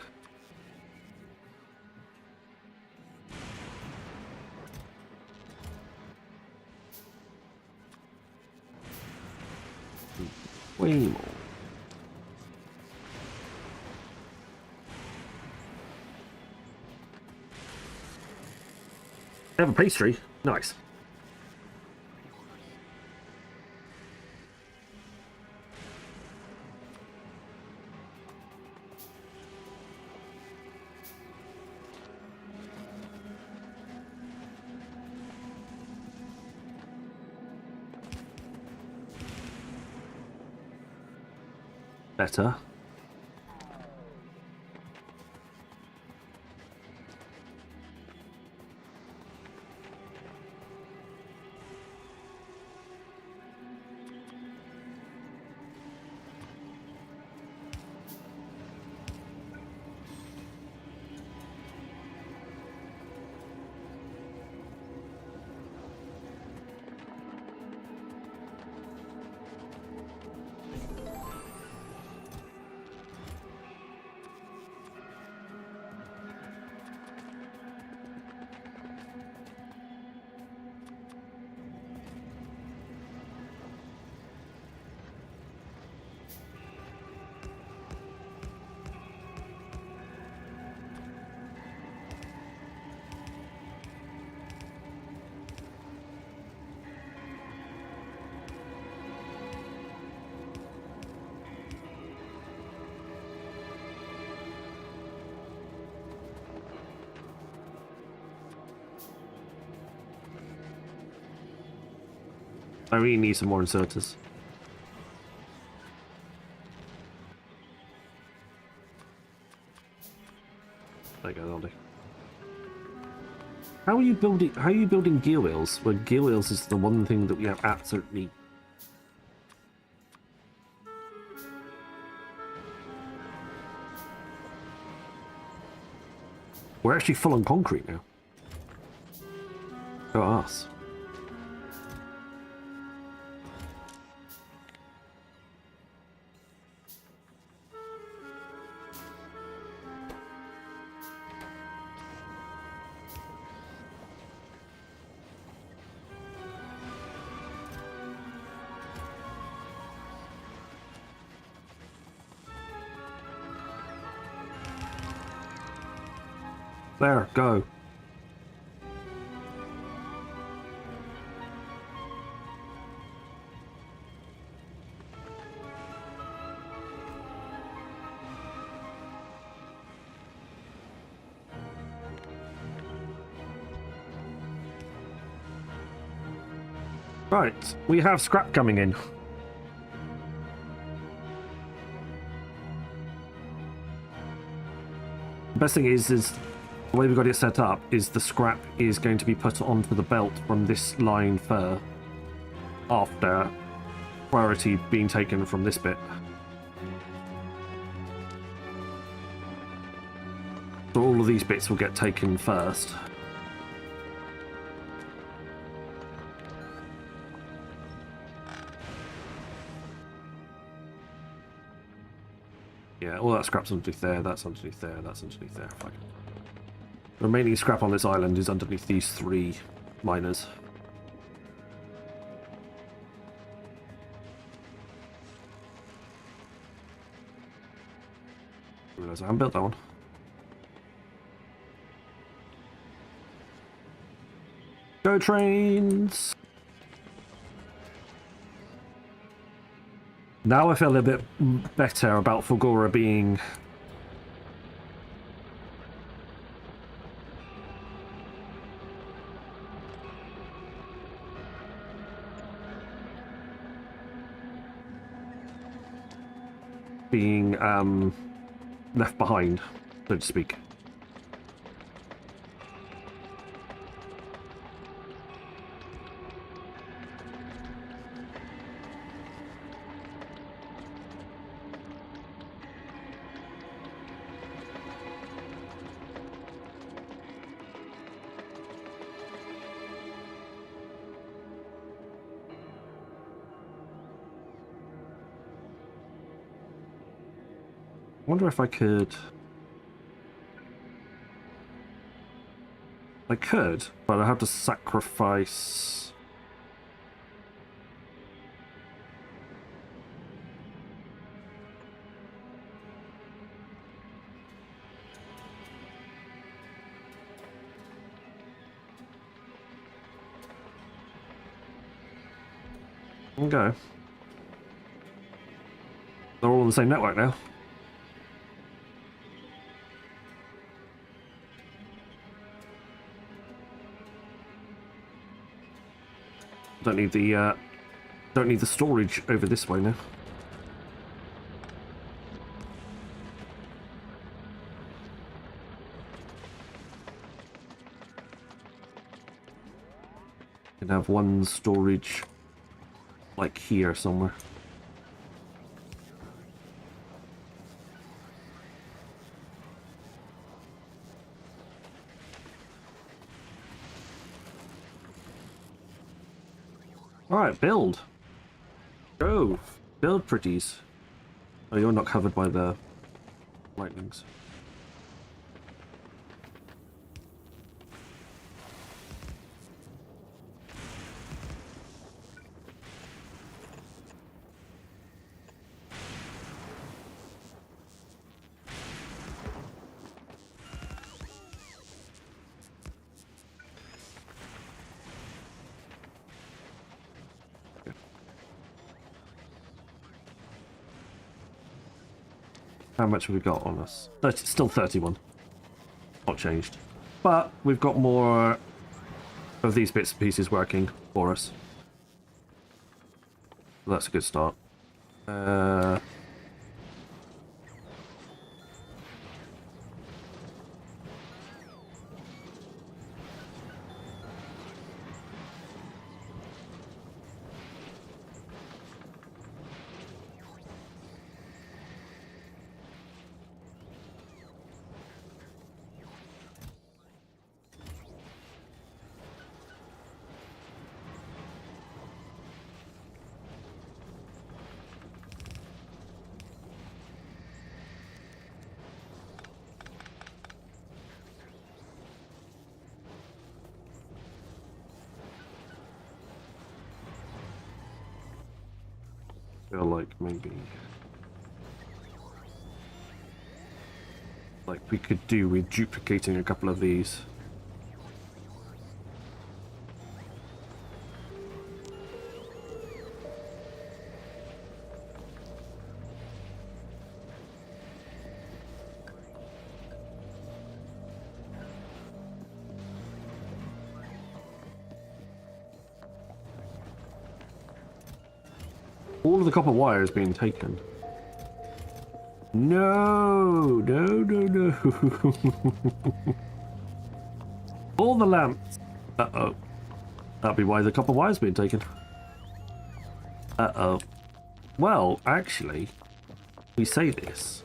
Way more. They have a pastry. Nice. Better. I really need some more inserters. There you go, that'll do. How are you building gear wheels when gear wheels is the one thing that we have absolutely... We're actually full on concrete now. Go us. There, go. Right, we have scrap coming in. The best thing is the way we've got it set up is the scrap is going to be put onto the belt from this line fur after priority being taken from this bit. So all of these bits will get taken first. Yeah, all that scrap's underneath there, that's underneath there, that's underneath there. Fine. The remaining scrap on this island is underneath these 3 miners. I realise I haven't built that one. Go trains! Now I feel a bit better about Fulgora being... left behind, so to speak. I wonder if I could... I could, but I have to sacrifice... Okay. They're all on the same network now. Don't need the storage over this way now. Can have one storage like here somewhere. Alright, build. Go. Build pretties. Oh, you're not covered by the lightnings. How much have we got on us? Still 31. Not changed. But we've got more of these bits and pieces working for us. That's a good start. Feel like maybe like we could do with duplicating a couple of these. All of the copper wire has been taken. No, no, no, no. All the lamps. Uh-oh. That'd be why the copper wire's been taken. Uh-oh. Well, actually, we say this.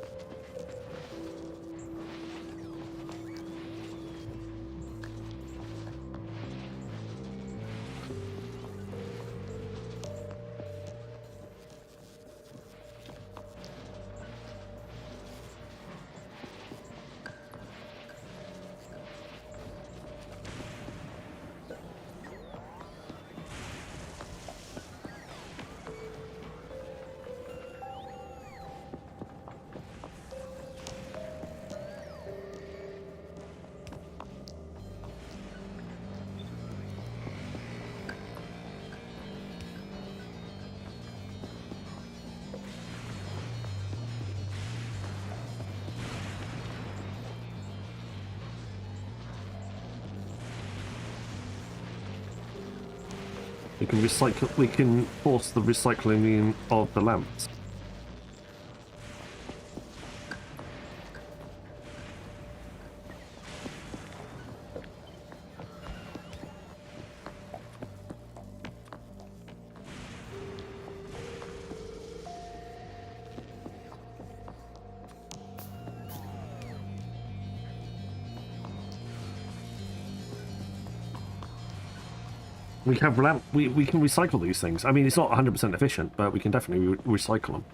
We can recycle. We can force the recycling of the lamps. We have lamp. We can recycle these things. I mean, it's not 100% efficient, but we can definitely recycle them.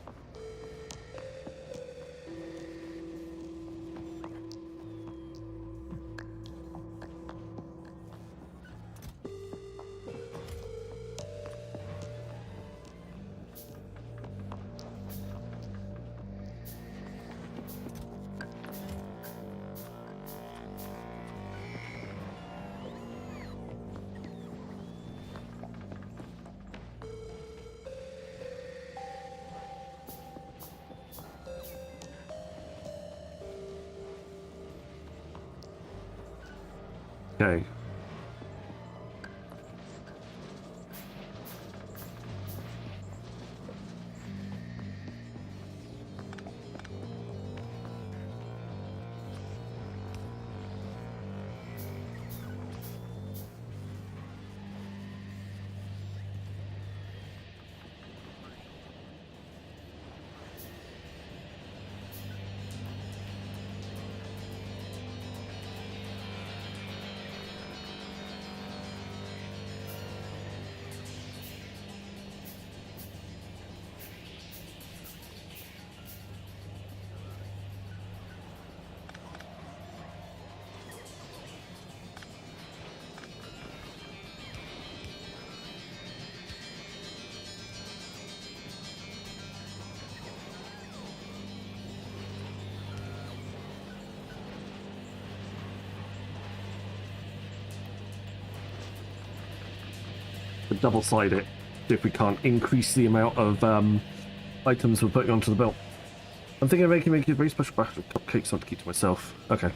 Okay. Double-side it if we can't increase the amount of items we're putting onto the belt. I'm thinking of making a very special batch of cupcakes not to keep to myself. Okay.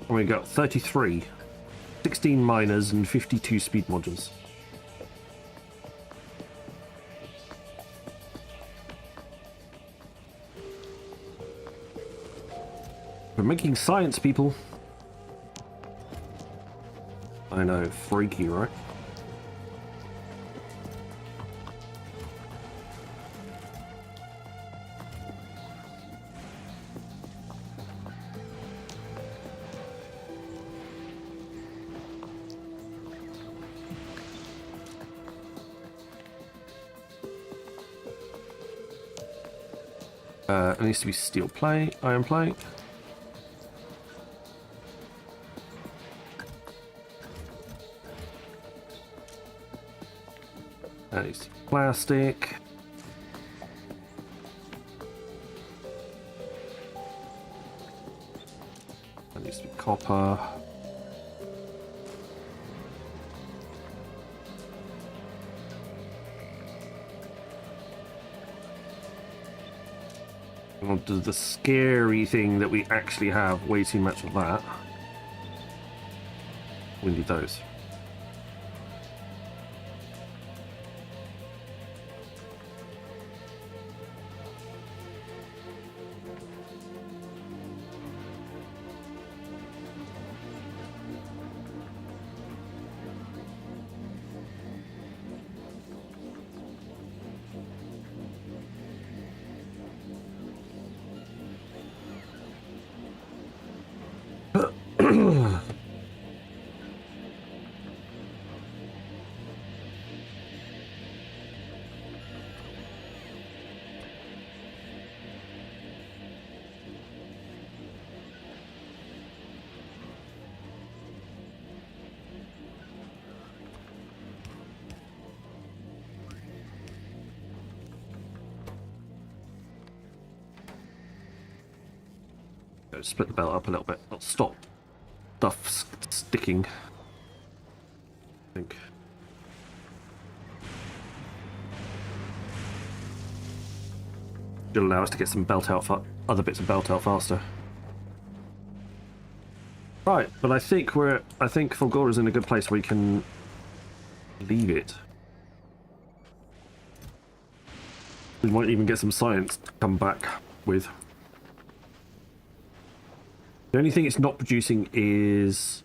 We got 33, 16 miners and 52 speed modules. We're making science, people. I know, freaky, right? It needs to be steel plate, iron plate. That needs to be plastic. That needs to be copper. We'll do the scary thing that we actually have way too much of that. We need those. Split the belt up a little bit. I'll stop stuff sticking. I think. It'll allow us to get some belt out, other bits of belt out faster. Right, but I think Fulgora's in a good place where we can leave it. We might even get some science to come back with. The only thing it's not producing is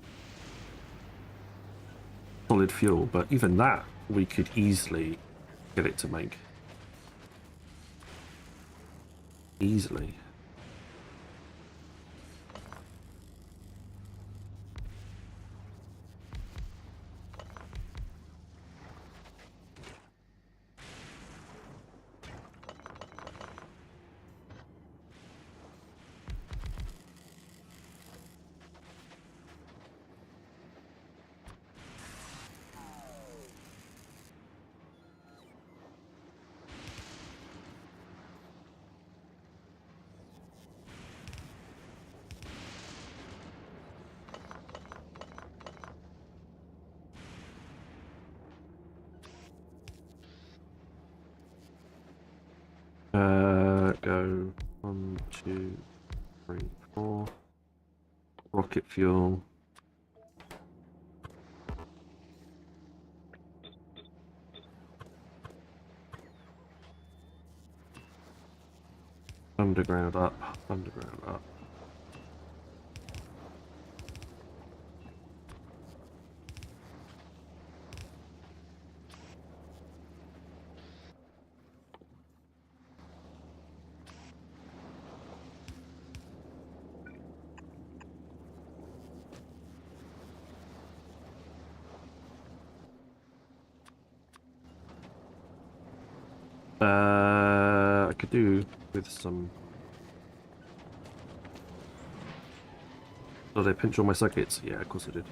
solid fuel, but even that we could easily get it to make. Easily. Go 1, 2, 3, 4. Rocket fuel. Underground up, underground up. I could do with some. Did I pinch all my circuits? Yeah, of course I did.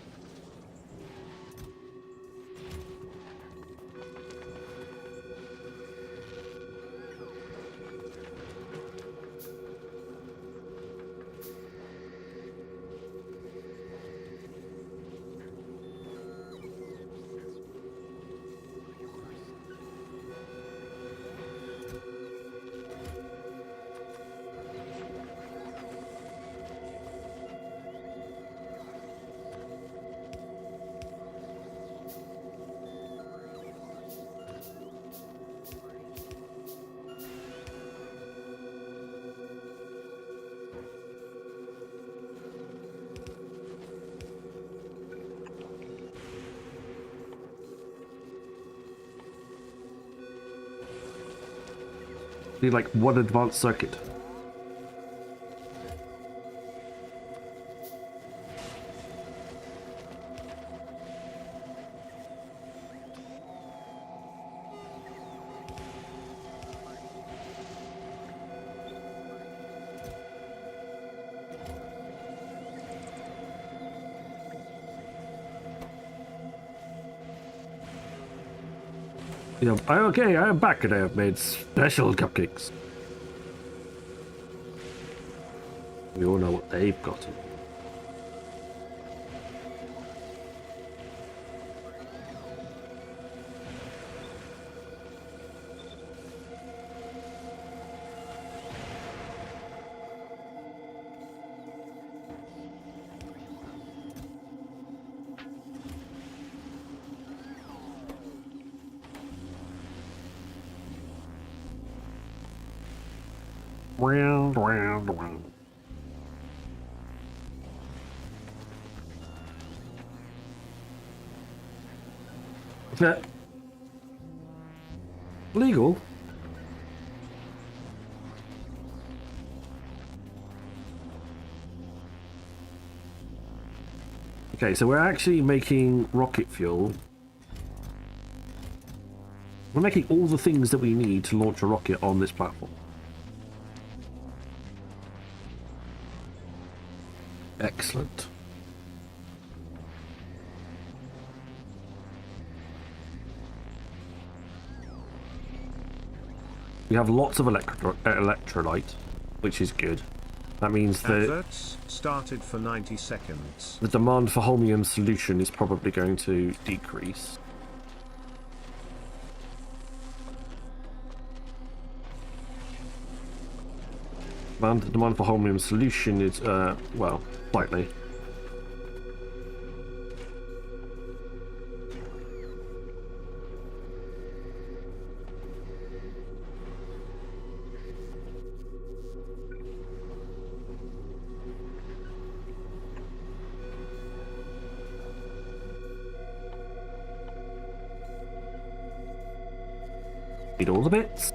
Need like one advanced circuit. Yeah, okay, I am back and I have made special cupcakes. We all know what they've got. Is that legal? Okay, so we're actually making rocket fuel. We're making all the things that we need to launch a rocket on this platform. Excellent. We have lots of electrolyte, which is good. That means that Adverts started for 90 seconds. the demand for holmium solution is probably going to decrease. The demand for holmium solution is, well, slightly. Need all the bits.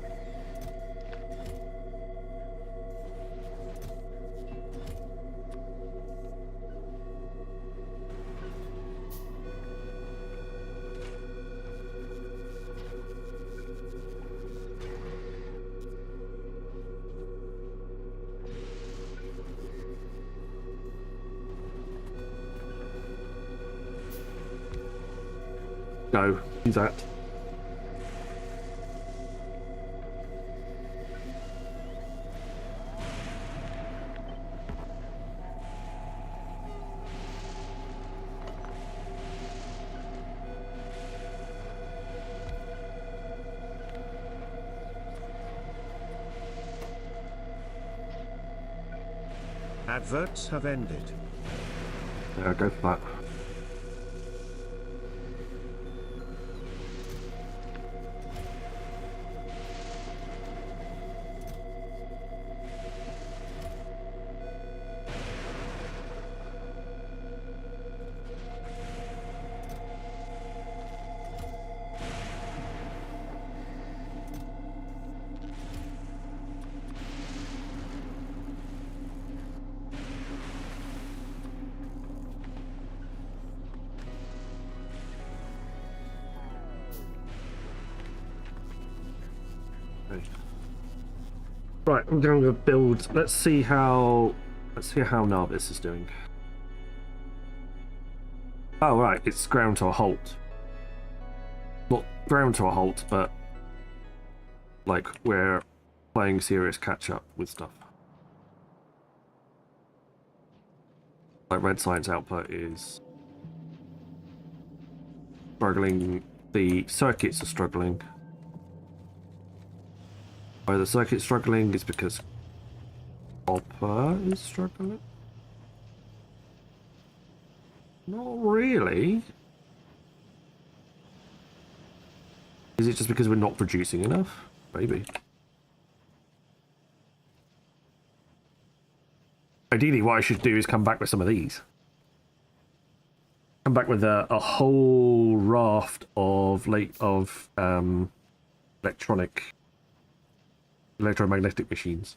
Go, use that. Adverts have ended. Yeah, go for that. Right, I'm going to build. Let's see how Narvis is doing. Oh right, it's ground to a halt. Not ground to a halt, but like we're playing serious catch up with stuff. Like red science output is struggling. The circuits are struggling. Why the circuit's struggling is because copper is struggling? Not really. Is it just because we're not producing enough? Maybe. Ideally, what I should do is come back with some of these. Come back with a whole raft of electronic electromagnetic machines.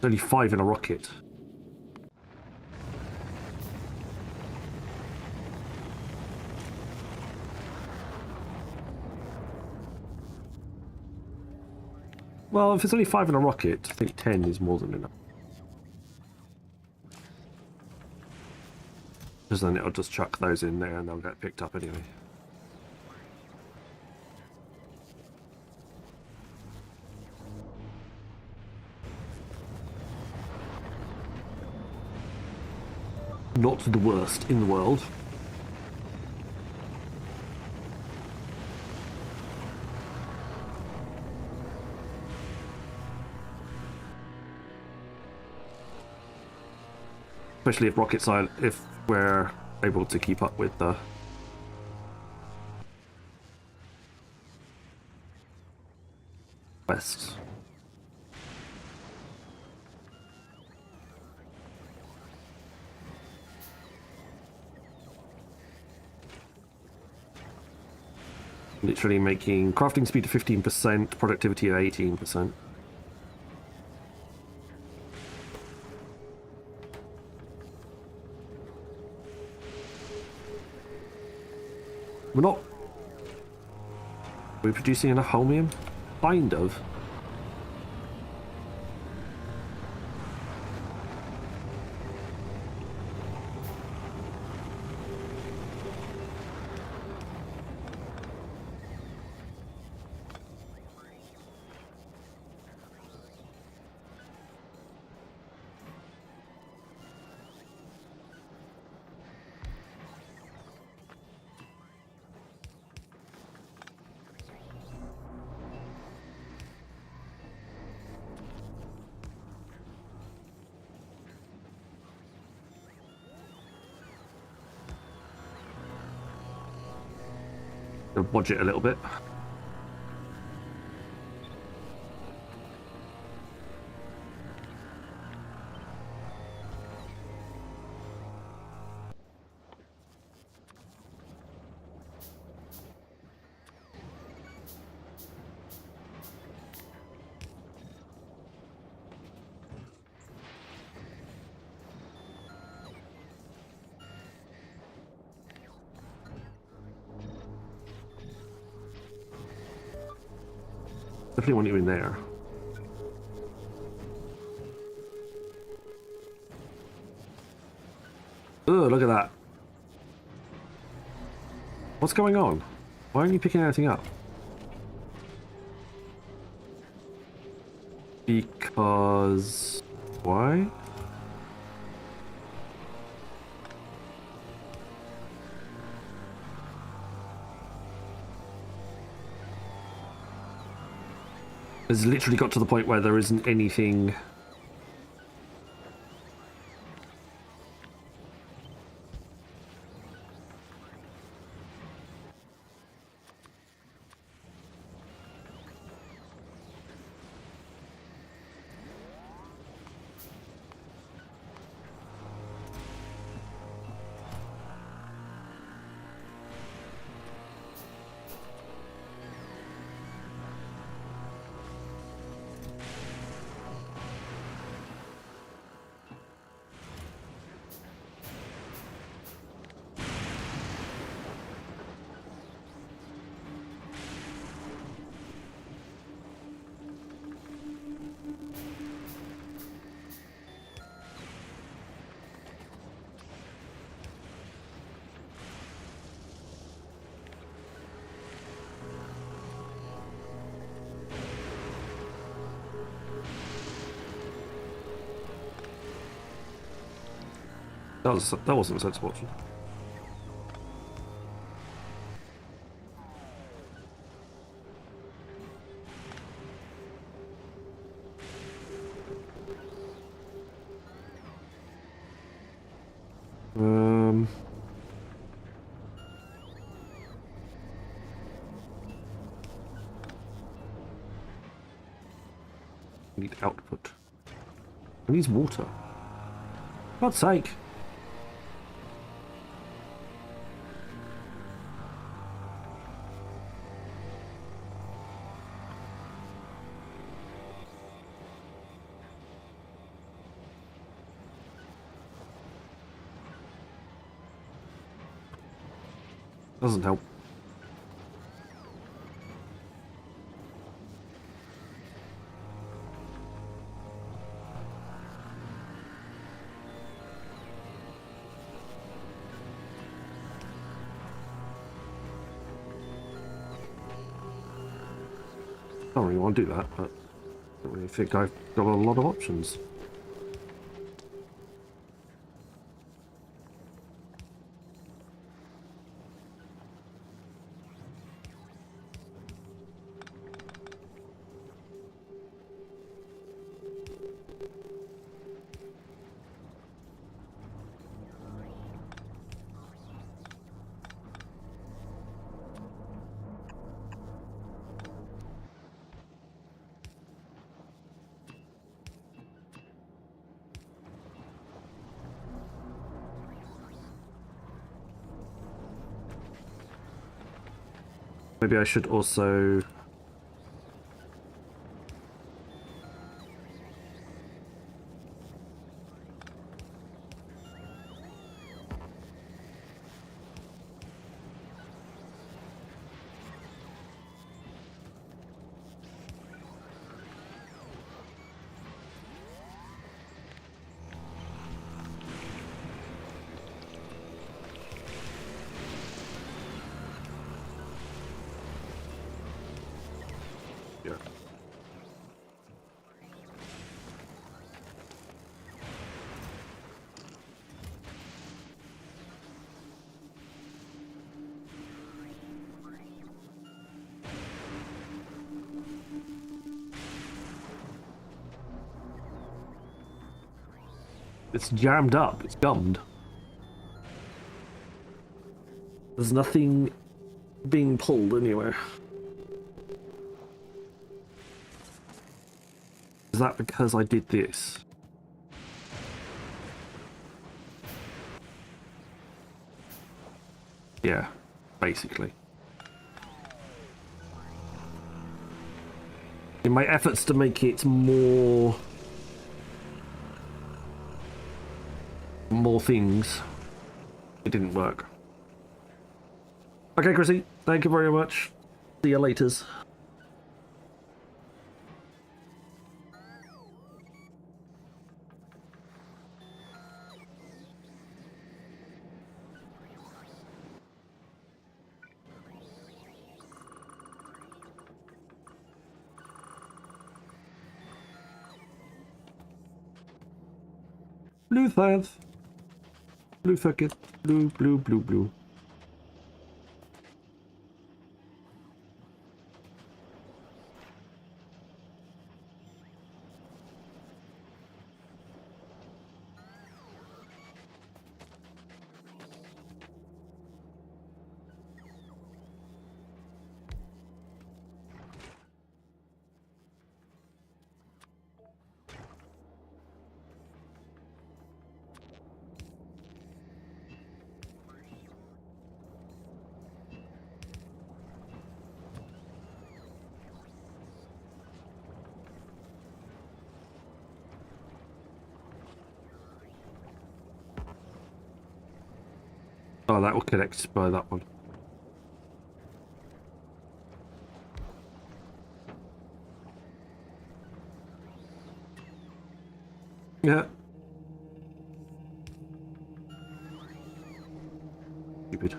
There's only 5 in a rocket. Well, if it's only 5 in a rocket, I think 10 is more than enough. Because then it'll just chuck those in there and they'll get picked up anyway. Not the worst in the world. Especially if if we're able to keep up with the West. Literally making crafting speed to 15%, productivity at 18%. We're not... Are we producing enough holmium? Kind of. Gonna bodge it a little bit. Definitely want you in there. Ugh, look at that. What's going on? Why aren't you picking anything up? Because... why? It's literally got to the point where there isn't anything... That wasn't a sensible option. I need output. I need water. For God's sake. Doesn't help. I don't really want to do that, but I don't really think I've got a lot of options. Maybe I should also... Yeah. It's jammed up. It's gummed. There's nothing being pulled anywhere. Is that because I did this? Yeah, basically. In my efforts to make it more things, it didn't work. Okay, Chrissy, thank you very much. See you laters. Blue Thav. Blue fuck it. Blue, blue, blue, blue. Oh, that will connect by that one. Yeah. Stupid.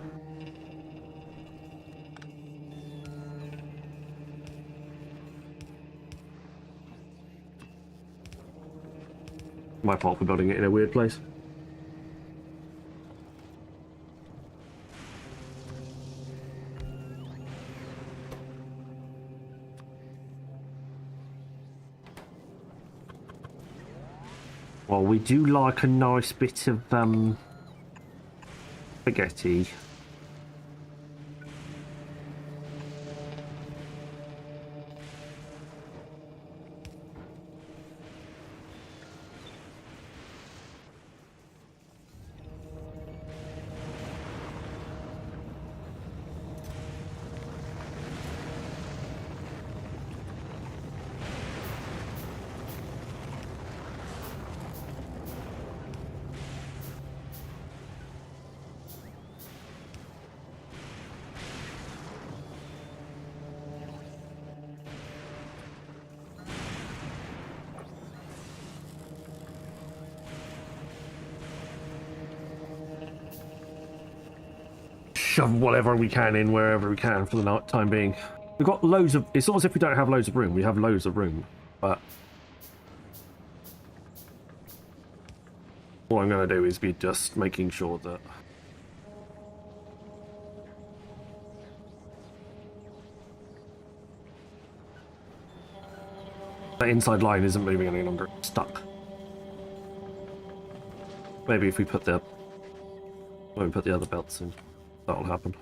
My fault for building it in a weird place. Well, we do like a nice bit of spaghetti. shove whatever we can in wherever we can for the time being. We've got loads of... It's not as if we don't have loads of room. We have loads of room. But all I'm going to do is be just making sure that the inside line isn't moving any longer. It's stuck. Maybe if we put the... when we put the other belts in, that'll happen.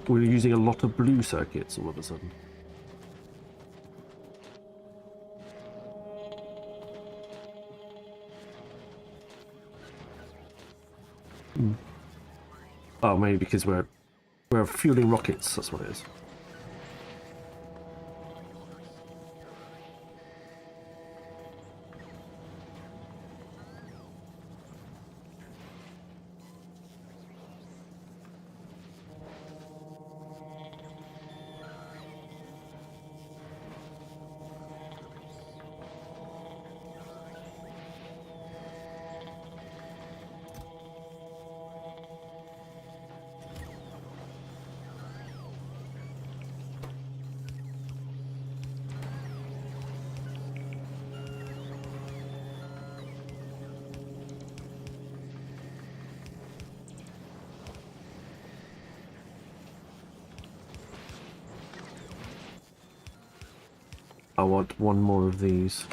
We're using a lot of blue circuits all of a sudden. Oh, maybe because we're fueling rockets. That's what it is. I want one more of these.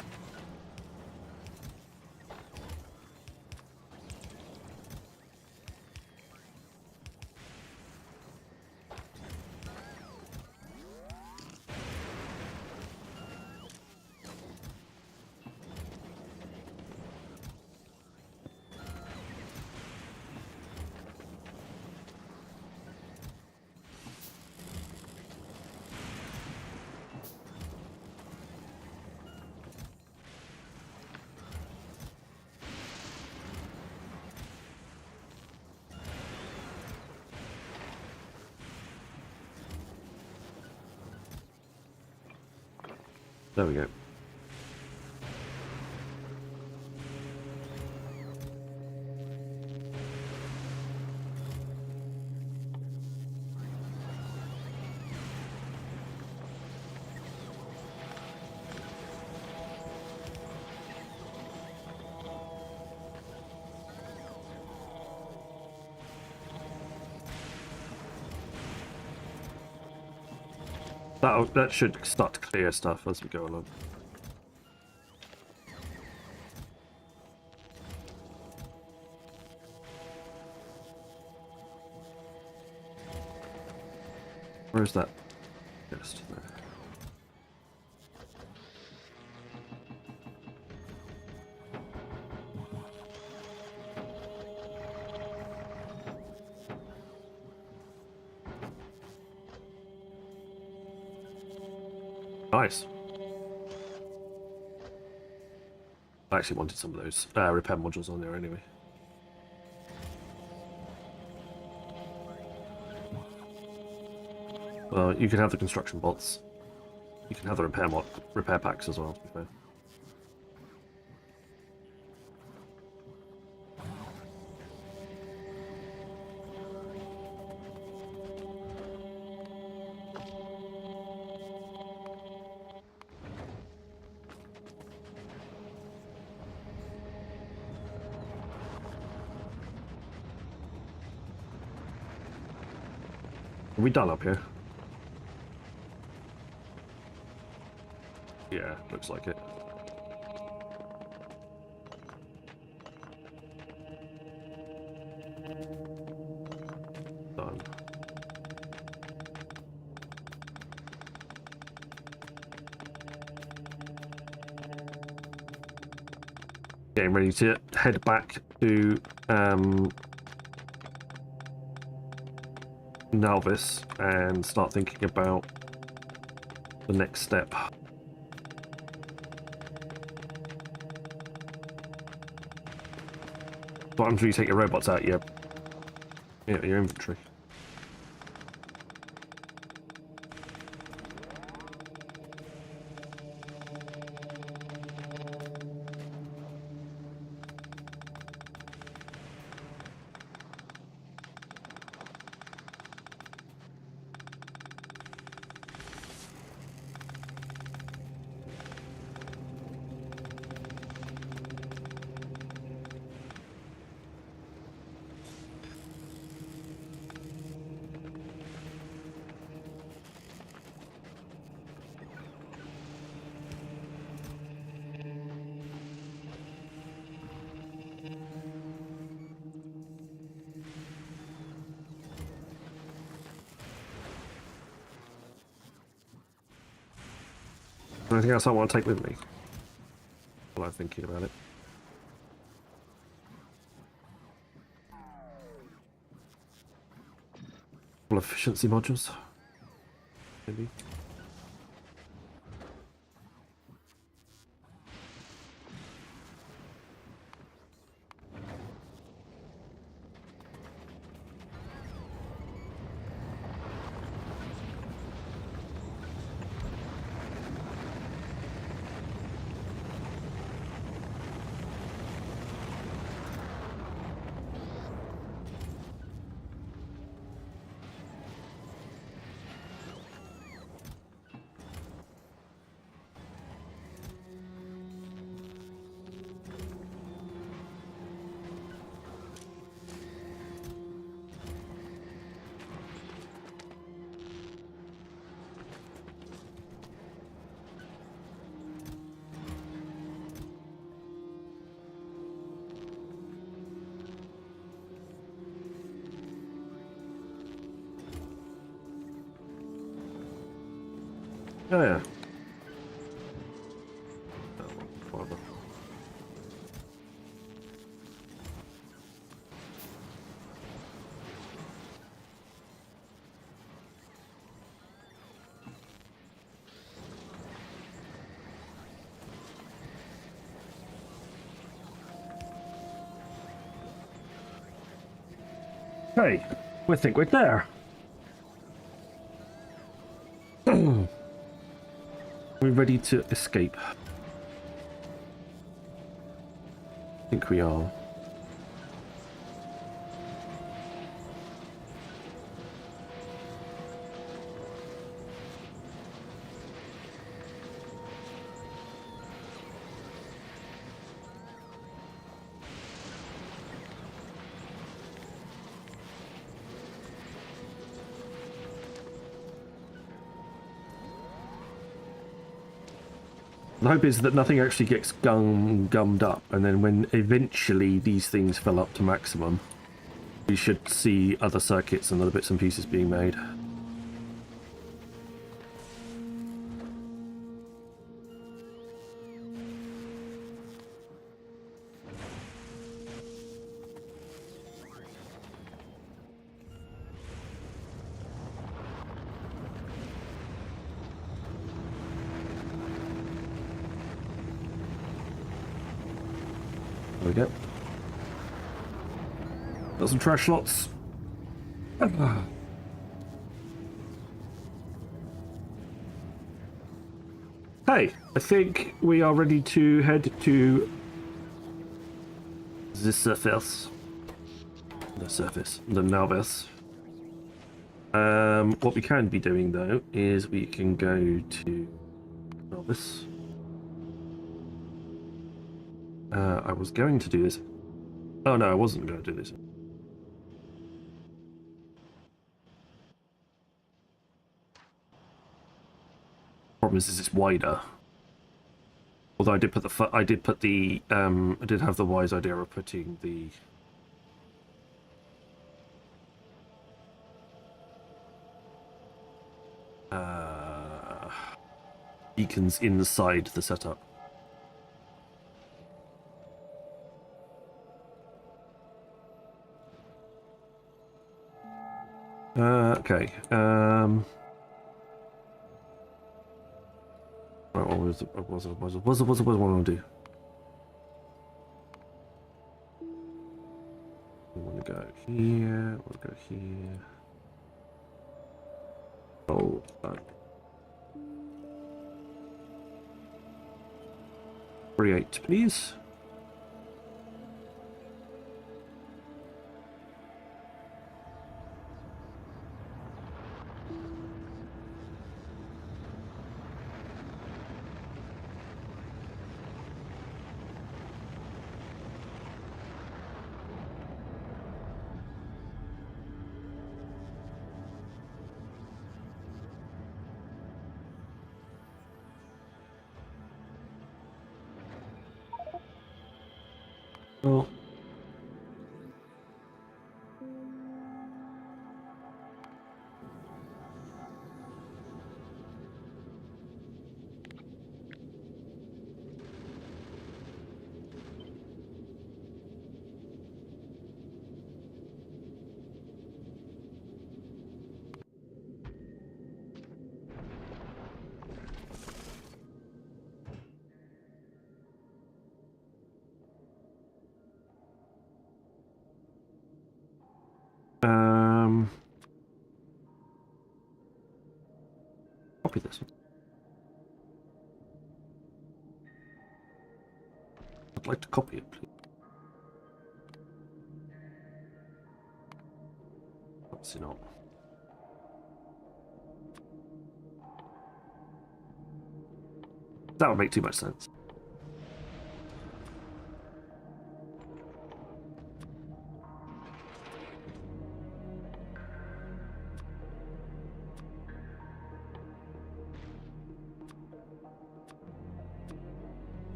There we go. That should start to clear stuff as we go along. Where's that? Just there. Nice. I actually wanted some of those repair modules on there anyway. Well, you can have the construction bots. You can have the repair packs as well, to be fair. Are we done up here? Yeah, looks like it. Done. Getting ready to head back to Nalvis and start thinking about the next step. What happens when you take your robots out? Your inventory. Anything else I want to take with me? While I'm thinking about it. Couple of efficiency modules, maybe. Oh yeah. Oh, whatever. Hey, we think we're there. We're ready to escape. I think we are. The hope is that nothing actually gets gummed up, and then when eventually these things fill up to maximum, we should see other circuits and other bits and pieces being made. There we go. Got some trash slots. Hey, I think we are ready to head to the surface. The Nalbeth. What we can be doing though is we can go to Nalbeth. I was going to do this. Oh no, I wasn't going to do this. Problem is it's wider. Although I did have the wise idea of putting the beacons inside the setup. Okay. Right, what was it? What do I want to do? go here. We'll go here. Oh, done. Create, please. Oh. Copy this. I'd like to copy it, please. Obviously not. That would make too much sense.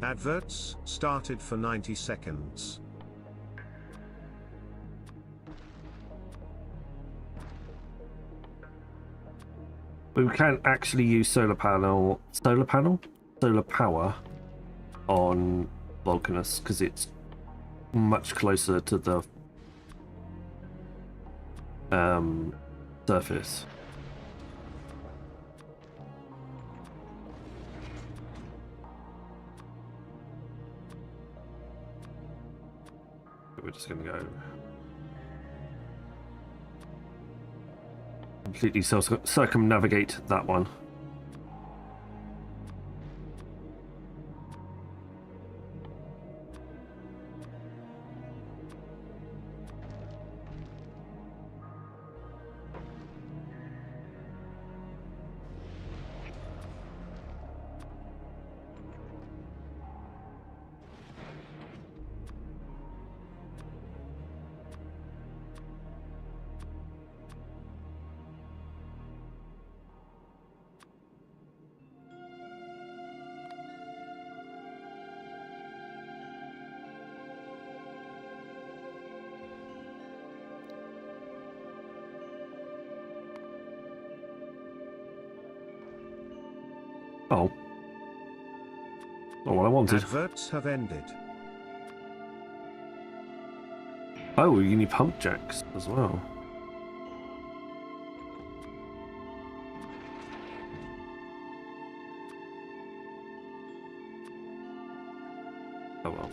Adverts started for 90 seconds. We can actually use solar power on Vulcanus because it's much closer to the surface. We're just going to go completely circumnavigate that one. Oh. Not what I wanted. Adverts have ended. Oh, you need pump jacks as well. Oh well.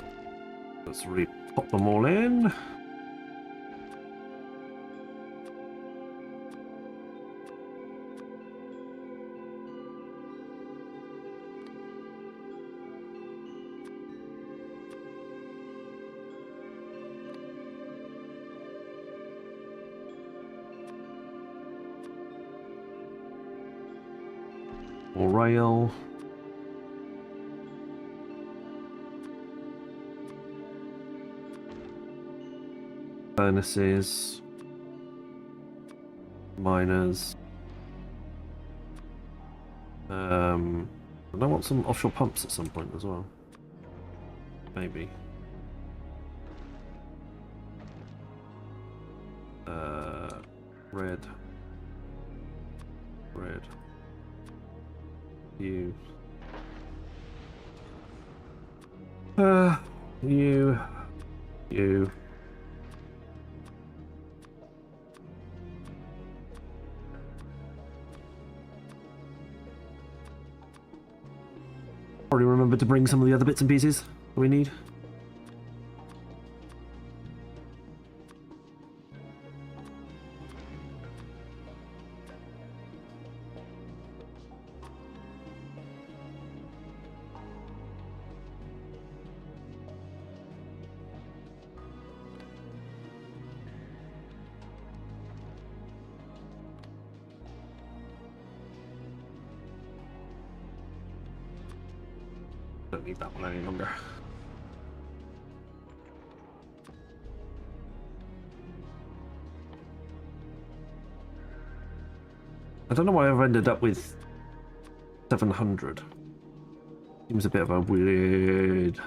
Let's re-pop them all in. Or rail. Furnaces. Miners. I want some offshore pumps at some point as well. Maybe. Red. Red. You. You. You. Probably remember to bring some of the other bits and pieces that we need. don't need that one any longer. I don't know why I've ended up with 700. Seems a bit of a weird...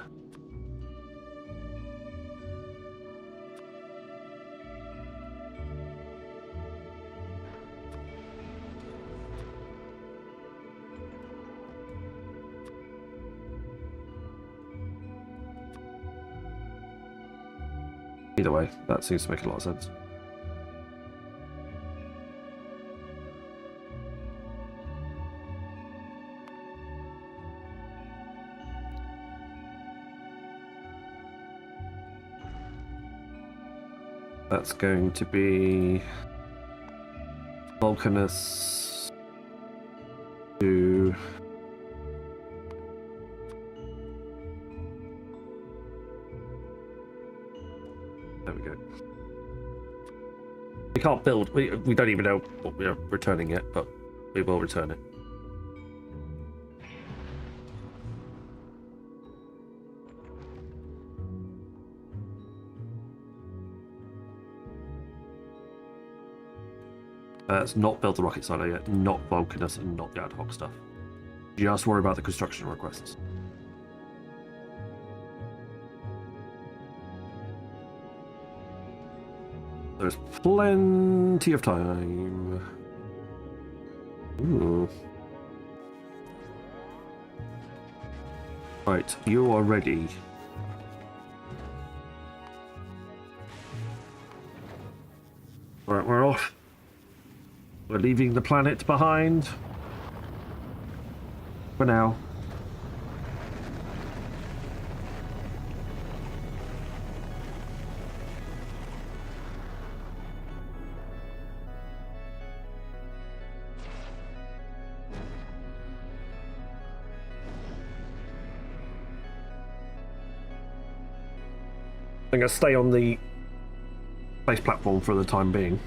Either way, that seems to make a lot of sense. That's going to be Vulcanus to there we go. We can't build, we don't even know what we are returning yet, but we will return it. Let's not build the rocket silo yet, not Vulcanus, and not the ad hoc stuff. Just worry about the construction requests. There's plenty of time. Ooh. Right, you are ready. Right, we're off. We're leaving the planet behind. For now. I'm going to stay on the space platform for the time being.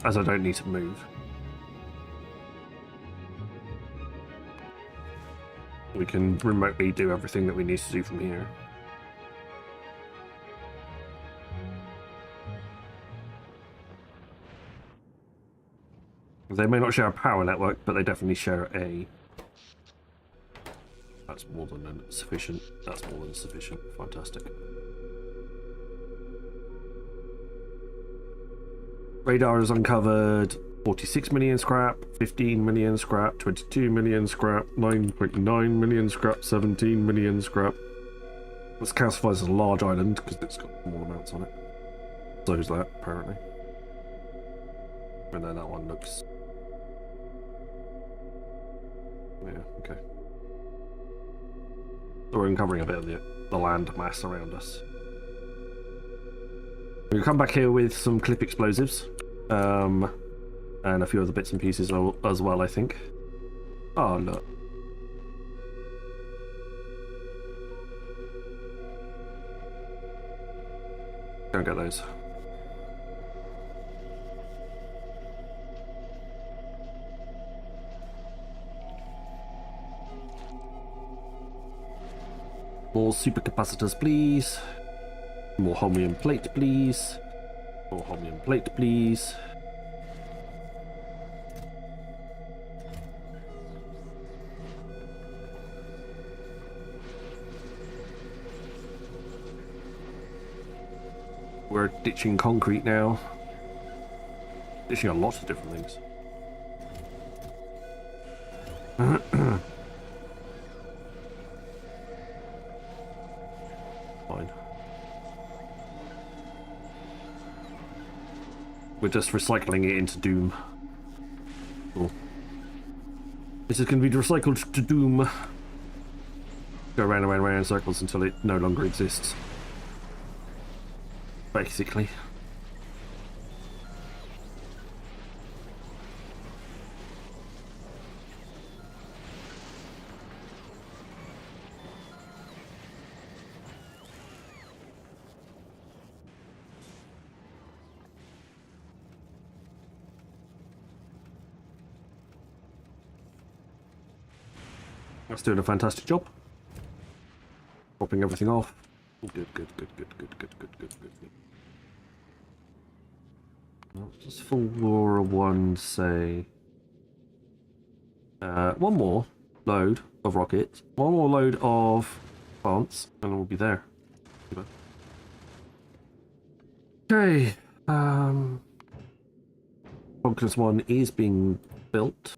As I don't need to move. We can remotely do everything that we need to do from here. They may not share a power network, but they definitely share a... That's more than sufficient. That's more than sufficient. Fantastic. Radar is uncovered. 46 million scrap, 15 million scrap, 22 million scrap, 9.9 million scrap, 17 million scrap. This classifies as a large island because it's got small amounts on it. So is that, apparently. And then that one looks... Yeah, okay. So we're uncovering a bit of the land mass around us. We'll come back here with some clip explosives. And a few other bits and pieces as well, I think. Oh, look. Don't get those. More supercapacitors, please. More holmium plate, please. More holmium plate, please. We're ditching concrete now. Ditching a lot of different things. Fine. We're just recycling it into Doom. Cool. This is going to be recycled to Doom. Go round and round and round in circles until it no longer exists. Basically. That's doing a fantastic job. Popping everything off. Good. What does Fulgora 1 say? One more load of rockets, one more load of plants, and we'll be there. Okay. Confidence 1 is being built.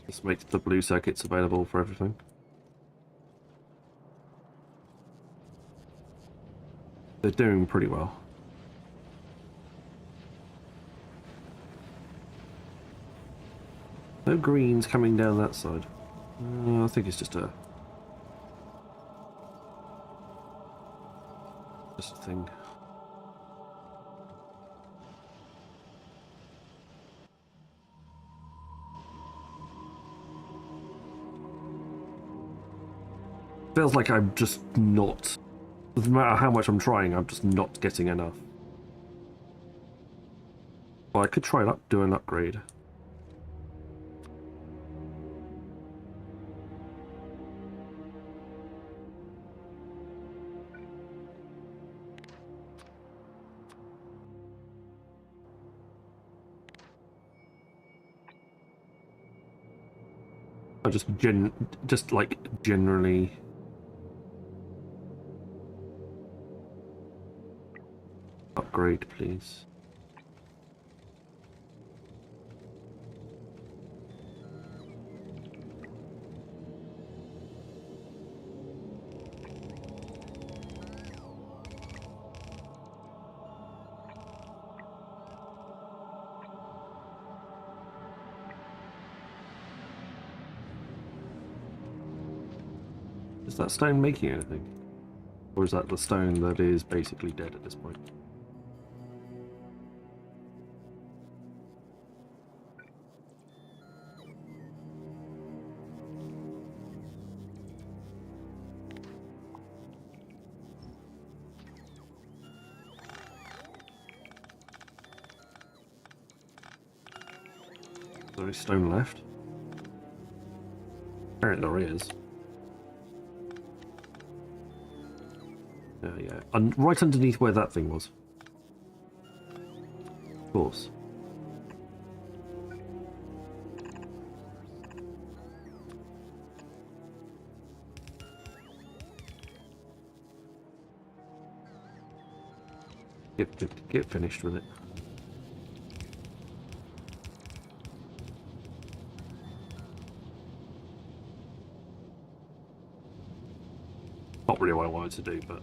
This makes the blue circuits available for everything. They're doing pretty well. No greens coming down that side. I think it's just a thing. Feels like I'm just not. No matter how much I'm trying, I'm just not getting enough. Well, I could try and do an upgrade. I just generally. Upgrade, please. Is that stone making anything? Or is that the stone that is basically dead at this point? Is there any stone left? Apparently there is. Yeah. And right underneath where that thing was. Of course. Get finished with it. Not really what I wanted to do, but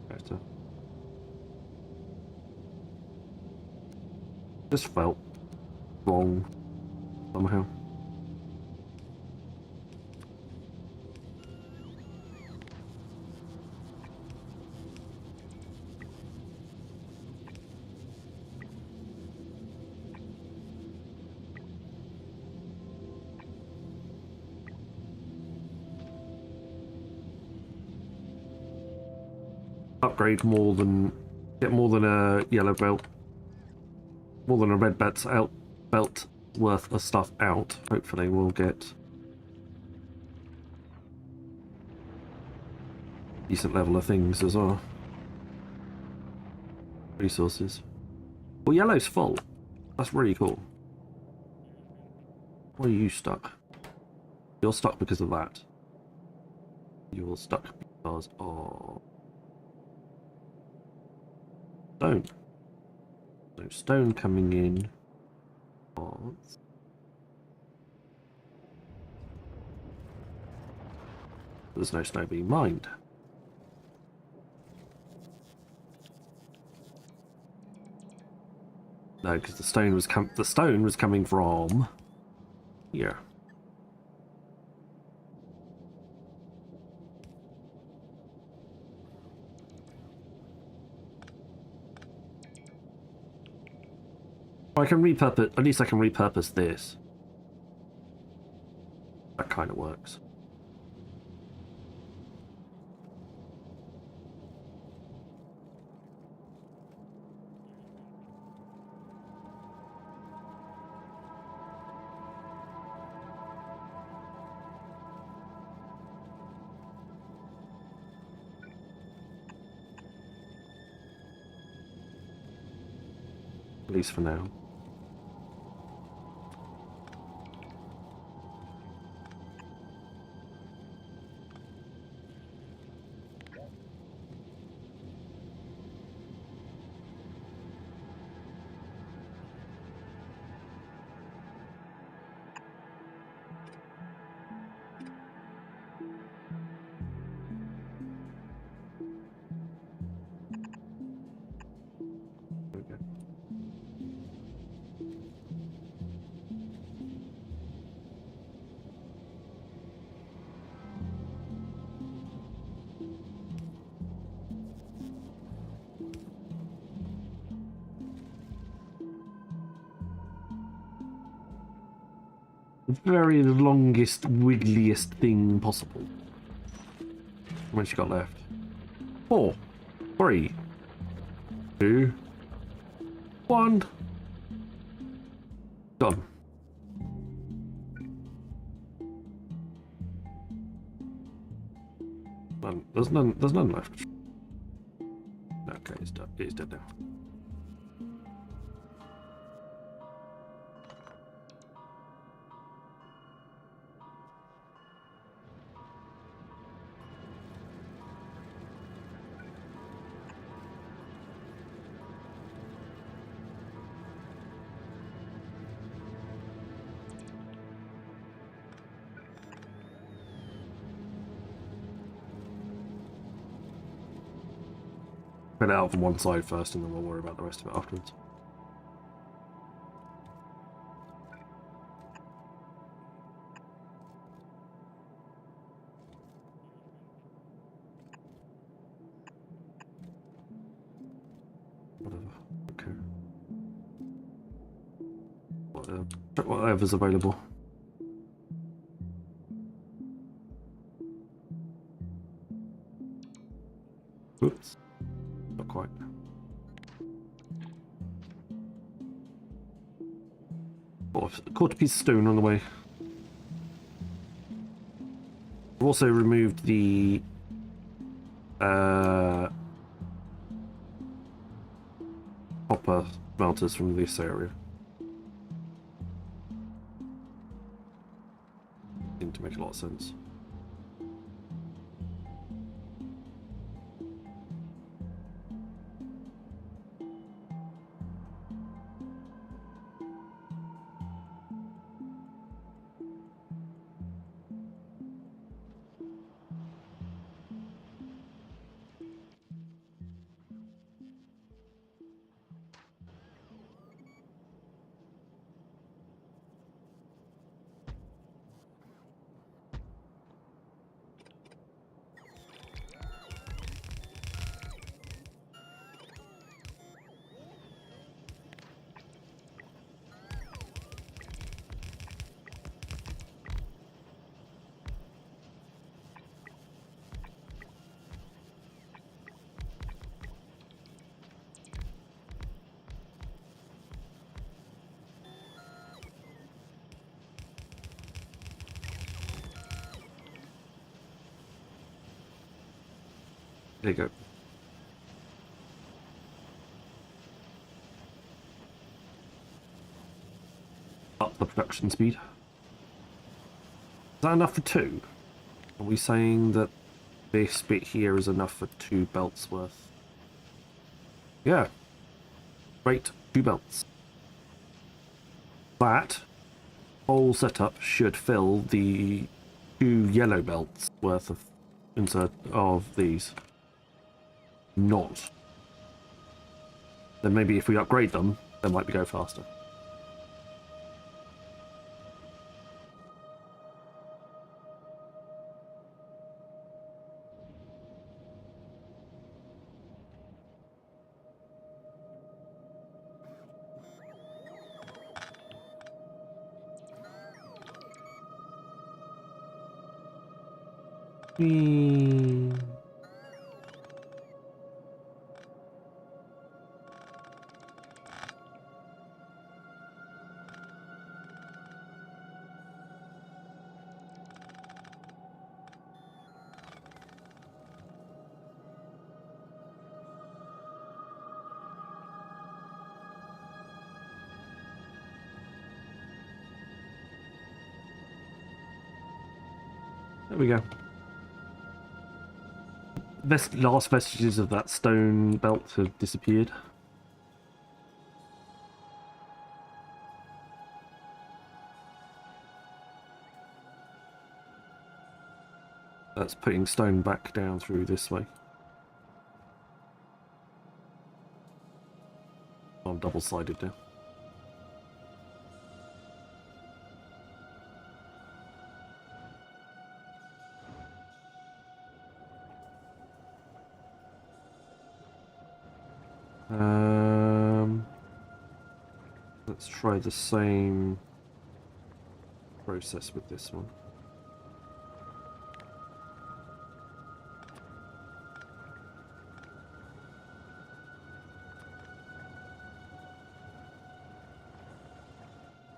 better. This felt wrong somehow. Upgrade more than get more than a yellow belt, more than a red belt worth of stuff out. Hopefully, we'll get decent level of things as well. Resources. Well, yellow's full. That's really cool. Why are you stuck? You're stuck because of that. You're stuck because of stone. So stone coming in. There's no snow being mined. No, because the stone was coming from here. I can repurpose. At least I can repurpose this. That kind of works. At least for now. The very longest, wiggliest thing possible. How much you got left? 4, 3, 2, 1. Done. None. There's none left. Okay, it's done. It's dead now. Get it out from one side first, and then we'll worry about the rest of it afterwards. Whatever. Okay. Whatever's available. Oops. Not quite. Oh, caught a piece of stone on the way. I've also removed the copper smelters from this area. Seemed to make a lot of sense. There you go. Up the production speed. Is that enough for 2? Are we saying that this bit here is enough for 2 belts worth? Yeah. Great, 2 belts. That whole setup should fill the 2 yellow belts worth of insert of these. Not. Then maybe if we upgrade them, they might go faster. There we go. The last vestiges of that stone belt have disappeared. That's putting stone back down through this way. I'm double-sided now. Let's try the same process with this one.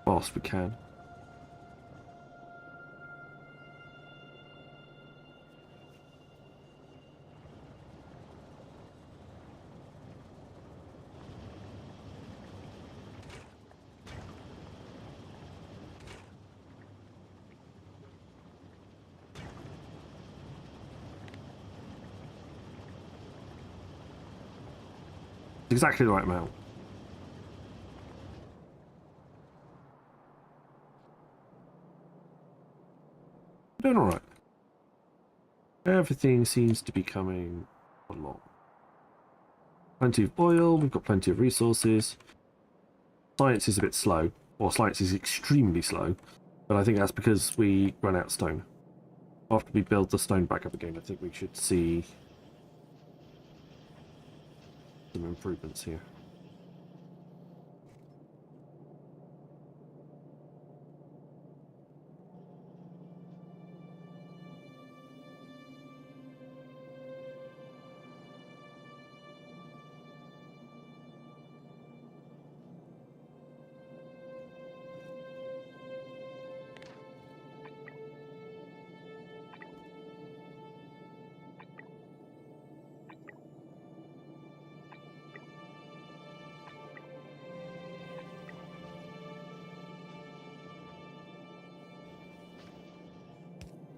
Fast we can. Exactly the right amount. Doing alright. Everything seems to be coming along. Plenty of oil, we've got plenty of resources. Science is a bit slow, or science is extremely slow, but I think that's because we run out of stone. After we build the stone back up again, I think we should see some improvements here.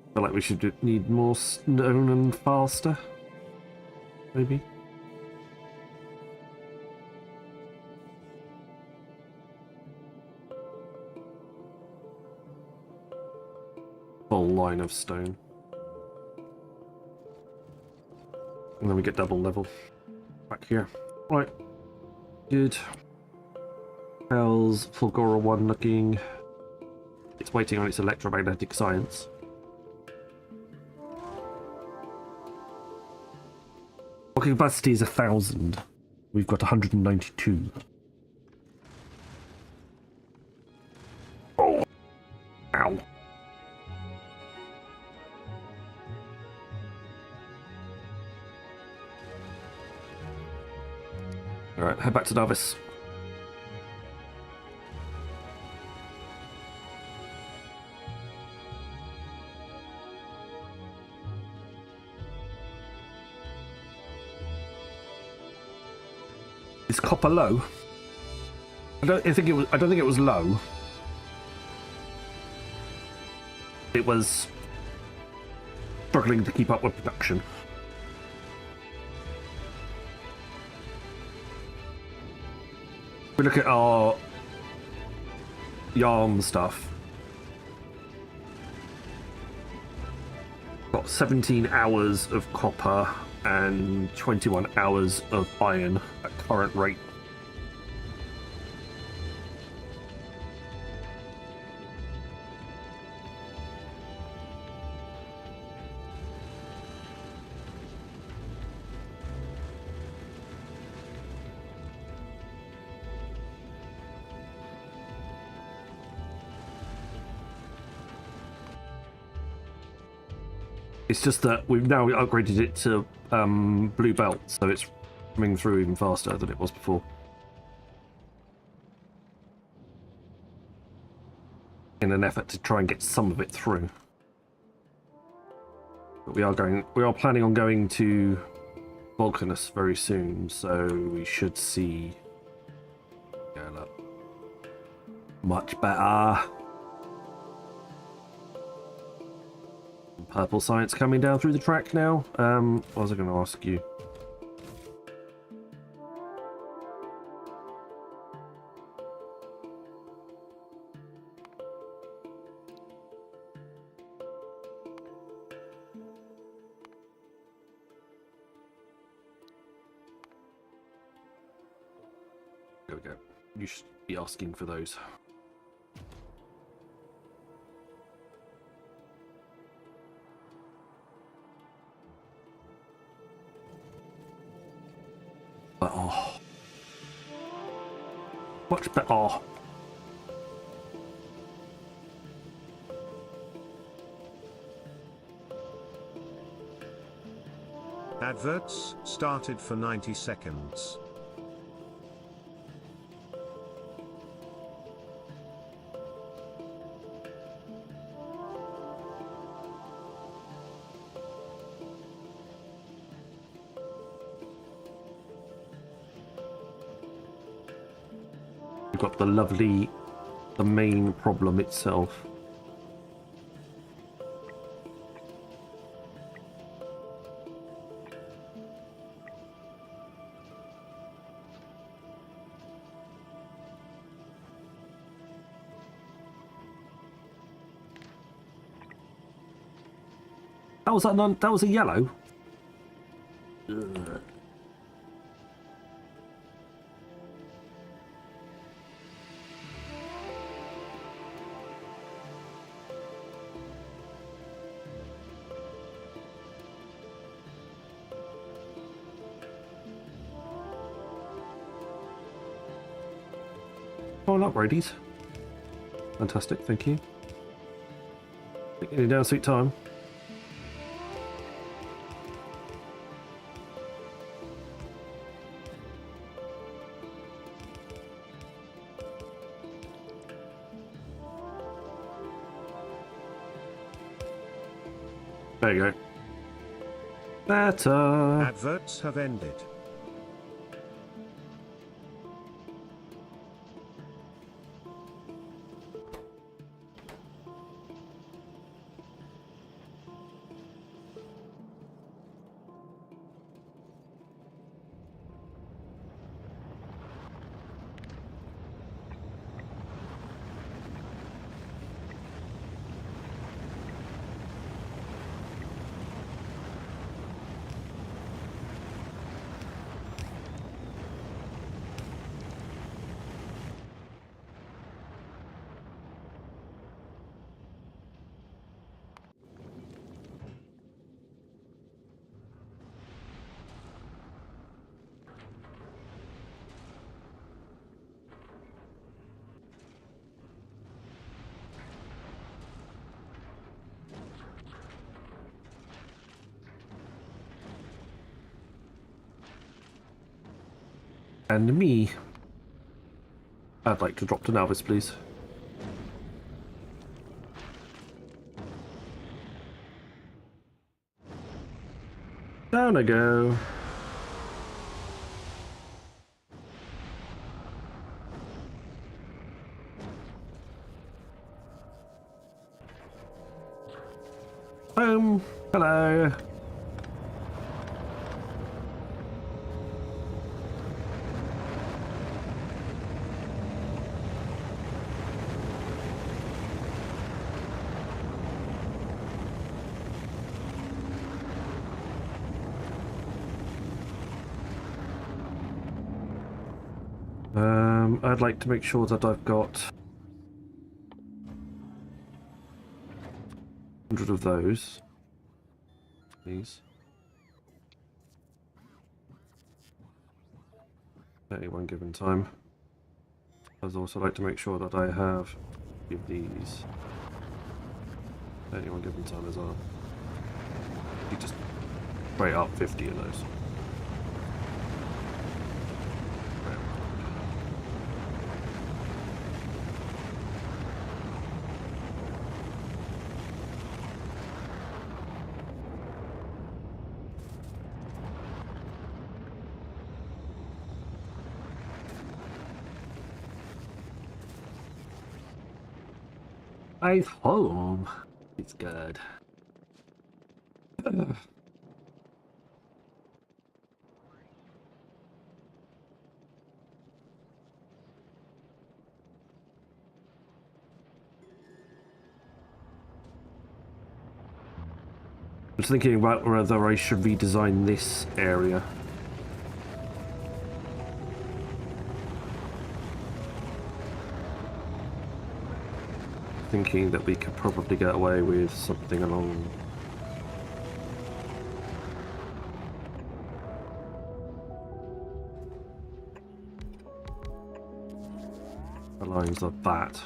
I feel like we should need more stone and faster, maybe. Full line of stone. And then we get double level back here. Right. Good. How's Fulgora 1 looking? It's waiting on its electromagnetic science. Our capacity is 1,000. We've got 192. Oh. Ow. Alright, head back to Davis. Is copper low? I don't think it was low. It was struggling to keep up with production. We look at our yarn stuff. Got 17 hours of copper and 21 hours of iron at current rate. It's just that we've now upgraded it to blue belt, so it's coming through even faster than it was before. In an effort to try and get some of it through. But we are planning on going to Vulcanus very soon, so we should see. Yeah, look. Much better. Purple science coming down through the track now. What was I going to ask you? There we go. You should be asking for those. Oh, much better. Oh. Adverts started for 90 seconds. Got the main problem itself. That was a yellow. Ugh. Oh, upgradies. Fantastic, thank you. Getting down sweet time. There you go. Better. Adverts have ended. And me. I'd like to drop to Navis, please. Down I go. Boom. Hello. I'd like to make sure that I've got 100 of those. Please. At any one given time. I'd also like to make sure that I have of these at any one given time as well. You just straight up 50 of those. I'm home. It's good. I was thinking about whether I should redesign this area. Thinking that we could probably get away with something along the lines of that.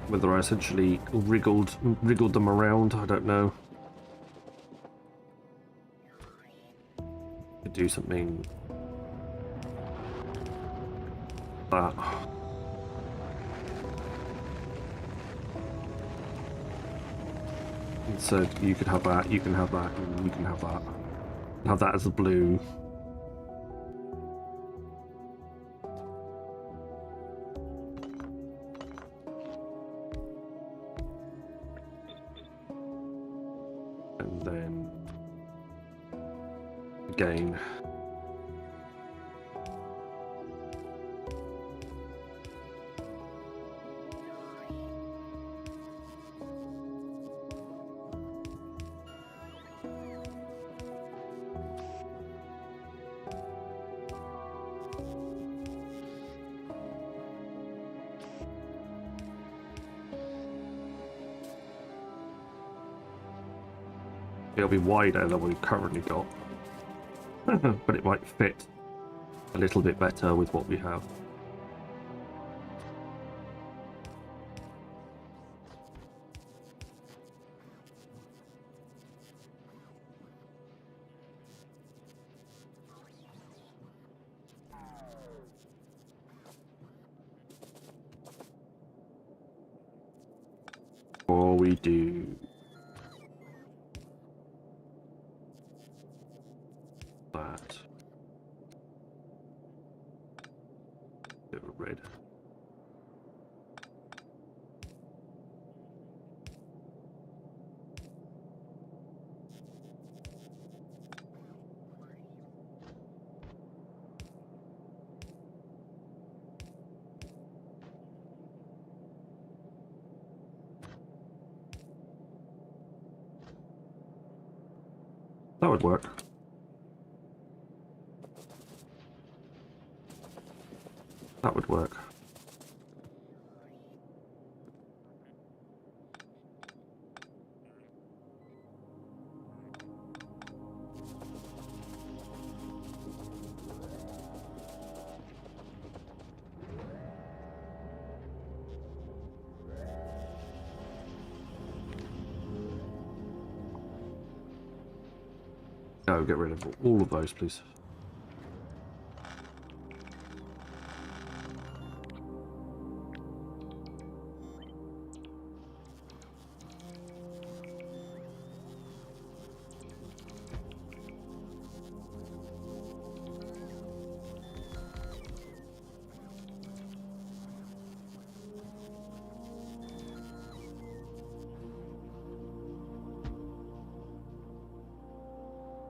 Whether I essentially wriggled them around, I don't know. Could do something like that. And so you could have that, you can have that, and you can have that. Have that as a blue. Again. It'll be wider than we've currently got. But it might fit a little bit better with what we have. Or we do that. Bit of red. That would work. That would work. Oh, get rid of all of those, please.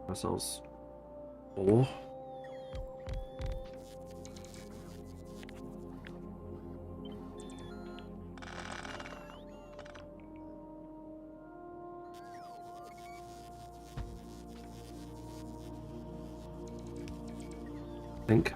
Ourselves 4. I think.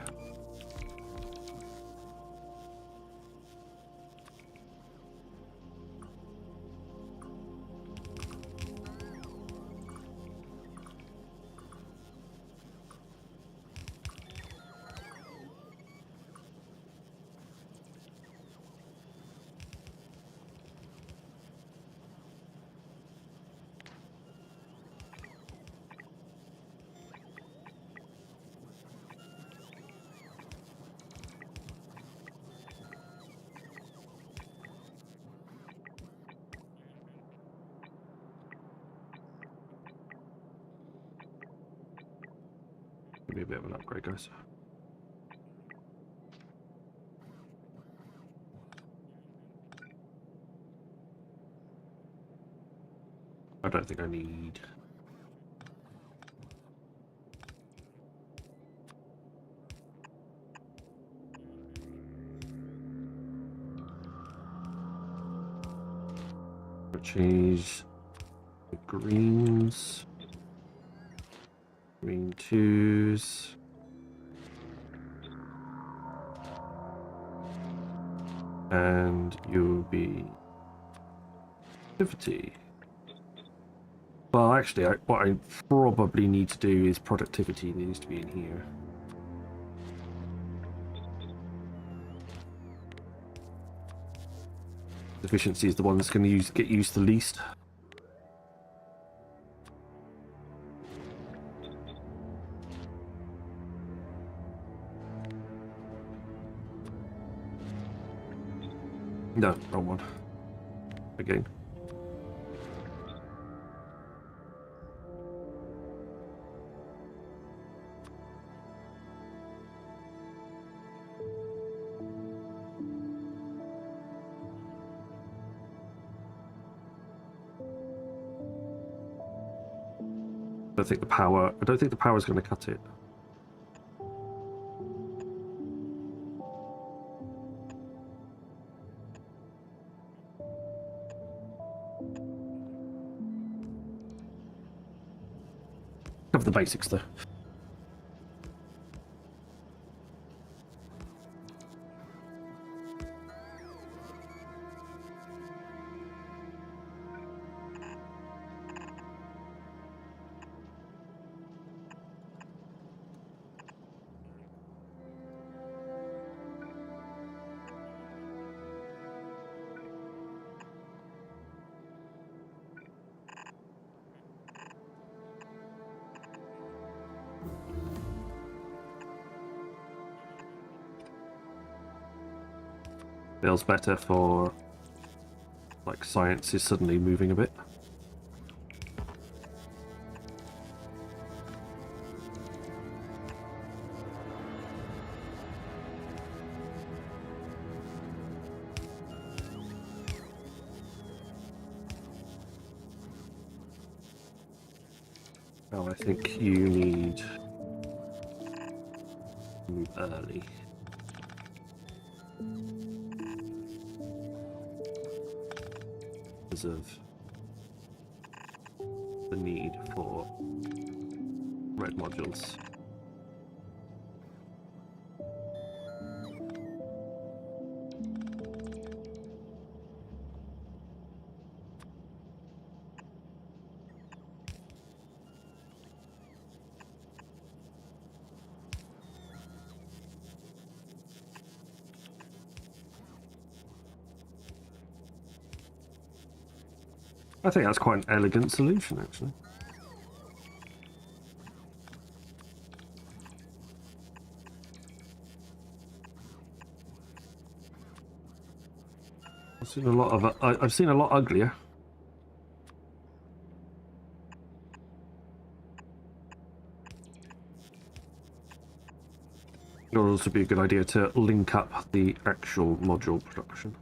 Give me a bit of an upgrade, guys. I don't think I need. Change the greens. Green 2s. And you'll be activity. Well, actually, what I probably need to do is productivity needs to be in here. Efficiency is the one that's going to get used the least. No, wrong one. Again. I don't think the power is going to cut it. Cover the basics though. Feels better for like science is suddenly moving a bit. Oh, I think you need to move early. Because of the need for red modules. I think that's quite an elegant solution, actually. I've seen a lot of I've seen a lot uglier. It would also be a good idea to link up the actual module production.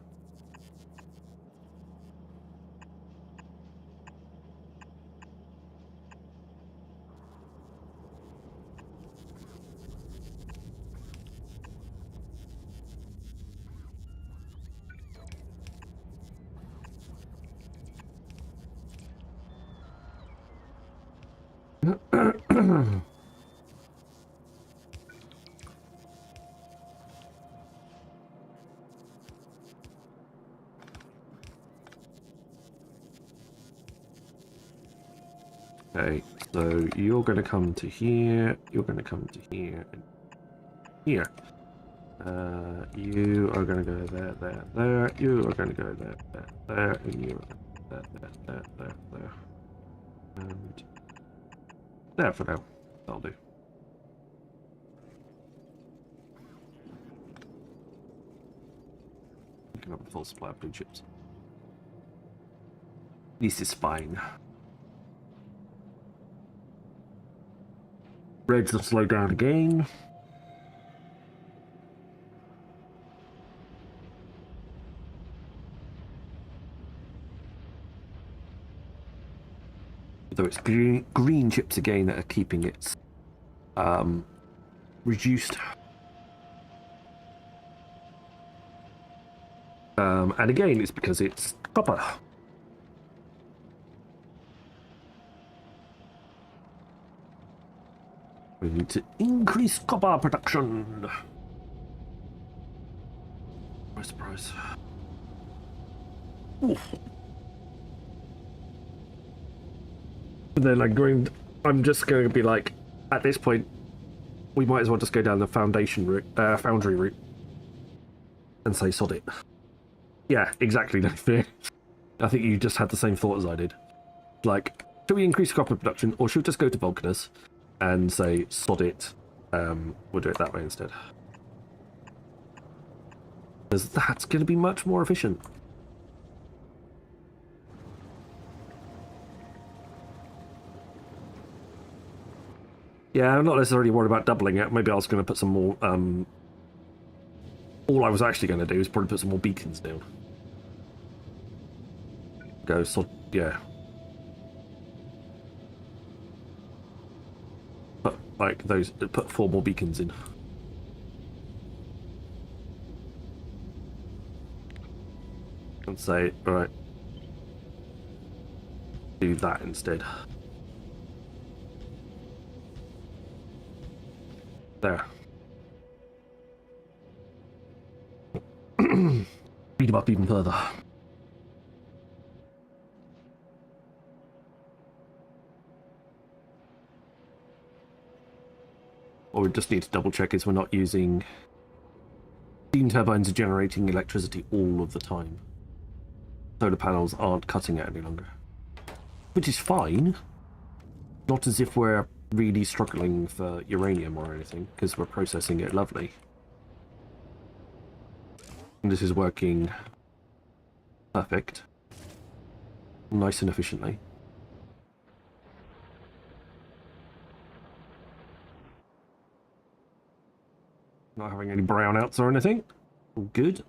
Okay, so you're going to come to here, you're going to come to here, and here. You are going to go there, there, there, you are going to go there, there, there, and you are there, there, there, there, there. And there for now. That'll do. You can have a full supply of blue chips. This is fine. Reds have slowed down again. Though it's green chips again that are keeping it reduced. And again, it's because it's copper. We need to increase copper production. Surprise. Ooh. And then I'm just going to be like, at this point, we might as well just go down the foundation route, foundry route, and say sod it. Yeah, exactly. No fear. I think you just had the same thought as I did. Like, should we increase copper production, or should we just go to Vulcanus and say sod it? We'll do it that way instead. Because that's going to be much more efficient. Yeah, I'm not necessarily worried about doubling it. Maybe I was going to put some more... all I was actually going to do is probably put some more beacons down. Go, so, yeah. But, like, those... Put 4 more beacons in. And say, alright. Do that instead. There. Beat him up even further. What we just need to double check is we're not using steam turbines are generating electricity all of the time. Solar panels aren't cutting it any longer. Which is fine. Not as if we're really struggling for uranium or anything, because we're processing it lovely. And this is working perfect. Nice and efficiently. Not having any brownouts or anything. All good.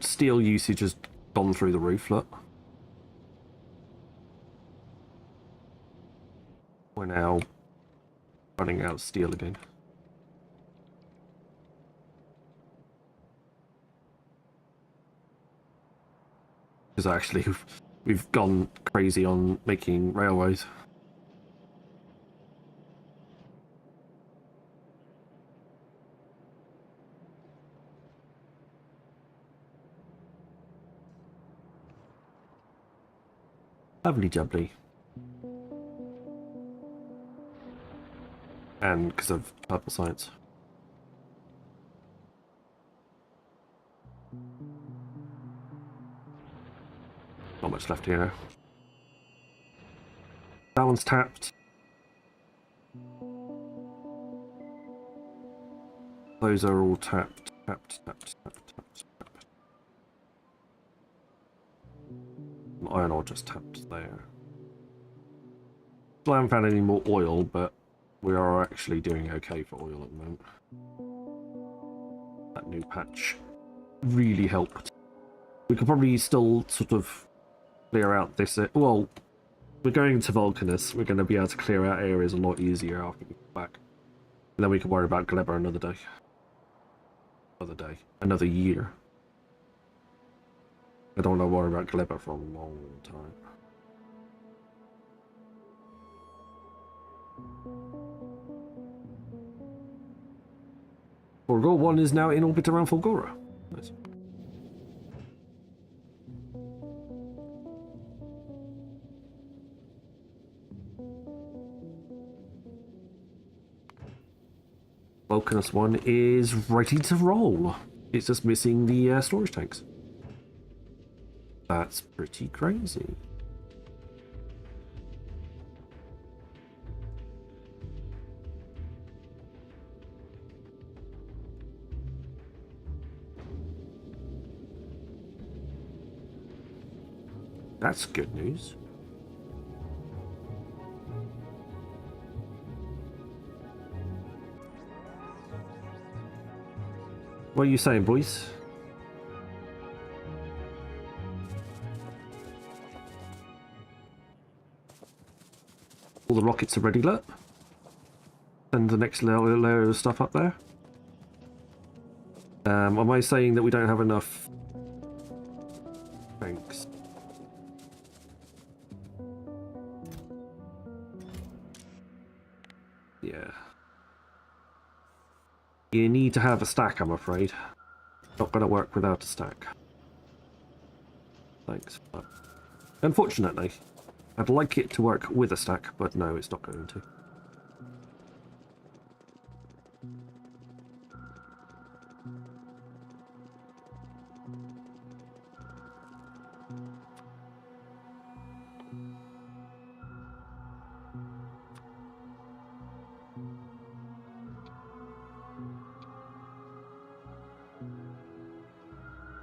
Steel usage has gone through the roof, look. We're now running out of steel again. Because actually we've gone crazy on making railways. Lovely jubbly. And because of purple science. Not much left here now. That one's tapped. Those are all tapped. Iron ore just tapped there. Still haven't found any more oil, but we are actually doing okay for oil at the moment. That new patch really helped. We could probably still sort of clear out this. Well, we're going to Vulcanus. We're going to be able to clear out areas a lot easier after we get back. And then we can worry about Gleba another day. Another year. I don't want to worry about Gleba for a long time. Fulgora 1 is now in orbit around Fulgora. Nice. Vulcanus 1 is ready to roll. It's just missing the storage tanks. That's pretty crazy. That's good news. What are you saying, boys? All the rockets are ready, look. Send the next layer of stuff up there. Am I saying that we don't have enough tanks? Yeah. You need to have a stack, I'm afraid. Not going to work without a stack. Thanks. But unfortunately, I'd like it to work with a stack, but no, it's not going to.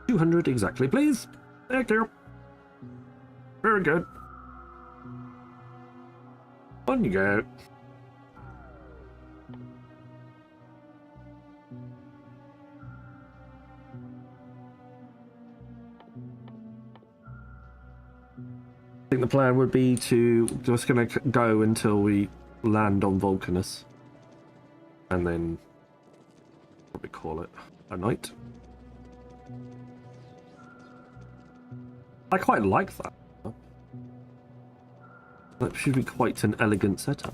$200 exactly, please. Thank you. Very good. On you go. I think the plan would be to just gonna go until we land on Vulcanus, and then probably call it a night. I quite like that. That should be quite an elegant setup.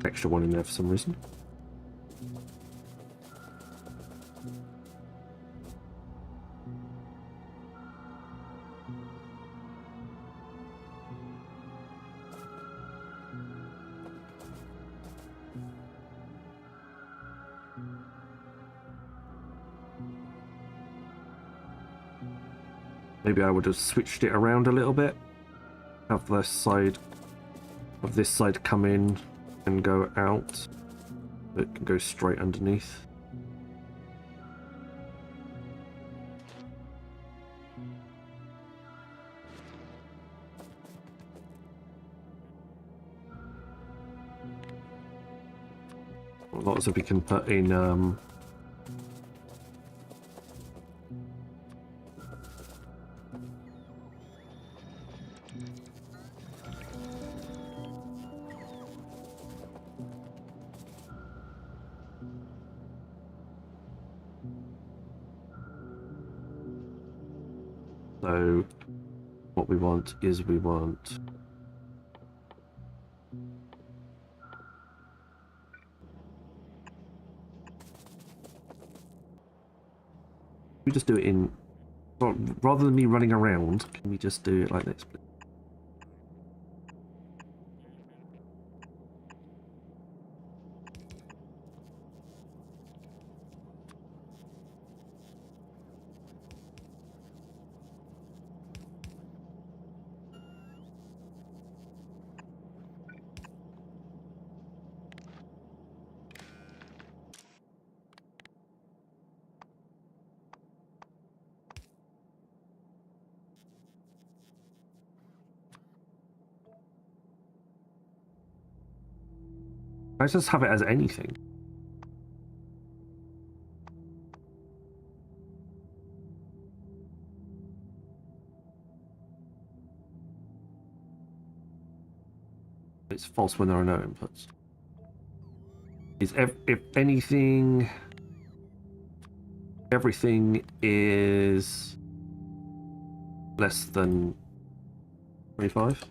Extra one in there for some reason. Maybe I would have switched it around a little bit. Have this side come in and go out. It can go straight underneath. Lots of we can put in so what we want is we just do it in, rather than me running around, can we just do it like this, please? I just have it as anything. It's false when there are no inputs. Is if anything, everything is less than 25.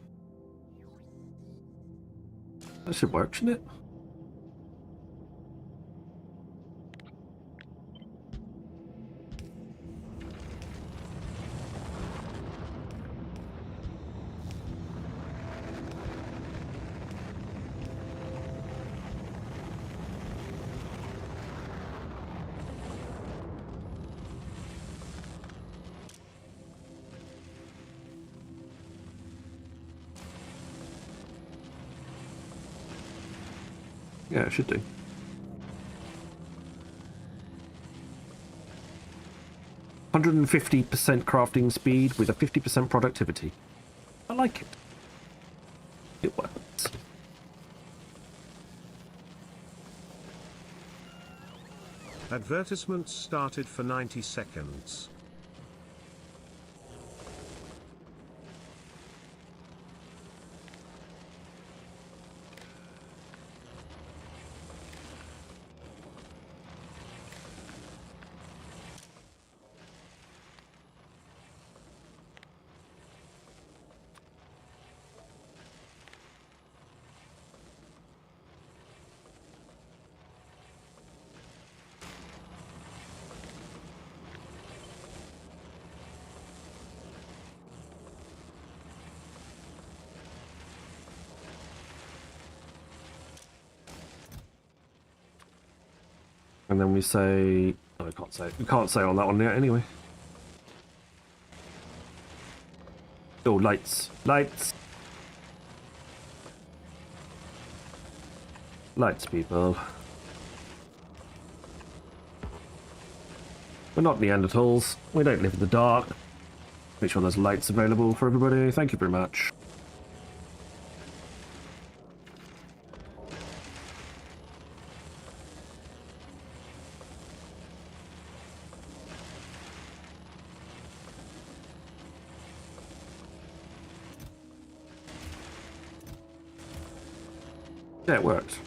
That should work, shouldn't it? Yeah, it should do. %150% crafting speed with a 50% productivity. I like it. It works. Advertisements started for 90 seconds. And then we say, oh, I can't say. We can't say on that one yet anyway. Oh, lights. Lights. Lights, people. We're not Neanderthals. We don't live in the dark. Make sure there's lights available for everybody. Thank you very much. Yeah, it worked.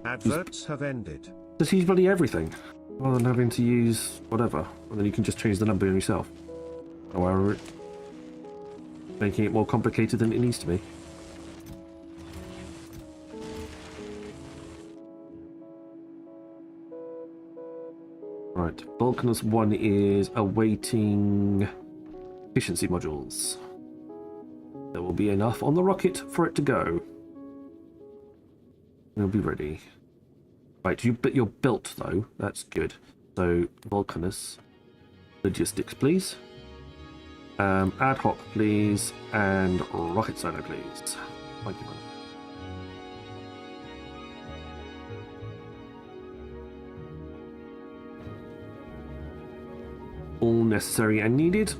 Adverts have ended. Just use bloody everything, rather than having to use whatever. And then you can just change the number yourself. However, making it more complicated than it needs to be. Right, Vulcanus 1 is awaiting efficiency modules. There will be enough on the rocket for it to go. It'll be ready. Right, you're built though. That's good. So Vulcanus, logistics, please. Ad hoc, please, and rocket solo, please. Thank you, man. All necessary and needed.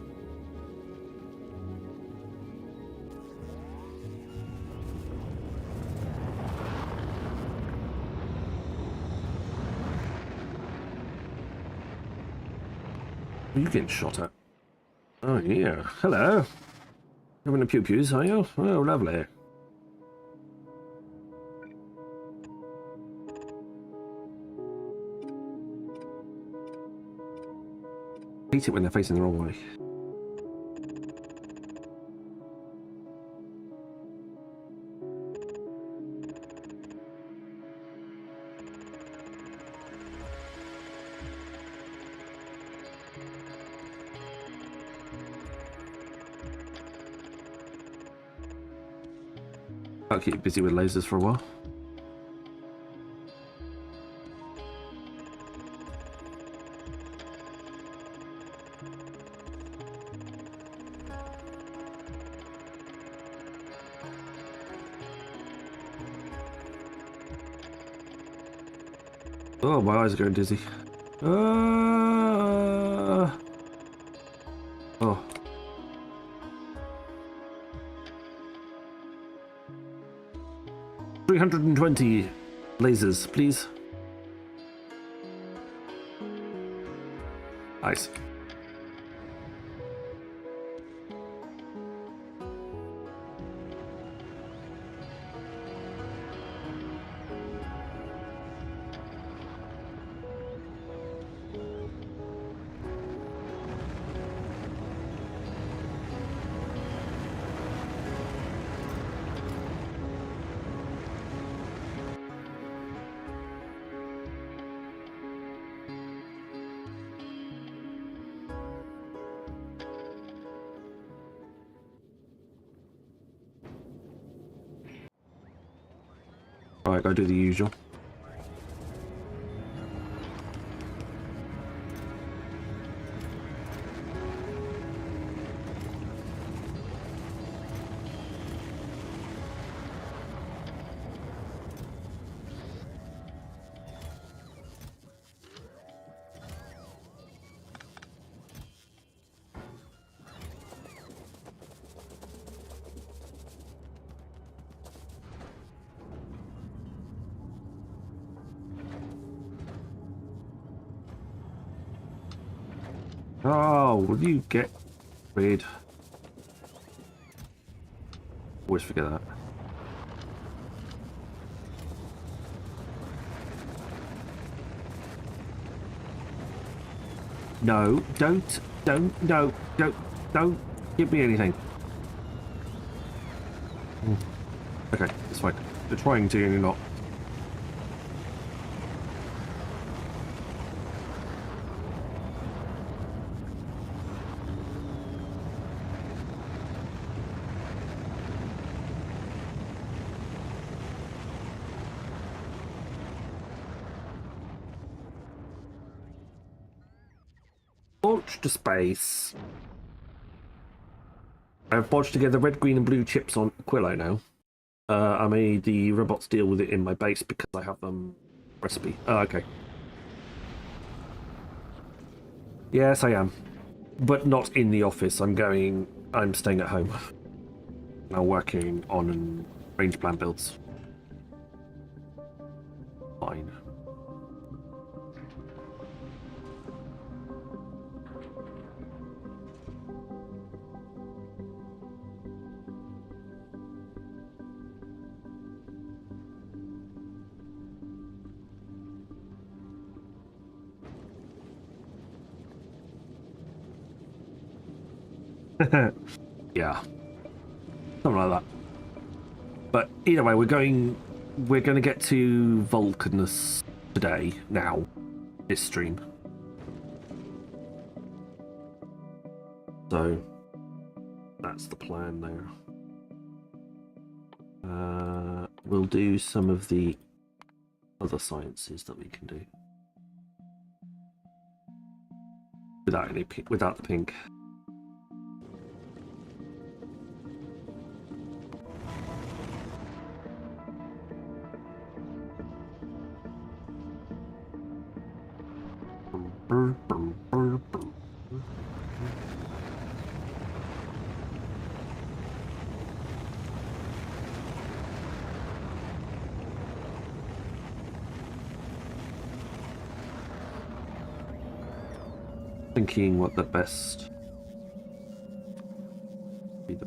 Are you getting shot at? Oh, yeah. Hello. Having a pew-pews, are you? Oh, lovely. I hate it when they're facing the wrong way. I'll keep you busy with lasers for a while. Oh, my eyes are going dizzy. Oh. 320 lasers, please. Nice. Alright, go do the usual. Oh, will you get rid? Always forget that. No, don't, no, don't give me anything. Okay, it's fine. You're trying to, and you're not. Launch to space. I've bodged together red, green, and blue chips on Aquilo now. I made the robots deal with it in my base because I have them recipe. Oh, okay. Yes, I am. But not in the office. I'm staying at home. Now working on range plan builds. Fine. Yeah, something like that. But either way, we're going to get to Vulcanus today. Now, this stream. So that's the plan there. We'll do some of the other sciences that we can do without the pink. Thinking what the best be the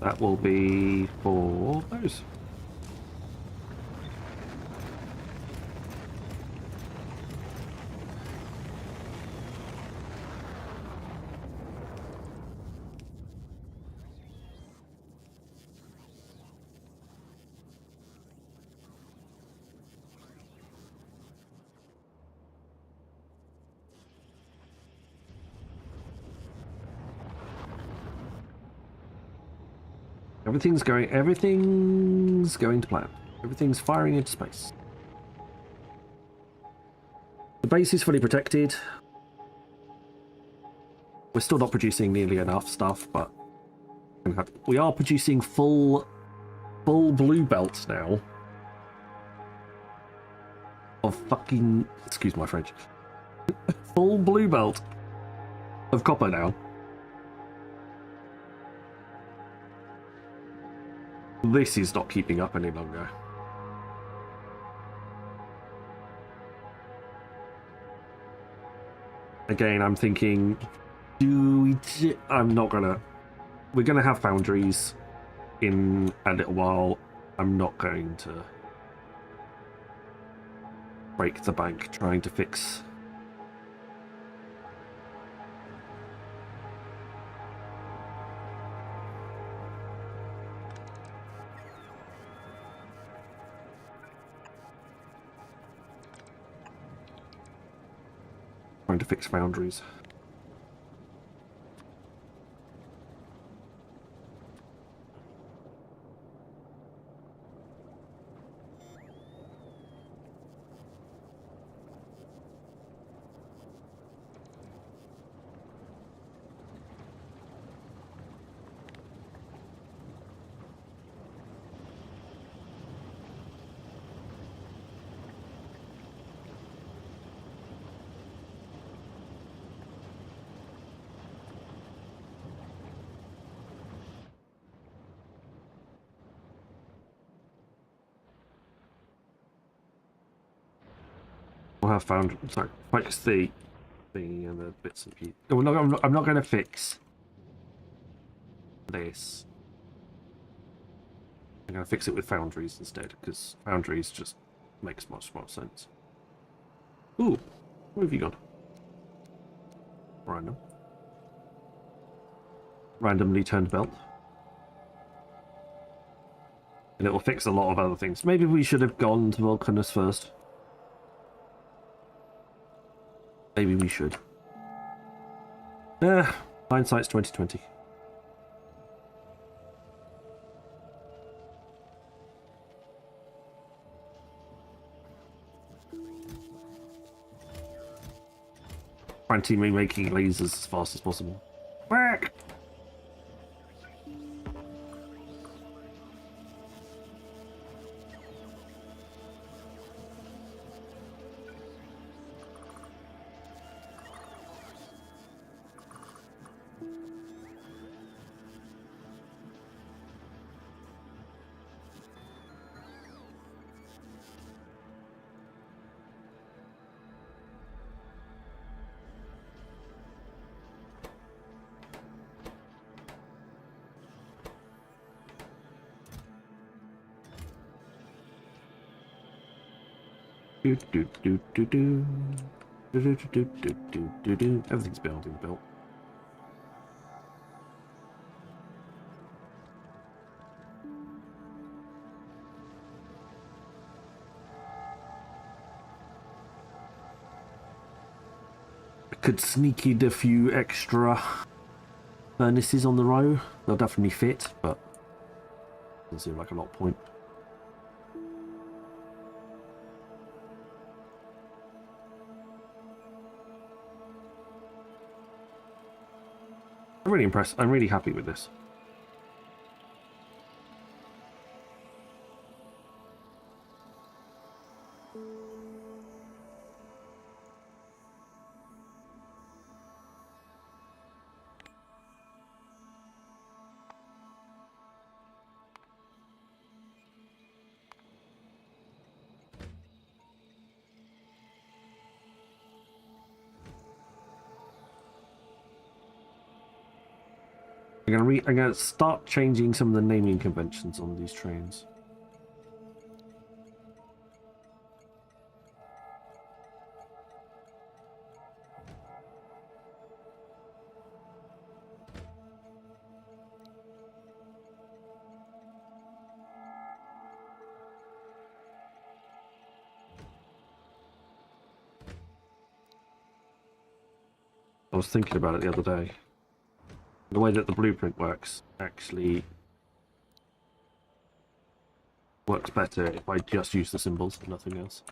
that will be for those. Everything's going to plan. Everything's firing into space. The base is fully protected. We're still not producing nearly enough stuff, but we are producing full blue belt now. Of fucking, excuse my French. Full blue belt of copper now. This is not keeping up any longer. Again, I'm thinking, we're gonna have foundries in a little while. I'm not going to break the bank trying to fix. Trying to fix foundries. We'll have found. Sorry, fix the thing and the bits and pieces. No, I'm not going to fix this. I'm going to fix it with foundries instead, because foundries just makes much more sense. Ooh, where have you gone? Random. Randomly turned belt. And it will fix a lot of other things. Maybe we should have gone to Vulcanus first. Maybe we should. Hindsight's 2020. Frantically making lasers as fast as possible. Whack! Everything's built. I could sneak in a few extra furnaces on the row. They'll definitely fit, but doesn't seem like a lot of point. I'm really impressed. I'm really happy with this. I'm gonna start changing some of the naming conventions on these trains. I was thinking about it the other day. The way that the blueprint works actually works better if I just use the symbols and nothing else.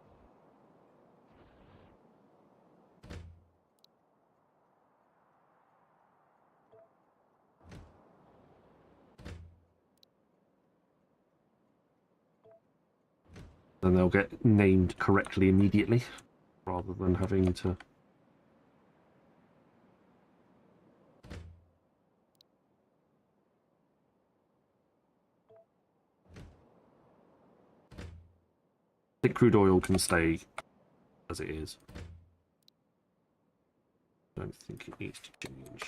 Then they'll get named correctly immediately, rather than having to... I think crude oil can stay as it is. I don't think it needs to change.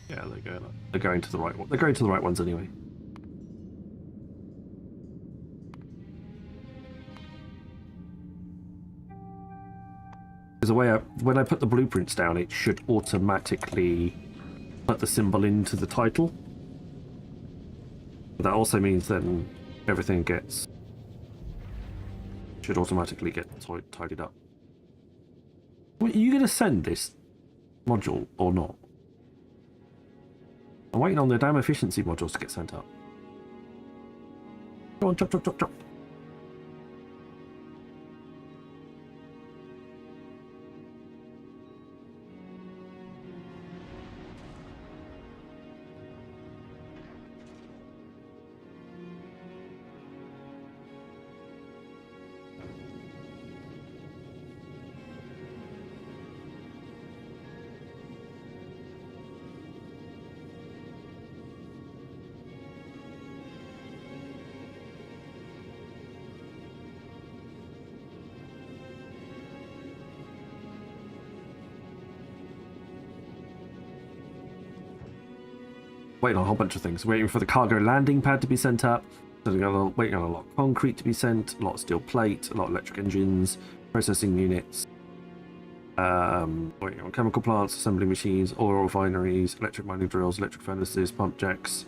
Yeah, they're going to the right one. They're going to the right ones anyway. Because the way when I put the blueprints down, it should automatically put the symbol into the title. But that also means then everything should automatically get tidied up. Are you going to send this module or not? I'm waiting on the damn efficiency modules to get sent up. Go on, chop, chop, chop, chop. Waiting on a whole bunch of things. Waiting for the cargo landing pad to be sent up. Waiting on a lot of concrete to be sent. A lot of steel plate. A lot of electric engines. Processing units. Waiting on chemical plants, assembly machines, oil refineries, electric mining drills, electric furnaces, pump jacks.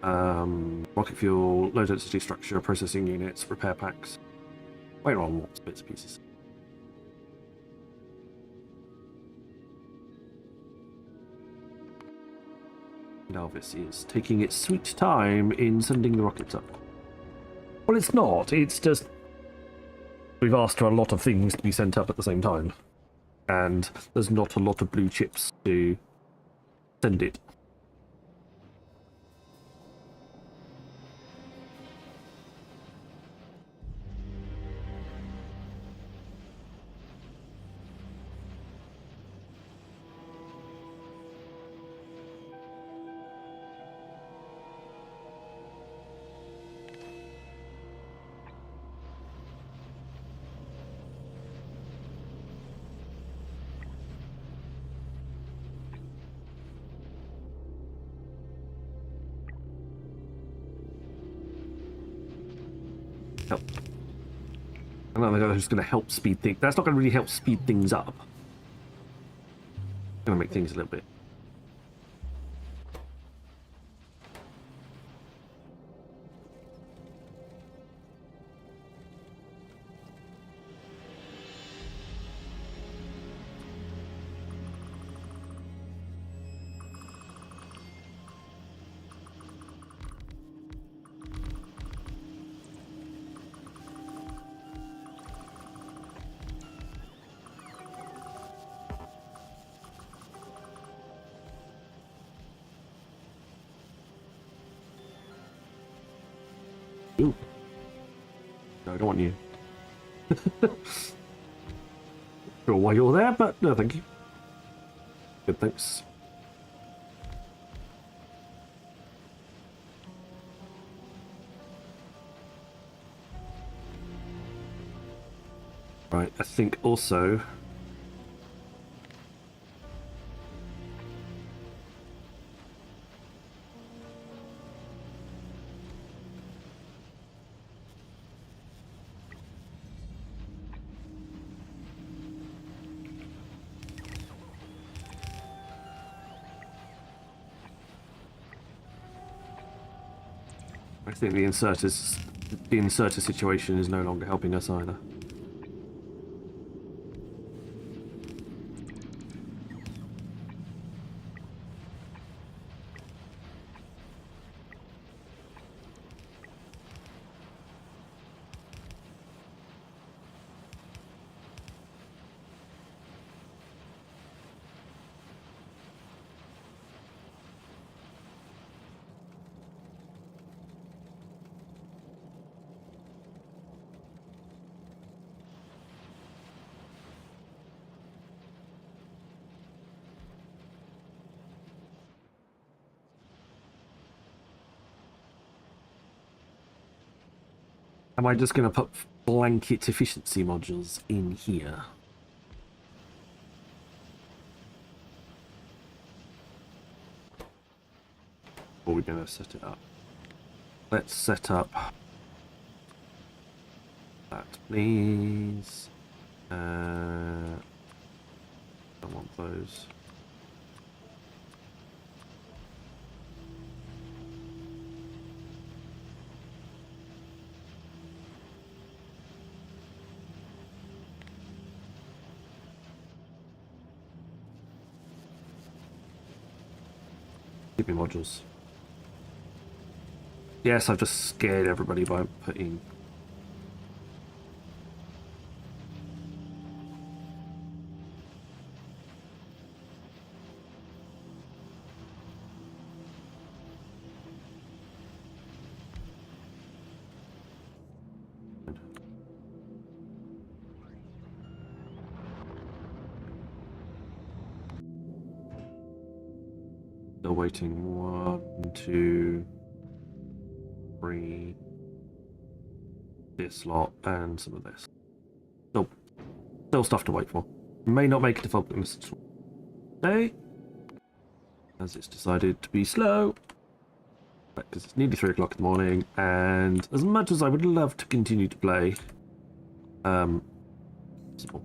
Rocket fuel, low density structure, processing units, repair packs. Waiting on lots of bits and pieces. Elvis is taking its sweet time in sending the rockets up. Well, it's not. It's just we've asked for a lot of things to be sent up at the same time, and there's not a lot of blue chips to send it. I don't know, that's just going to help speed things. That's not going to really help speed things up. Going to make things a little bit. Ooh. No, I don't want you. Sure why you're there, but no, thank you. Good, thanks. Right, I think also... I think the inserter situation is no longer helping us either. Am I just going to put blanket efficiency modules in here? Or are we going to set it up? Let's set up that, please. I want those. Give me modules. Yes, I've just scared everybody by putting... Still waiting. 1, 2, 3. This lot and some of this. Still stuff to wait for. May not make it to Fulgora today, as it's decided to be slow. Because it's nearly 3 o'clock in the morning, and as much as I would love to continue to play, possible.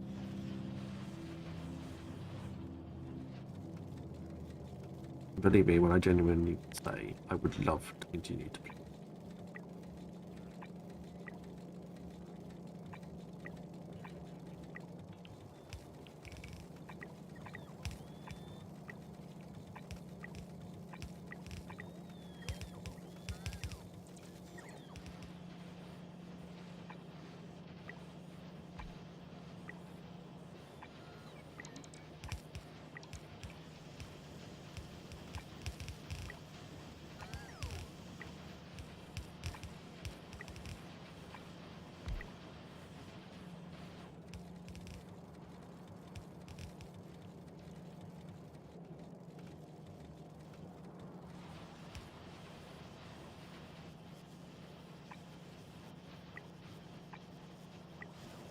Believe me when I genuinely say I would love to continue to play.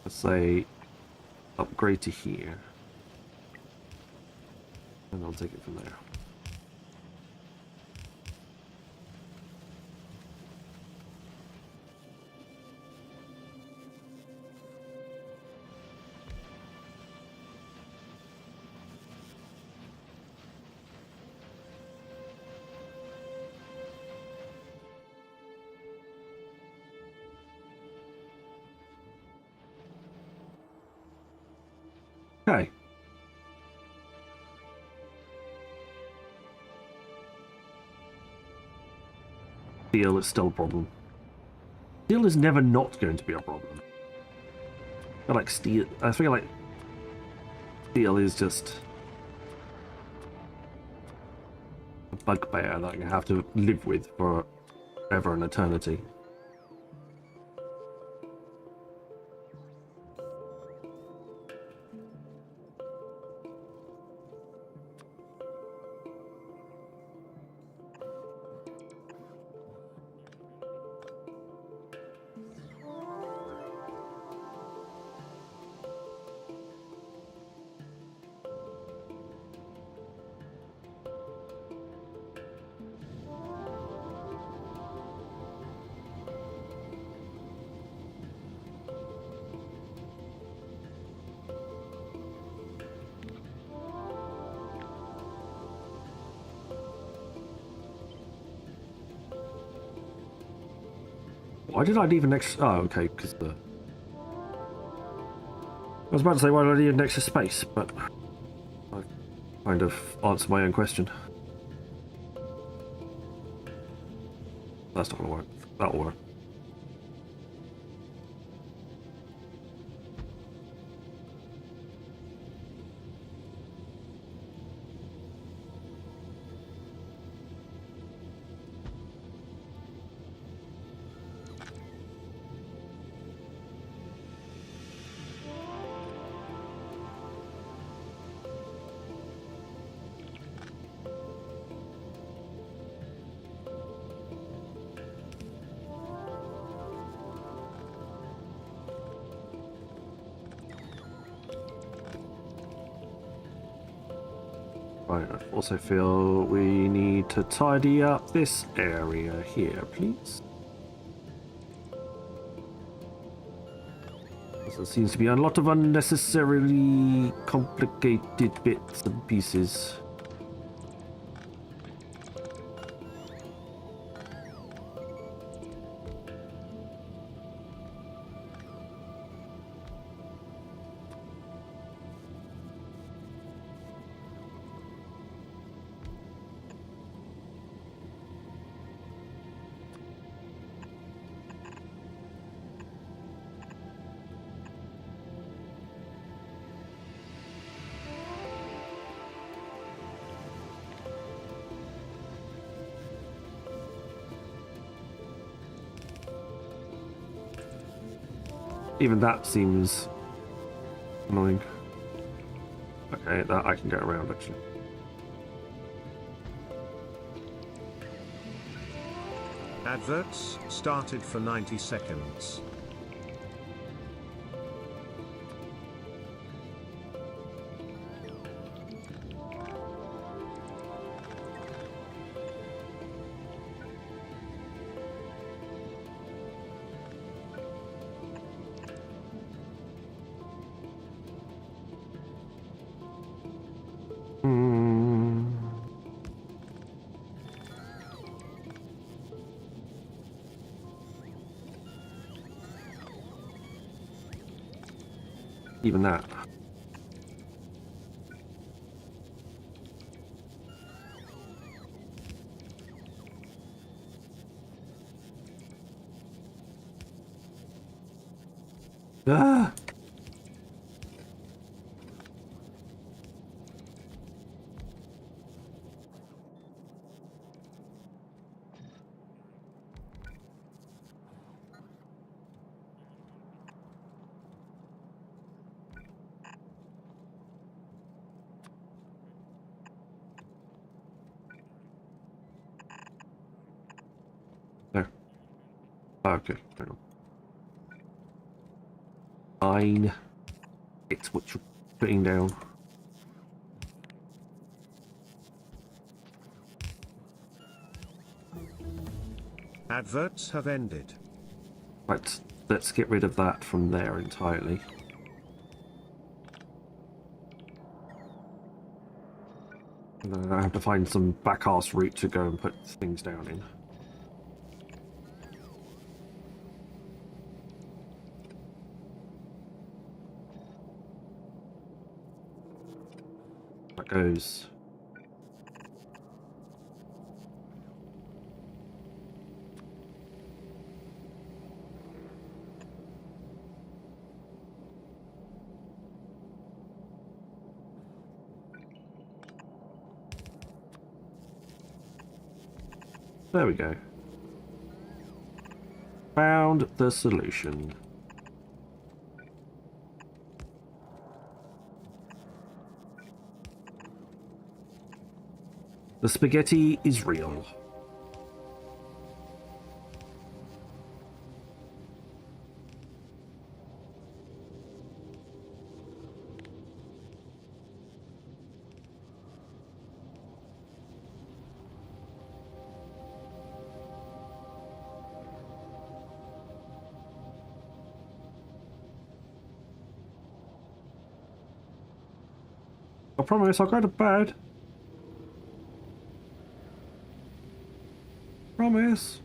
Let's say upgrade to here, and I'll take it from there. Okay. Steel is still a problem. Steel is never not going to be a problem. I feel like steel is just a bugbear that I have to live with for ever and eternity. Why did I leave an extra... Oh, okay, because the... I was about to say, why did I leave an extra space, but... I kind of answered my own question. That's not going to work. That'll work. Right, I also feel we need to tidy up this area here, please. There seems to be a lot of unnecessarily complicated bits and pieces. Even that seems annoying. Okay, that I can get around actually. Adverts started for 90 seconds. Even that. Ah! There. Okay, hang on. Fine. It's what you're putting down. Adverts have ended. Right, let's get rid of that from there entirely. And then I have to find some back-arse route to go and put things down in. That goes. There we go. Found the solution. The spaghetti is real. I promise I'll go to bed. Promise.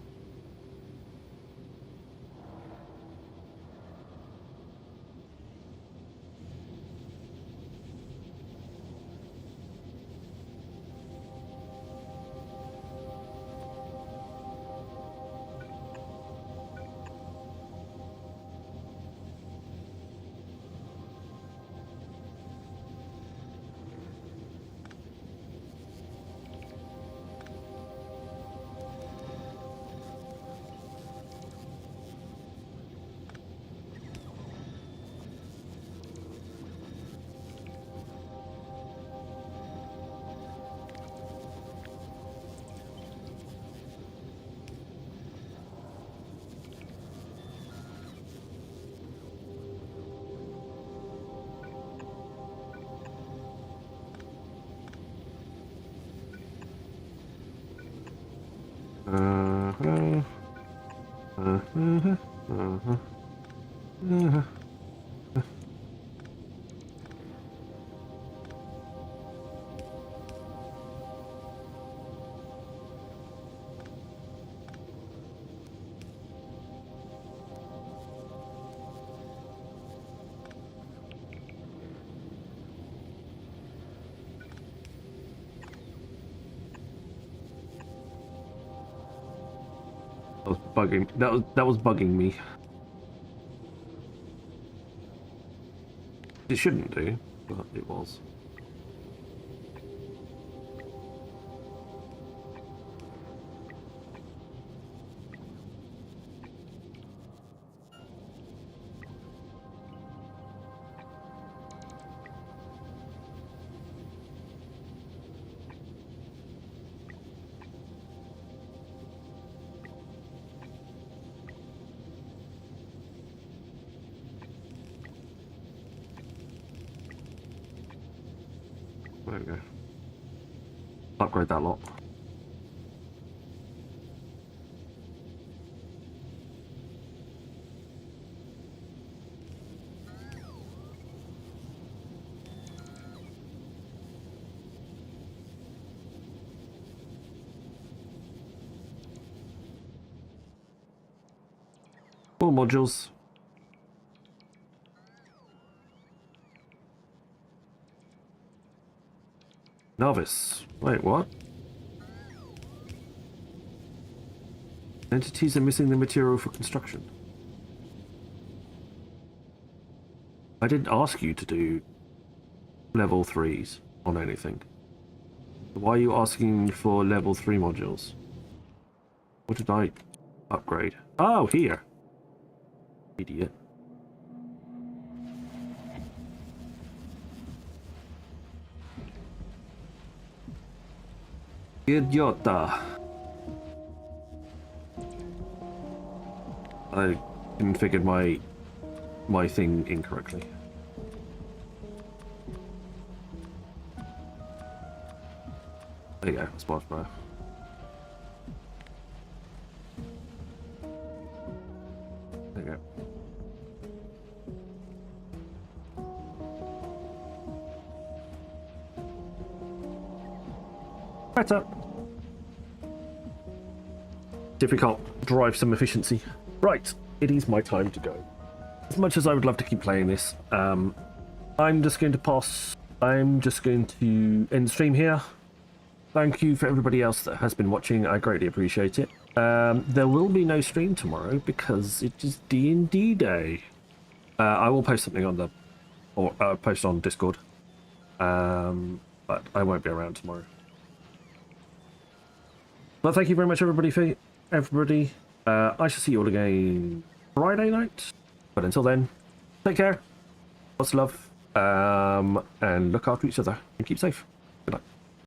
That was bugging. That was bugging me. It shouldn't do, but it was. There we go. Upgrade that lot. More modules. Novice. Wait, what? Entities are missing the material for construction. I didn't ask you to do level 3s on anything. Why are you asking for level 3 modules? What did I upgrade? Oh, here. Idiot. Idiota. I configured my thing incorrectly. There you go, spot bro. There you go. Better. See if we can't drive some efficiency. Right, it is my time to go. As much as I would love to keep playing this, I'm just going to pass. I'm just going to end the stream here. Thank you for everybody else that has been watching. I greatly appreciate it. There will be no stream tomorrow because it is D&D day. I will post something on the, or post on Discord. But I won't be around tomorrow. Well, thank you very much, everybody. I shall see you all again Friday night. But until then, take care. Lots of love. And look after each other and keep safe. Good night.